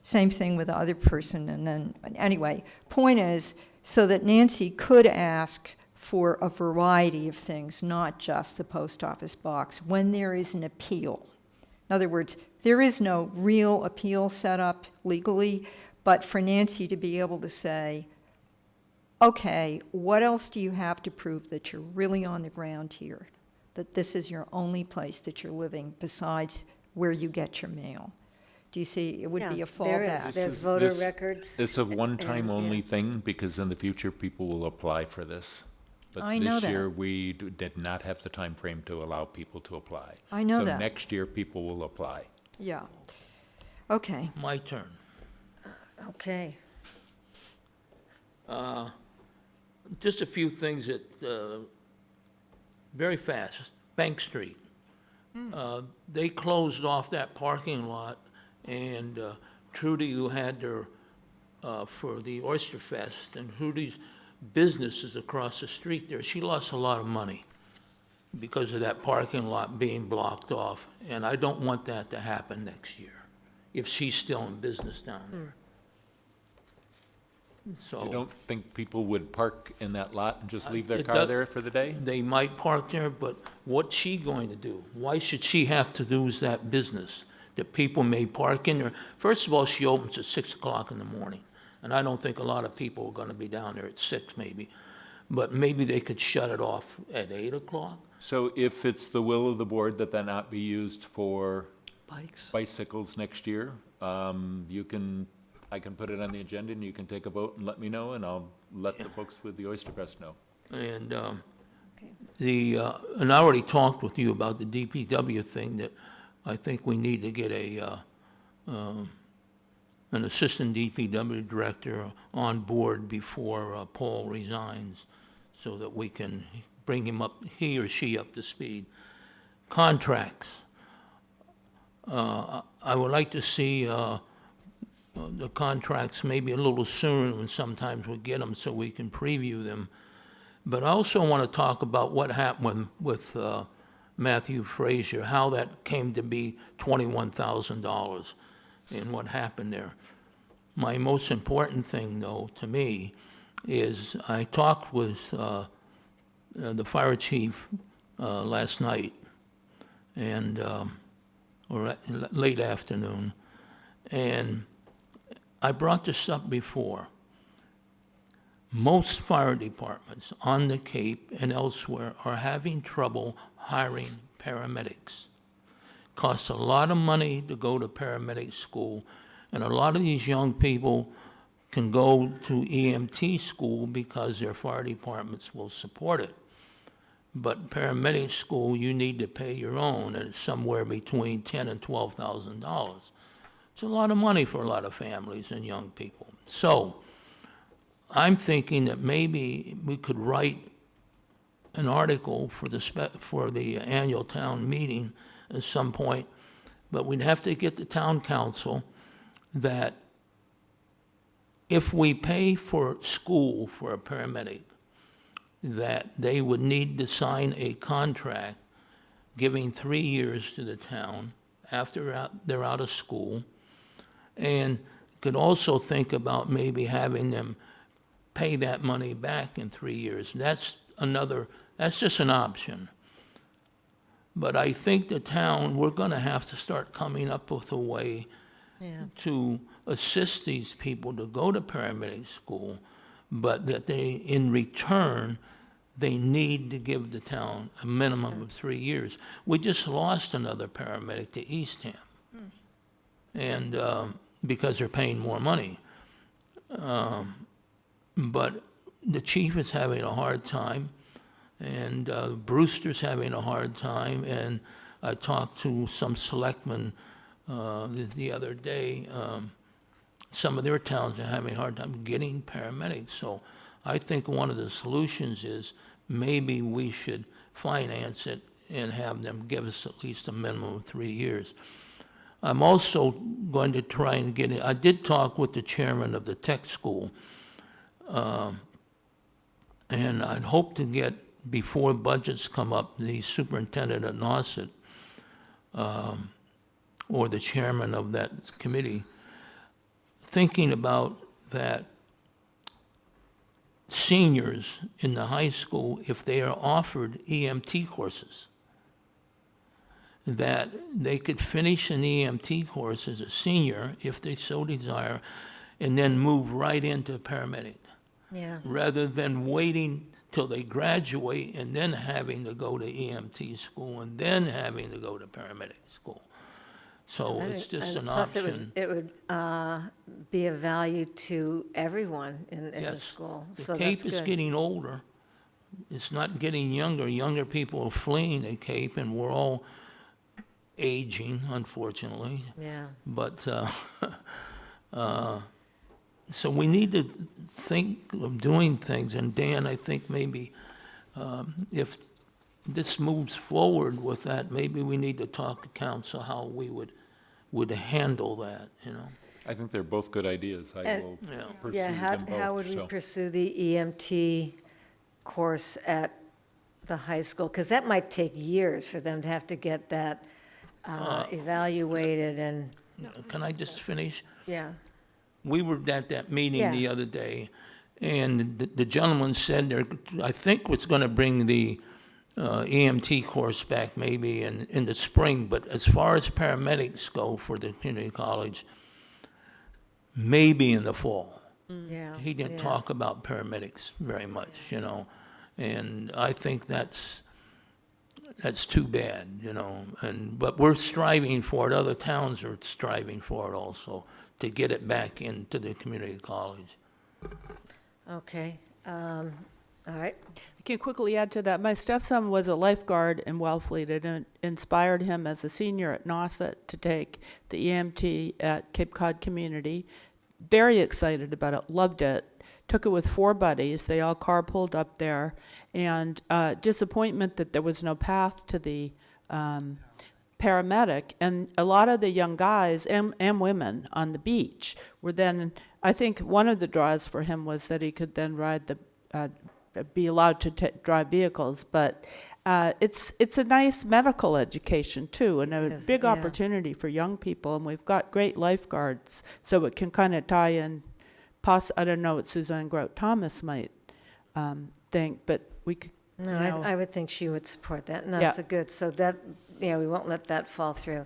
Same thing with the other person. And then, anyway, point is, so that Nancy could ask for a variety of things, not just the post office box, when there is an appeal. In other words, there is no real appeal set up legally, but for Nancy to be able to say, okay, what else do you have to prove that you're really on the ground here? that this is your only place that you're living besides where you get your mail. Do you see, it would be Yeah, a there is. fallback. There's voter records. It's a one-time and, yeah. only thing, because in the future, people will apply for this. I know But this that. year, we did not have the time frame to allow people to apply. I know So that. next year, people will apply. Yeah. Okay. My turn. Okay. Just a few things that, very fast, Bank Street. They closed off that parking lot, and Trudy, who had their, for the Oyster Fest, and Trudy's businesses across the street there, she lost a lot of money because of that parking lot being blocked off, and I don't want that to happen next year, if she's still in business down there. So. You don't think people would park in that lot and just leave their It car does- there for the day? They might park there, but what's she going to do? Why should she have to lose that business? That people may park in there? First of all, she opens at 6 o'clock in the morning, and I don't think a lot of people are gonna be down there at 6 maybe. But maybe they could shut it off at 8 o'clock? So if it's the will of the board that that not be used for bicycles next year, I can put it on the agenda, and you can take a vote and let me know, and I'll let the folks with the Oyster Fest know. And and I already talked with you about the DPW thing, that I think we need to get an assistant DPW director on board before Paul resigns, so that we can bring him up, he or she up to speed. Contracts. I would like to see the contracts maybe a little sooner than sometimes we get them, so we can preview them. But I also want to talk about what happened with Matthew Frazier, how that came to be $21,000 and what happened there. My most important thing, though, to me, is I talked with the fire chief last night, and or late afternoon, and I brought this up before. Most fire departments on the Cape and elsewhere are having trouble hiring paramedics. Costs a lot of money to go to paramedic school, and a lot of these young people can go to EMT school because their fire departments will support it. But paramedic school, you need to pay your own, and it's somewhere between $10,000 and $12,000. It's a lot of money for a lot of families and young people. So I'm thinking that maybe we could write an article for the annual town meeting at some point, but we'd have to get the town council that if we pay for school for a paramedic, that they would need to sign a contract giving 3 years to the town after they're out of school, and could also think about maybe having them pay that money back in 3 years. That's just an option. But I think the town, we're gonna have to start coming up with a way to assist these people to go to paramedic school, but that they, in return, they need to give the town a minimum of 3 years. We just lost another paramedic to Eastham, and because they're paying more money. But the chief is having a hard time, and Brewster's having a hard time, and I talked to some selectmen the other day. Some of their towns are having a hard time getting paramedics. So I think one of the solutions is maybe we should finance it and have them give us at least a minimum of 3 years. I'm also going to try and get it. I did talk with the chairman of the tech school, and I'd hope to get, before budgets come up, the superintendent at Nauset, or the chairman of that committee, thinking about that seniors in the high school, if they are offered EMT courses, that they could finish an EMT course as a senior, if they so desire, and then move right into paramedic. Yeah. Rather than waiting till they graduate, and then having to go to EMT school, and then having to go to paramedic school. So I it's think- just and an plus option. it would be of value to everyone in the Yes. school, The so that's Cape is good. getting older. It's not getting younger. Younger people are fleeing the Cape, and we're all aging, unfortunately. Yeah. But, so we need to think of doing things, and Dan, I think maybe if this moves forward with that, maybe we need to talk to council how we would handle that, you know? I think they're both good ideas. I And- will Yeah. pursue Yeah, them both. how would we so. pursue the EMT course at the high school? Because that might take years for them to have to get that evaluated and, Can I just finish? yeah. We were at that meeting Yeah. the other day, and the gentleman said there, I think was gonna bring the EMT course back maybe in the spring, but as far as paramedics go for the community college, maybe in the fall. Yeah. He didn't yeah. talk about paramedics very much, you know, and I think that's too bad, you know, but we're striving for it, other towns are striving for it also, to get it back into the community college. Okay, all right. I can quickly add to that. My stepson was a lifeguard in Wellfleet, and it inspired him as a senior at Nauset to take the EMT at Cape Cod Community. Very excited about it, loved it. Took it with 4 buddies. They all carpooled up there, and disappointment that there was no path to the paramedic. And a lot of the young guys and women on the beach were then, I think one of the draws for him was that he could then ride be allowed to drive vehicles, but it's a nice medical education too, and a Yes, big yeah. opportunity for young people, and we've got great lifeguards, so it can kind of tie in, I don't know what Suzanne Grout Thomas might think, but we could, No, you know, I would think she would support that, and Yeah. that's a good, so that, yeah, we won't let that fall through.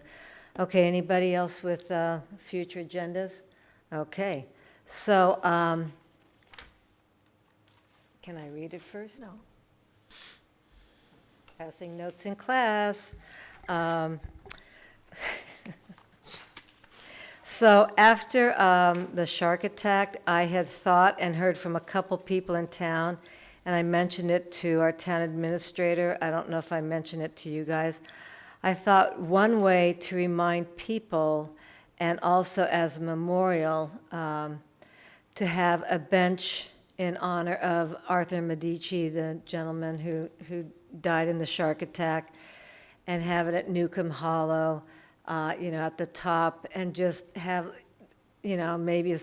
Okay, anybody else with future agendas? Okay, so, can I read it first? No. Passing notes in class. So after the shark attack, I had thought and heard from a couple people in town, and I mentioned it to our town administrator. I don't know if I mentioned it to you guys. I thought one way to remind people, and also as a memorial, to have a bench in honor of Arthur Medici, the gentleman who died in the shark attack, and have it at Newcomb Hollow, at the top, and just have, maybe a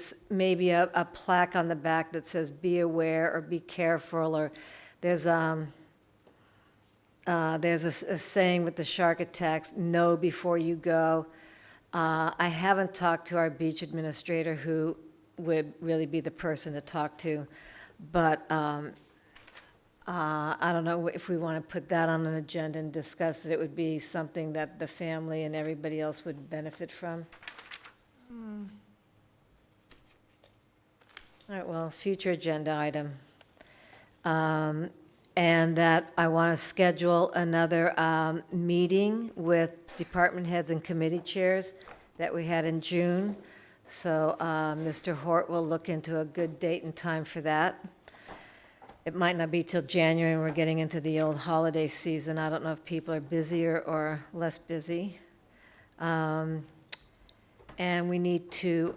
plaque on the back that says "Be aware" or "Be careful," or there's a saying with the shark attacks: "Know before you go." I haven't talked to our beach administrator, who would really be the person to talk to, but I don't know if we want to put that on an agenda and discuss it. It would be something that the family and everybody else would benefit from. All right, well, future agenda item. And that I want to schedule another meeting with department heads and committee chairs that we had in June. So Mr. Hort will look into a good date and time for that. It might not be till January, and we're getting into the old holiday season. I don't know if people are busier or less busy. And we need to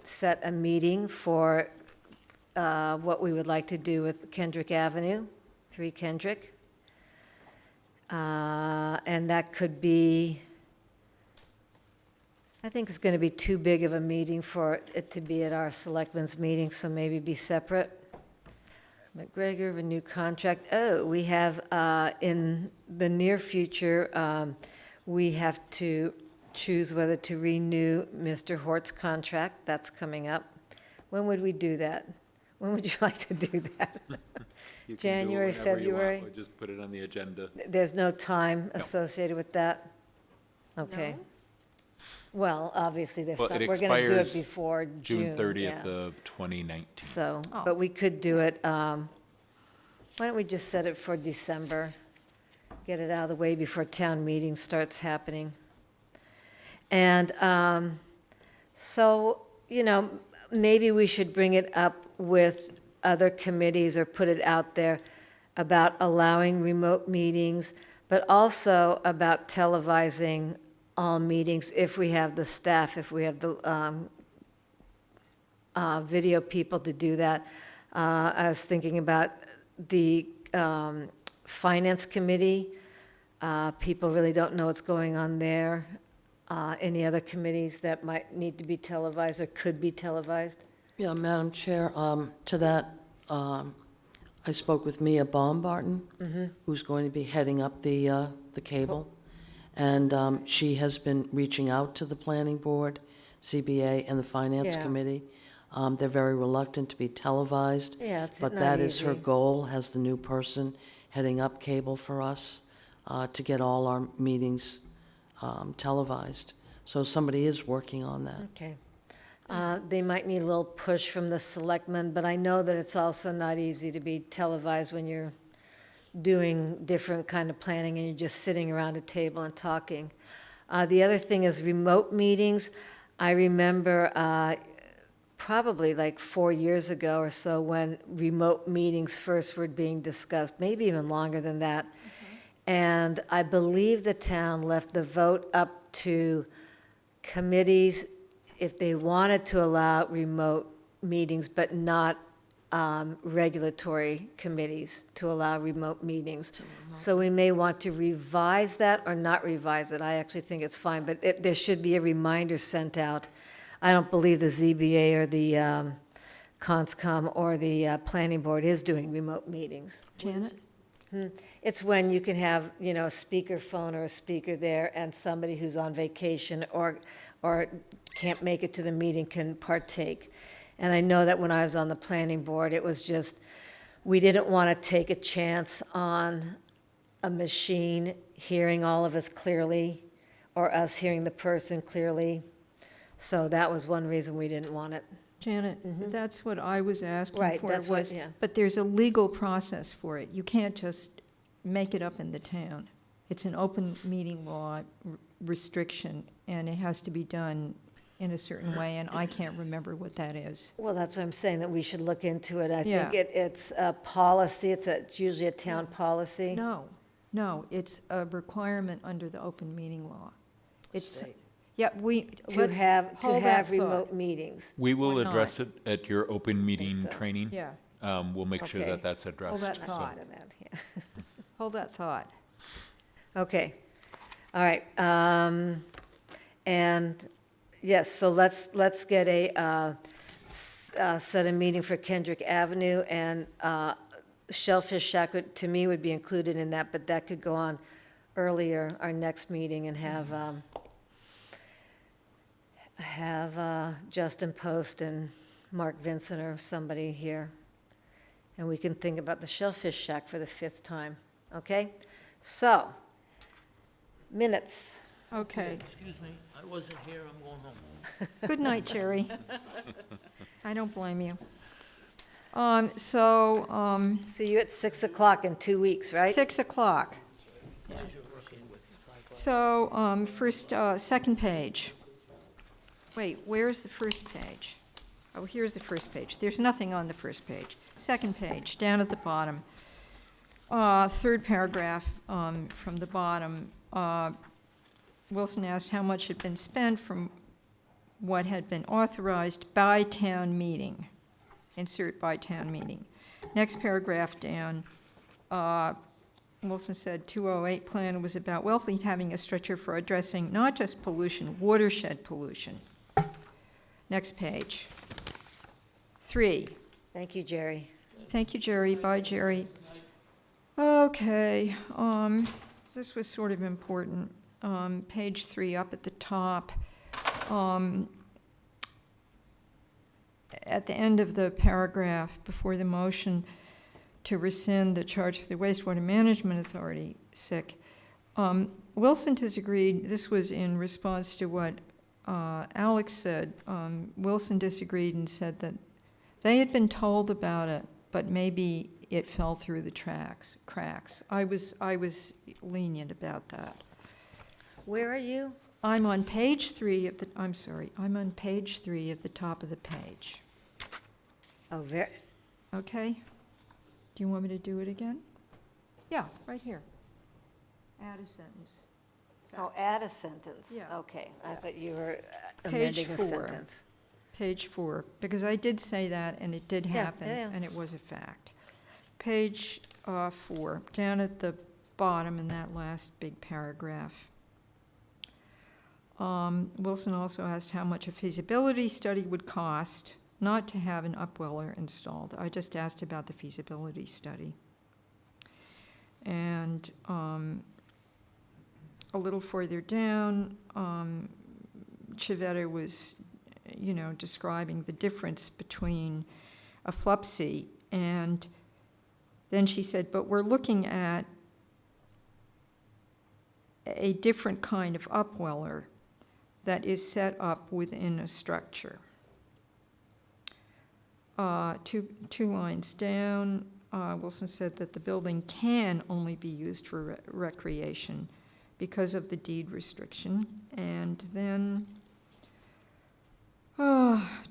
set a meeting for what we would like to do with Kendrick Avenue, 3 Kendrick. And that could be, I think it's going to be too big of a meeting for it to be at our selectmen's meeting, so maybe be separate. McGregor, renew contract. Oh, we have, in the near future, we have to choose whether to renew Mr. Hort's contract. That's coming up. When would we do that? When would you like to do that? You can do it January, whenever you want. February? We'll just put it on the agenda. There's no time No. associated with that? Okay. Well, obviously, there's Well, some, it we're going to do it expires before June. June 30th yeah. of 2019. So, Oh. but we could do it Why don't we just set it for December? Get it out of the way before town meeting starts happening. And so, maybe we should bring it up with other committees or put it out there about allowing remote meetings, but also about televising all meetings if we have the staff, if we have the video people to do that. I was thinking about the Finance Committee. People really don't know what's going on there. Any other committees that might need to be televised or could be televised? Yeah, Madam Chair, to that, I spoke with Mia Baumgarten, who's going to be heading up the cable. And she has been reaching out to the Planning Board, CBA, and the Finance Yeah. Committee. They're very reluctant to be televised. Yeah, it's But not that is her easy. goal, as the new person heading up cable for us, to get all our meetings televised. So somebody is working on that. Okay. They might need a little push from the selectmen, but I know that it's also not easy to be televised when you're doing different kind of planning and you're just sitting around a table and talking. The other thing is remote meetings. I remember probably like 4 years ago or so when remote meetings first were being discussed, maybe even longer than that. And I believe the town left the vote up to committees if they wanted to allow remote meetings, but not regulatory committees to allow remote meetings. So we may want to revise that or not revise it. I actually think it's fine, but there should be a reminder sent out. I don't believe the ZBA or the CONSCOM or the Planning Board is doing remote meetings. Janet? It's when you can have, a speakerphone or a speaker there and somebody who's on vacation or can't make it to the meeting can partake. And I know that when I was on the Planning Board, it was just, we didn't want to take a chance on a machine hearing all of us clearly or us hearing the person clearly. So that was one reason we didn't want it. Janet, that's what I was asking Right, for. that's what- yeah. But there's a legal process for it. You can't just make it up in the town. It's an open meeting law restriction, and it has to be done in a certain way, and I can't remember what that is. Well, that's what I'm saying, that we should look into it. I Yeah. think it's a policy, it's usually a town policy. No, it's a requirement under the open meeting law. It's, State. yeah, To let's have hold that thought. remote meetings. We will Why not? address it at your open meeting so. training. Yeah, We'll make sure Okay. that that's addressed. that so- thought. Part of that, yeah. hold that thought. Okay, all right. And, yes, so let's get set a meeting for Kendrick Avenue, and Shellfish Shack, to me, would be included in that, but that could go on earlier, our next meeting, and have Justin Post and Mark Vincent or somebody here. And we can think about the Shellfish Shack for the 5th time, okay? So, minutes. Okay, Excuse me, I wasn't here, I'm going home. good night, Jerry. I don't blame you. See you at 6 o'clock in 2 weeks, right? 6 o'clock. Pleasure working with you. So, second page. Wait, where's the first page? Oh, here's the first page. There's nothing on the first page. Second page, down at the bottom. Third paragraph from the bottom. Wilson asked how much had been spent from what had been authorized by town meeting. Insert by town meeting. Next paragraph down, Wilson said 208 plan was about Wellfleet having a structure for addressing not just pollution, watershed pollution. Next page. 3. Thank you, Jerry. Thank you, Jerry. Bye, Jerry. Okay, this was sort of important. Page 3, up at the top. At the end of the paragraph, before the motion to rescind the charge for the wastewater management authority, Wilson disagreed. This was in response to what Alex said. Wilson disagreed and said that they had been told about it, but maybe it fell through the cracks. I was lenient about that. Where are you? I'm on page 3 of the, I'm sorry, I'm on page 3 at the top of the page. Oh, very, Okay? Do you want me to do it again? Yeah, right here. Add a sentence. oh, add a sentence. Yeah. Okay, I thought you were Page amending a 4. sentence. Page 4, because I did say that, and it did Yeah, happen, yeah, yeah. and it was a fact. Page 4, down at the bottom in that last big paragraph. Wilson also asked how much a feasibility study would cost not to have an upweller installed. I just asked about the feasibility study. And a little further down, Chivetta was, describing the difference between a FLUPSI, and then she said, but we're looking at a different kind of upweller that is set up within a structure. Two lines down, Wilson said that the building can only be used for recreation because of the deed restriction. And then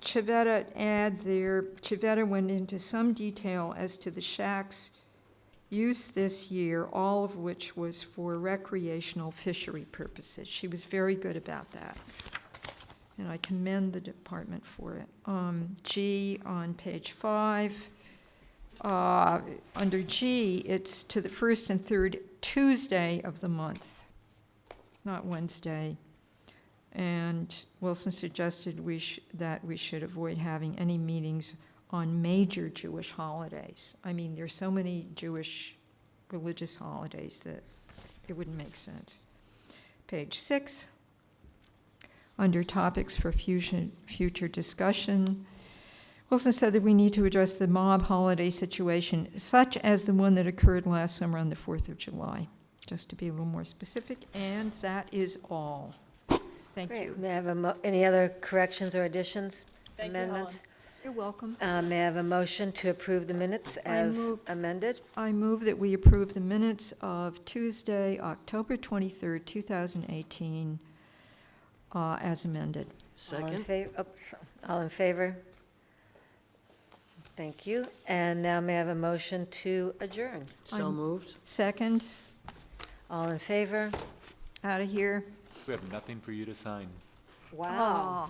Chivetta went into some detail as to the shack's use this year, all of which was for recreational fishery purposes. She was very good about that, and I commend the department for it. G on page 5. Under G, it's to the first and third Tuesday of the month, not Wednesday. And Wilson suggested that we should avoid having any meetings on major Jewish holidays. I mean, there's so many Jewish religious holidays that it wouldn't make sense. Page 6, under topics for future discussion, Wilson said that we need to address the mob holiday situation, such as the one that occurred last summer on the 4th of July, just to be a little more specific, and that is all. Thank Great. you. May I have any other corrections or additions, Thank you, amendments? You're welcome. May I have a motion to approve the minutes as amended? I move that we approve the minutes of Tuesday, October 23rd, 2018, as amended. Second? All in favor? Thank you. And now may I have a motion to adjourn? So moved. Second, All in favor? out of here. We have nothing for you to sign. Wow. Aw.